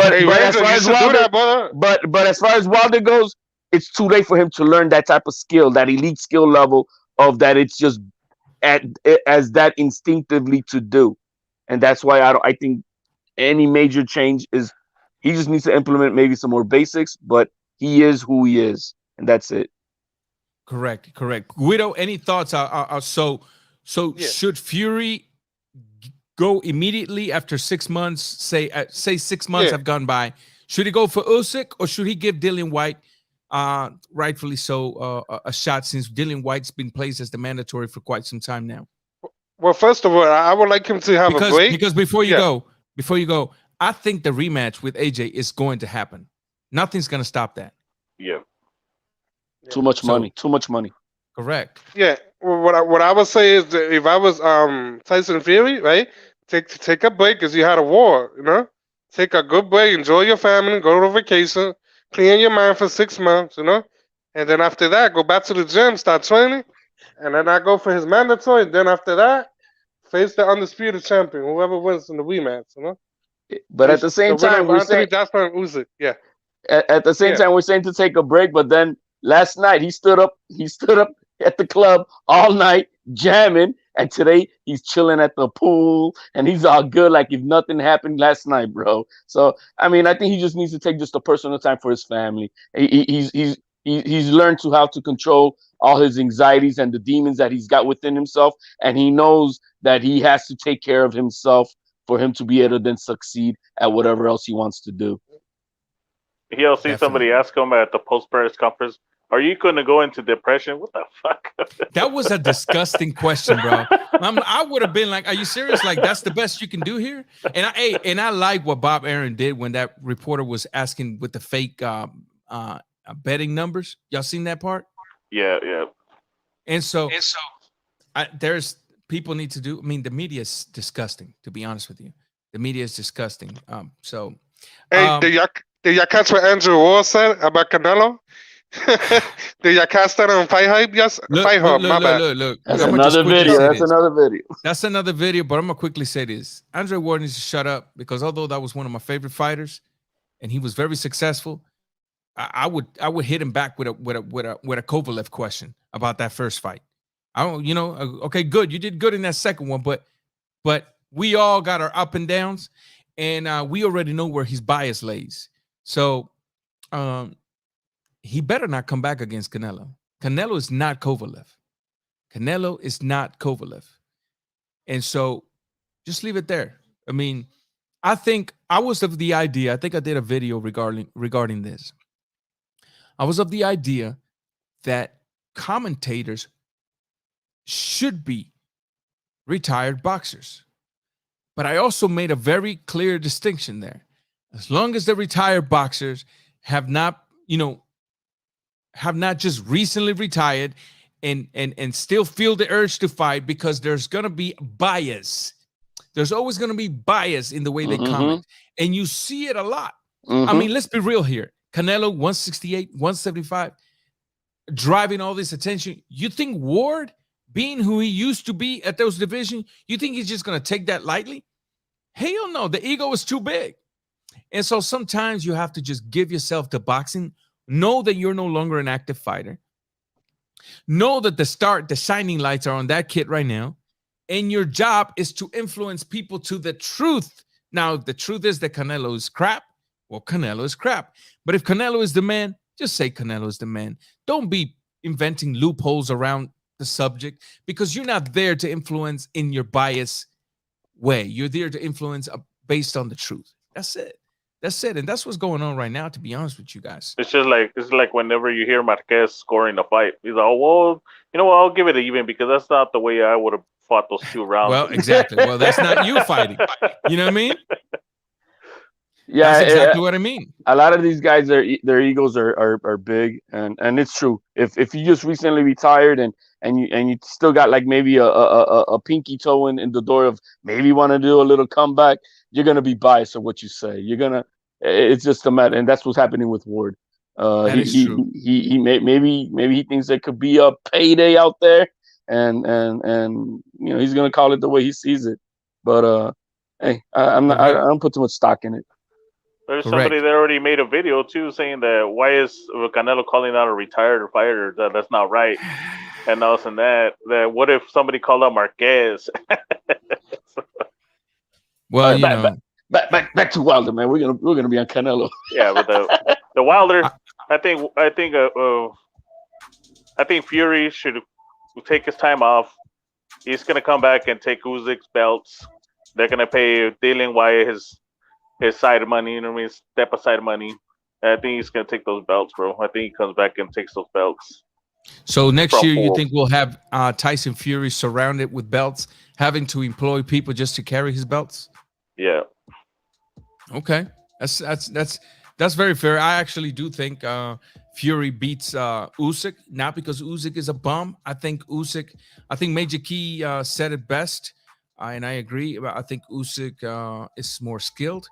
far as Wilder goes, it's too late for him to learn that type of skill, that elite skill level of that. It's just as that instinctively to do, and that's why I think any major change is he just needs to implement maybe some more basics, but he is who he is, and that's it. Correct. Guido, any thoughts? So should Fury go immediately after 6 months? Say 6 months have gone by. Should he go for Usyk, or should he give Dillian White, rightfully so, a shot, since Dillian White's been placed as the mandatory for quite some time now? Well, first of all, I would like him to have a break. Because before you go, I think the rematch with AJ is going to happen. Nothing's going to stop that. Yeah. Too much money. Correct. Yeah. Well, what I would say is that if I was Tyson Fury, right, take a break because you had a war. Take a good break, enjoy your family, go on vacation, clear your mind for 6 months. And then after that, go back to the gym, start training, and then I go for his mandatory. Then after that, face the undisputed champion, whoever wins in the rematch. But at the same time, we're saying Usyk. Yeah. At the same time, we're saying to take a break, but then last night he stood up at the club all night jamming, and today he's chilling at the pool and he's all good like if nothing happened last night, bro. So I mean, I think he just needs to take just a personal time for his family. He's learned how to control all his anxieties and the demons that he's got within himself, and he knows that he has to take care of himself for him to be able to then succeed at whatever else he wants to do. He'll see somebody ask him at the post-press conference, "Are you going to go into depression?" What the fuck? That was a disgusting question, bro. I would have been like, "Are you serious? Like, that's the best you can do here?" And I like what Bob Aaron did when that reporter was asking with the fake betting numbers. Y'all seen that part? Yeah. And so there's people need to do. I mean, the media is disgusting. To be honest with you, the media is disgusting. Did y'all catch what Andrew Ward said about Canelo? Did y'all catch that on Fight Hype? Yes, Fight Hub. My bad. Look. That's another video. That's another video. But I'm gonna quickly say this: Andre Ward needs to shut up, because although that was one of my favorite fighters, and he was very successful, I would hit him back with a Kovalev question about that first fight. Okay, good. You did good in that second one, but we all got our up and downs, and we already know where his bias lays. So, he better not come back against Canelo. Canelo is not Kovalev. And so just leave it there. I mean, I think I was of the idea, I think I did a video regarding this. I was of the idea that commentators should be retired boxers. But I also made a very clear distinction there. As long as the retired boxers have not just recently retired and still feel the urge to fight, because there's going to be bias. There's always going to be bias in the way they comment. And you see it a lot. I mean, let's be real here. Canelo, 168, 175, driving all this attention. You think Ward, being who he used to be at those divisions, you think he's just going to take that lightly? Hell no. The ego is too big. And so sometimes you have to just give yourself to boxing. Know that you're no longer an active fighter. Know that the shining lights are on that kid right now. And your job is to influence people to the truth. Now, the truth is that Canelo is crap. Well, Canelo is crap. But if Canelo is the man, just say Canelo is the man. Don't be inventing loopholes around the subject, because you're not there to influence in your bias way. You're there to influence based on the truth. That's it. That's it. And that's what's going on right now, to be honest with you guys. It's like whenever you hear Marquez scoring a fight, he's like, oh, well, you know what, I'll give it an even, because that's not the way I would have fought those 2 rounds. Well, exactly. Well, that's not you fighting. You know what I mean? Yeah, that's exactly what I mean. A lot of these guys, their egos are big, and it's true. If you just recently retired and you still got like maybe a pinky toe in the door of maybe want to do a little comeback, you're gonna be biased of what you say. It's just a matter, and that's what's happening with Ward. That is true. He maybe he thinks there could be a payday out there, and he's gonna call it the way he sees it. But hey, I don't put too much stock in it. There's somebody that already made a video too saying that why is Canelo calling out a retired fighter? That's not right. And else and that what if somebody called out Marquez? Well, back to Wilder, man. We're gonna be on Canelo. Yeah, but the Wilder, I think Fury should take his time off. He's gonna come back and take Usyk's belts. They're gonna pay Dillian Wyatt his side of money, you know what I mean? Step aside money. And I think he's gonna take those belts, bro. I think he comes back and takes those belts. So next year, you think we'll have Tyson Fury surrounded with belts, having to employ people just to carry his belts? Yeah. Okay, that's very fair. I actually do think Fury beats Usyk, not because Usyk is a bum. I think Major Key said it best, and I agree. I think Usyk is more skilled,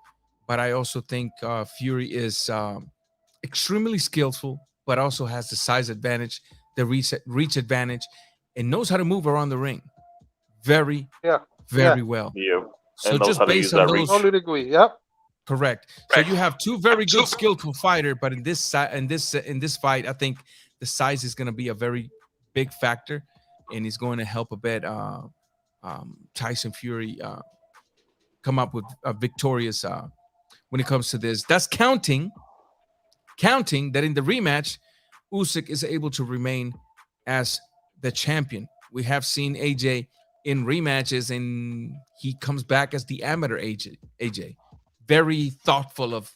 but I also think Fury is extremely skillful, but also has the size advantage, the reach advantage, and knows how to move around the ring very well. Yeah. So just based on those, totally agree. Yep. Correct. So you have 2 very good, skillful fighter, but in this fight, I think the size is going to be a very big factor, and he's going to help a bit Tyson Fury come up with a victorious when it comes to this. That's counting that in the rematch, Usyk is able to remain as the champion. We have seen AJ in rematches, and he comes back as the amateur AJ. Very thoughtful of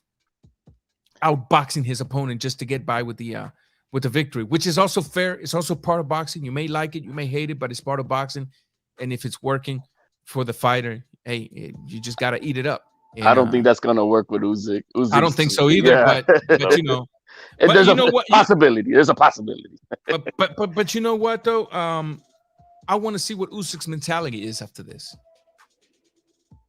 outboxing his opponent just to get by with the victory, which is also fair. It's also part of boxing. You may like it, you may hate it, but it's part of boxing. And if it's working for the fighter, hey, you just got to eat it up. And, I don't think that's gonna work with Usyk. I don't think so either. Yeah. But you know, there's a possibility. There's a possibility. but you know what though? I want to see what Usyk's mentality is after this.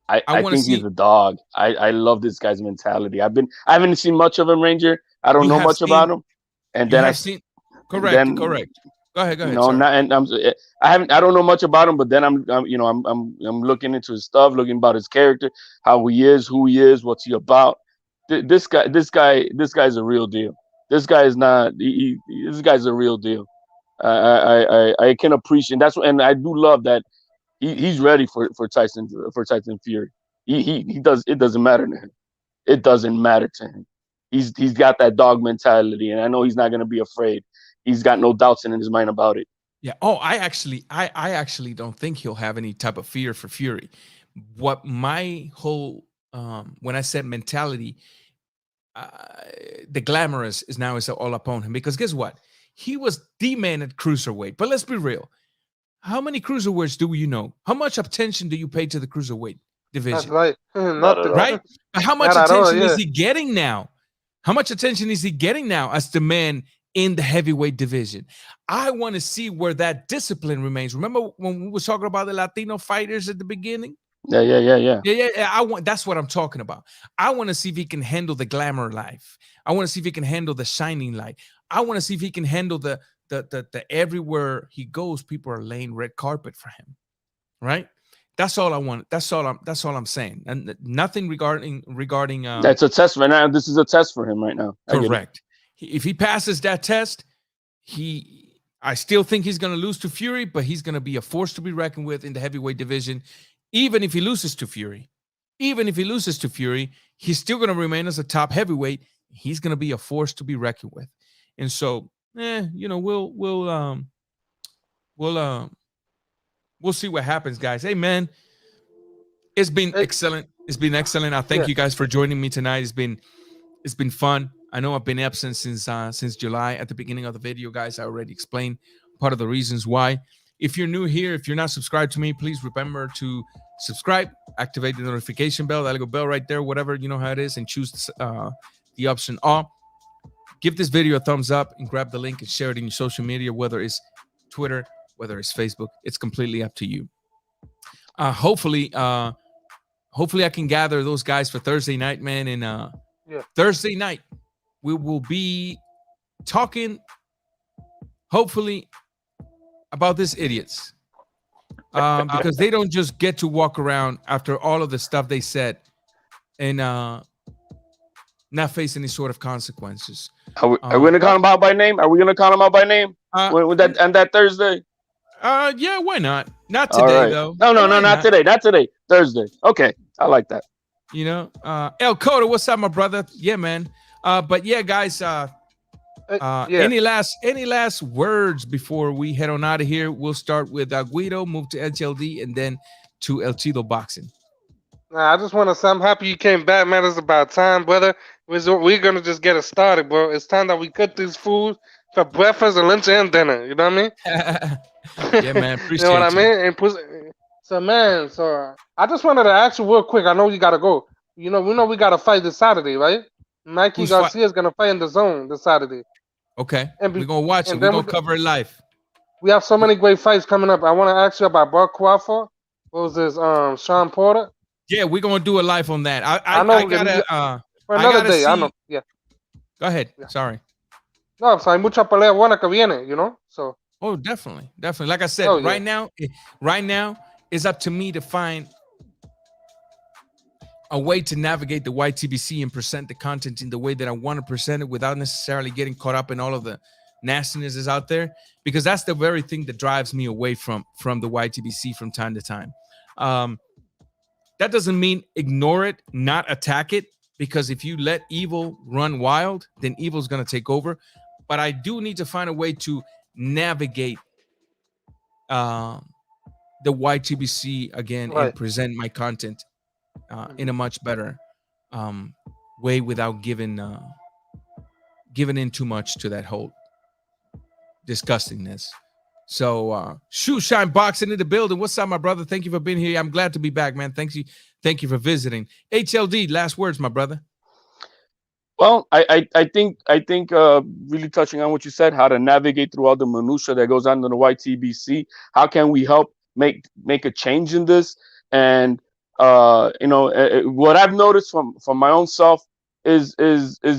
I think he's a dog. I love this guy's mentality. I haven't seen much of him, Ranger. I don't know much about him. And then correct. Go ahead. No, I don't know much about him, but then I'm looking into his stuff, looking about his character, how he is, who he is, what's he about. This guy's a real deal. This guy is not. This guy's a real deal. I can appreciate and I do love that. He's ready for Tyson Fury. He does. It doesn't matter to him. It doesn't matter to him. He's got that dog mentality, and I know he's not going to be afraid. He's got no doubts in his mind about it. Yeah. Oh, I actually don't think he'll have any type of fear for Fury. What my whole when I said mentality, the glamorous is now is all upon him, because guess what? He was the man at cruiserweight. But let's be real. How many cruiserweights do you know? How much attention do you pay to the cruiserweight That's division? right. Not at Nothing. all. Right? But how much Not at all, attention is yeah. he getting now? How much attention is he getting now as the man in the heavyweight division? I want to see where that discipline remains. Remember when we were talking about the Latino fighters at the beginning? Yeah. I want. That's what I'm talking about. I want to see if he can handle the glamour life. I want to see if he can handle the shining light. I want to see if he can handle the everywhere he goes, people are laying red carpet for him. Right? That's all I want. That's all I'm saying. And nothing regarding That's a test right now. This is a test for him right now. Correct. If he passes that test, I still think he's going to lose to Fury, but he's going to be a force to be reckoned with in the heavyweight division. Even if he loses to Fury, he's still going to remain as a top heavyweight. He's going to be a force to be reckoned with. And so, we'll see what happens, guys. Hey, man, it's been excellent. It's been excellent. I thank you guys for joining me tonight. It's been fun. I know I've been absent since July. At the beginning of the video, guys, I already explained part of the reasons why. If you're new here, if you're not subscribed to me, please remember to subscribe, activate the notification bell, that little bell right there, whatever, you know how it is, and choose the option all. Give this video a thumbs up and grab the link and share it in your social media, whether it's Twitter, whether it's Facebook. It's completely up to you. Hopefully I can gather those guys for Thursday night, man. And Thursday night, we will be talking, hopefully, about these idiots. Because they don't just get to walk around after all of the stuff they said and not face any sort of consequences. Are we going to call them out by name? Are we going to call them out by name? That Thursday? Yeah, why not? Not today, though. No, not today. Not today. Thursday. Okay, I like that. El Cota, what's up, my brother? Yeah, man. But yeah, guys. Any last words before we head on out of here? We'll start with Guido, move to HLD, and then to El Chido Boxing. I just want to say I'm happy you came back, man. It's about time, brother. We're gonna just get it started, bro. It's time that we cook these foods for breakfast and lunch and dinner. You know what I mean? Yeah, man. Appreciate you know what I mean? And so I just wanted to ask you real quick. I know you gotta go. We know we gotta fight this Saturday, right? Mikey Garcia is gonna fight in the zone this Saturday. Okay. We're gonna watch it. We're gonna cover it live. We have so many great fights coming up. I want to ask you about Brock Crawford. What was this? Sean Porter. Yeah, we're gonna do a live on that. I know. For another day. I know. Yeah. Go ahead. Yeah. Sorry. No, I'm sorry. Mucha pelea buena que viene. So. Oh, definitely. Like I said, right now, it's up to me to find a way to navigate the YTBC and present the content in the way that I want to present it without necessarily getting caught up in all of the nastiness is out there, because that's the very thing that drives me away from the YTBC from time to time. That doesn't mean ignore it, not attack it, because if you let evil run wild, then evil's going to take over. But I do need to find a way to navigate the YTBC again and present my content in a much better way without giving in too much to that whole disgustingness. So Shoe Shine Boxing in the building. What's up, my brother? Thank you for being here. I'm glad to be back, man. Thank you for visiting. HLD, last words, my brother. Well, I think really touching on what you said, how to navigate through all the minutia that goes on in the YTBC. How can we help make a change in this? And what I've noticed from my own self is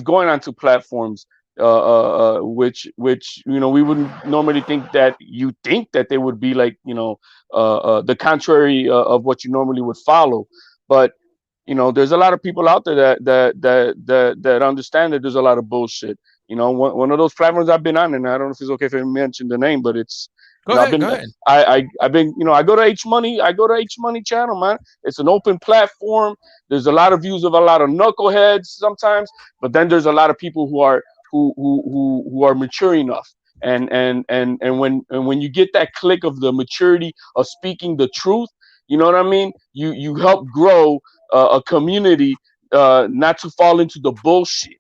going onto platforms which we wouldn't normally think that they would be like the contrary of what you normally would follow. But there's a lot of people out there that understand that there's a lot of bullshit. One of those platforms I've been on, and I don't know if it's okay if I mention the name, but it's Go ahead. I've been, I go to H Money channel, man. It's an open platform. There's a lot of views of a lot of knuckleheads sometimes, but then there's a lot of people who are mature enough. And when you get that click of the maturity of speaking the truth, you know what I mean? You help grow a community not to fall into the bullshit.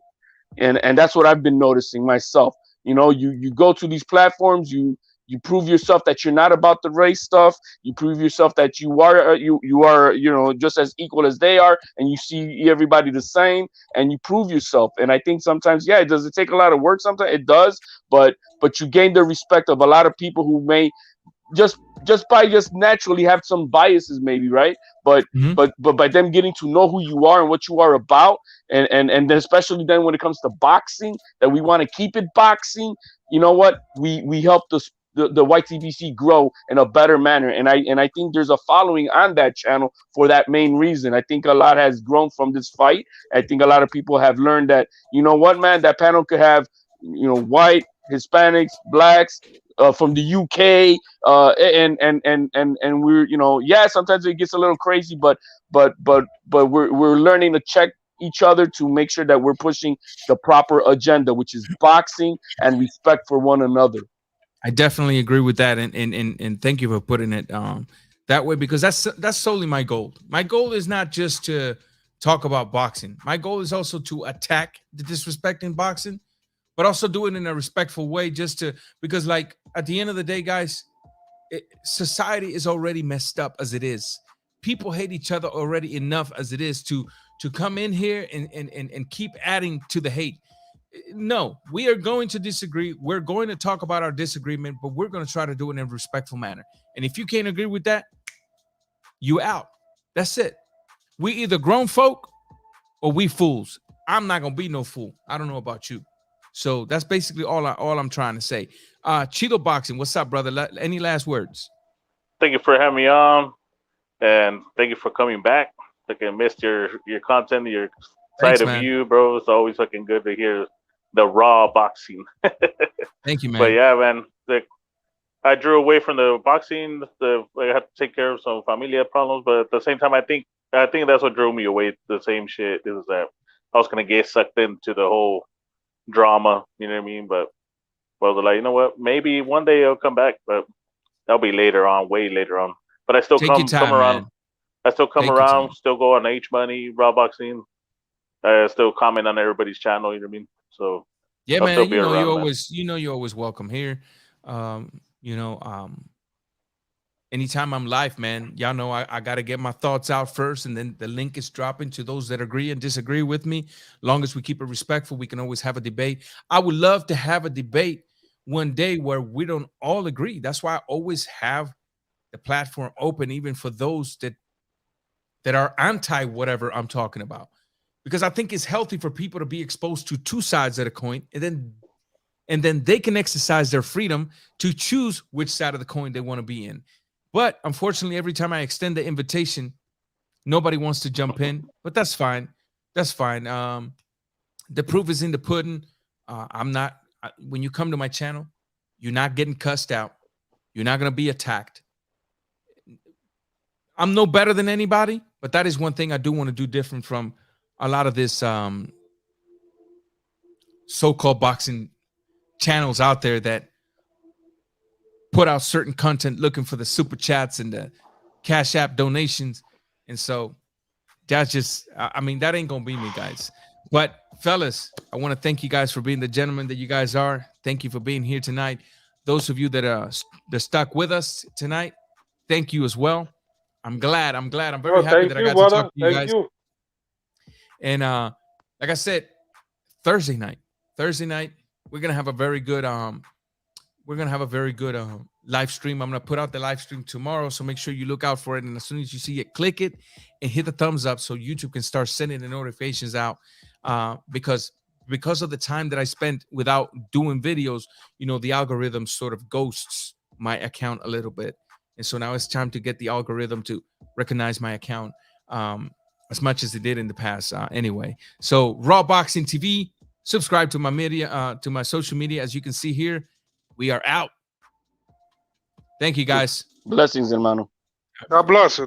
And that's what I've been noticing myself. You know, you go to these platforms, you prove yourself that you're not about the race stuff. You prove yourself that you are you are, you know, just as equal as they are, and you see everybody the same, and you prove yourself. And I think sometimes, yeah, does it take a lot of work? Sometimes it does, but you gain the respect of a lot of people who may just naturally have some biases, maybe, right? But Mhm. but by them getting to know who you are and what you are about, and then especially then when it comes to boxing, that we want to keep it boxing. You know what? We help the YTBC grow in a better manner, and I think there's a following on that channel for that main reason. I think a lot has grown from this fight. I think a lot of people have learned that, you know what, man, that panel could have, you know, white, Hispanics, blacks, from the UK, and we're, you know, yeah, sometimes it gets a little crazy, but we're learning to check each other to make sure that we're pushing the proper agenda, which is boxing and respect for one another. I definitely agree with that, and thank you for putting it that way, because that's solely my goal. My goal is not just to talk about boxing. My goal is also to attack the disrespect in boxing, but also do it in a respectful way, just to, because like at the end of the day, guys, society is already messed up as it is. People hate each other already enough as it is to come in here and keep adding to the hate. No, we are going to disagree. We're going to talk about our disagreement, but we're going to try to do it in a respectful manner. And if you can't agree with that, you out. That's it. We either grown folk or we fools. I'm not gonna be no fool. I don't know about you. So that's basically all I'm trying to say. Chido Boxing, what's up, brother? Any last words? Thank you for having me on, and thank you for coming back. Like, I missed your content, your Thanks, side of man. you, bro. It's always fucking good to hear the raw boxing. Thank you, man. But yeah, man, like, I drew away from the boxing. I had to take care of some familia problems, but at the same time, I think that's what drew me away. The same shit is that I was gonna get sucked into the whole drama. You know what I mean? But I was like, you know what? Maybe one day I'll come back, but that'll be later on, way later on. But I still Take your time, come around. man. I still come Take your around. time. Still go on H Money, Raw Boxing. I still comment on everybody's channel. You know what I mean? So Yeah, I'll still man. be You know, around, man. you're always welcome here. You know, anytime I'm live, man, y'all know I got to get my thoughts out first, and then the link is dropping to those that agree and disagree with me. Long as we keep it respectful, we can always have a debate. I would love to have a debate one day where we don't all agree. That's why I always have the platform open, even for those that are anti whatever I'm talking about, because I think it's healthy for people to be exposed to two sides of the coin, and then they can exercise their freedom to choose which side of the coin they want to be in. But unfortunately, every time I extend the invitation, nobody wants to jump in. But that's fine. That's fine. The proof is in the pudding. I'm not. When you come to my channel, you're not getting cussed out. You're not gonna be attacked. I'm no better than anybody, but that is one thing I do want to do different from a lot of this so-called boxing channels out there that put out certain content looking for the super chats and the Cash App donations. And so that's just, I mean, that ain't gonna be me, guys. But fellas, I want to thank you guys for being the gentlemen that you guys are. Thank you for being here tonight. Those of you that stuck with us tonight, thank you as well. I'm glad. I'm very happy that I got to talk to you guys. And like I said, Thursday night, we're gonna have a very good live stream. I'm gonna put out the live stream tomorrow, so make sure you look out for it. And as soon as you see it, click it and hit the thumbs up so YouTube can start sending the notifications out. Because of the time that I spent without doing videos, you know, the algorithm sort of ghosts my account a little bit. And so now it's time to get the algorithm to recognize my account as much as it did in the past. Anyway, so Raw Boxing TV, subscribe to my media, to my social media. As you can see here, we are out. Thank you, guys. Blessings, hermano. God bless.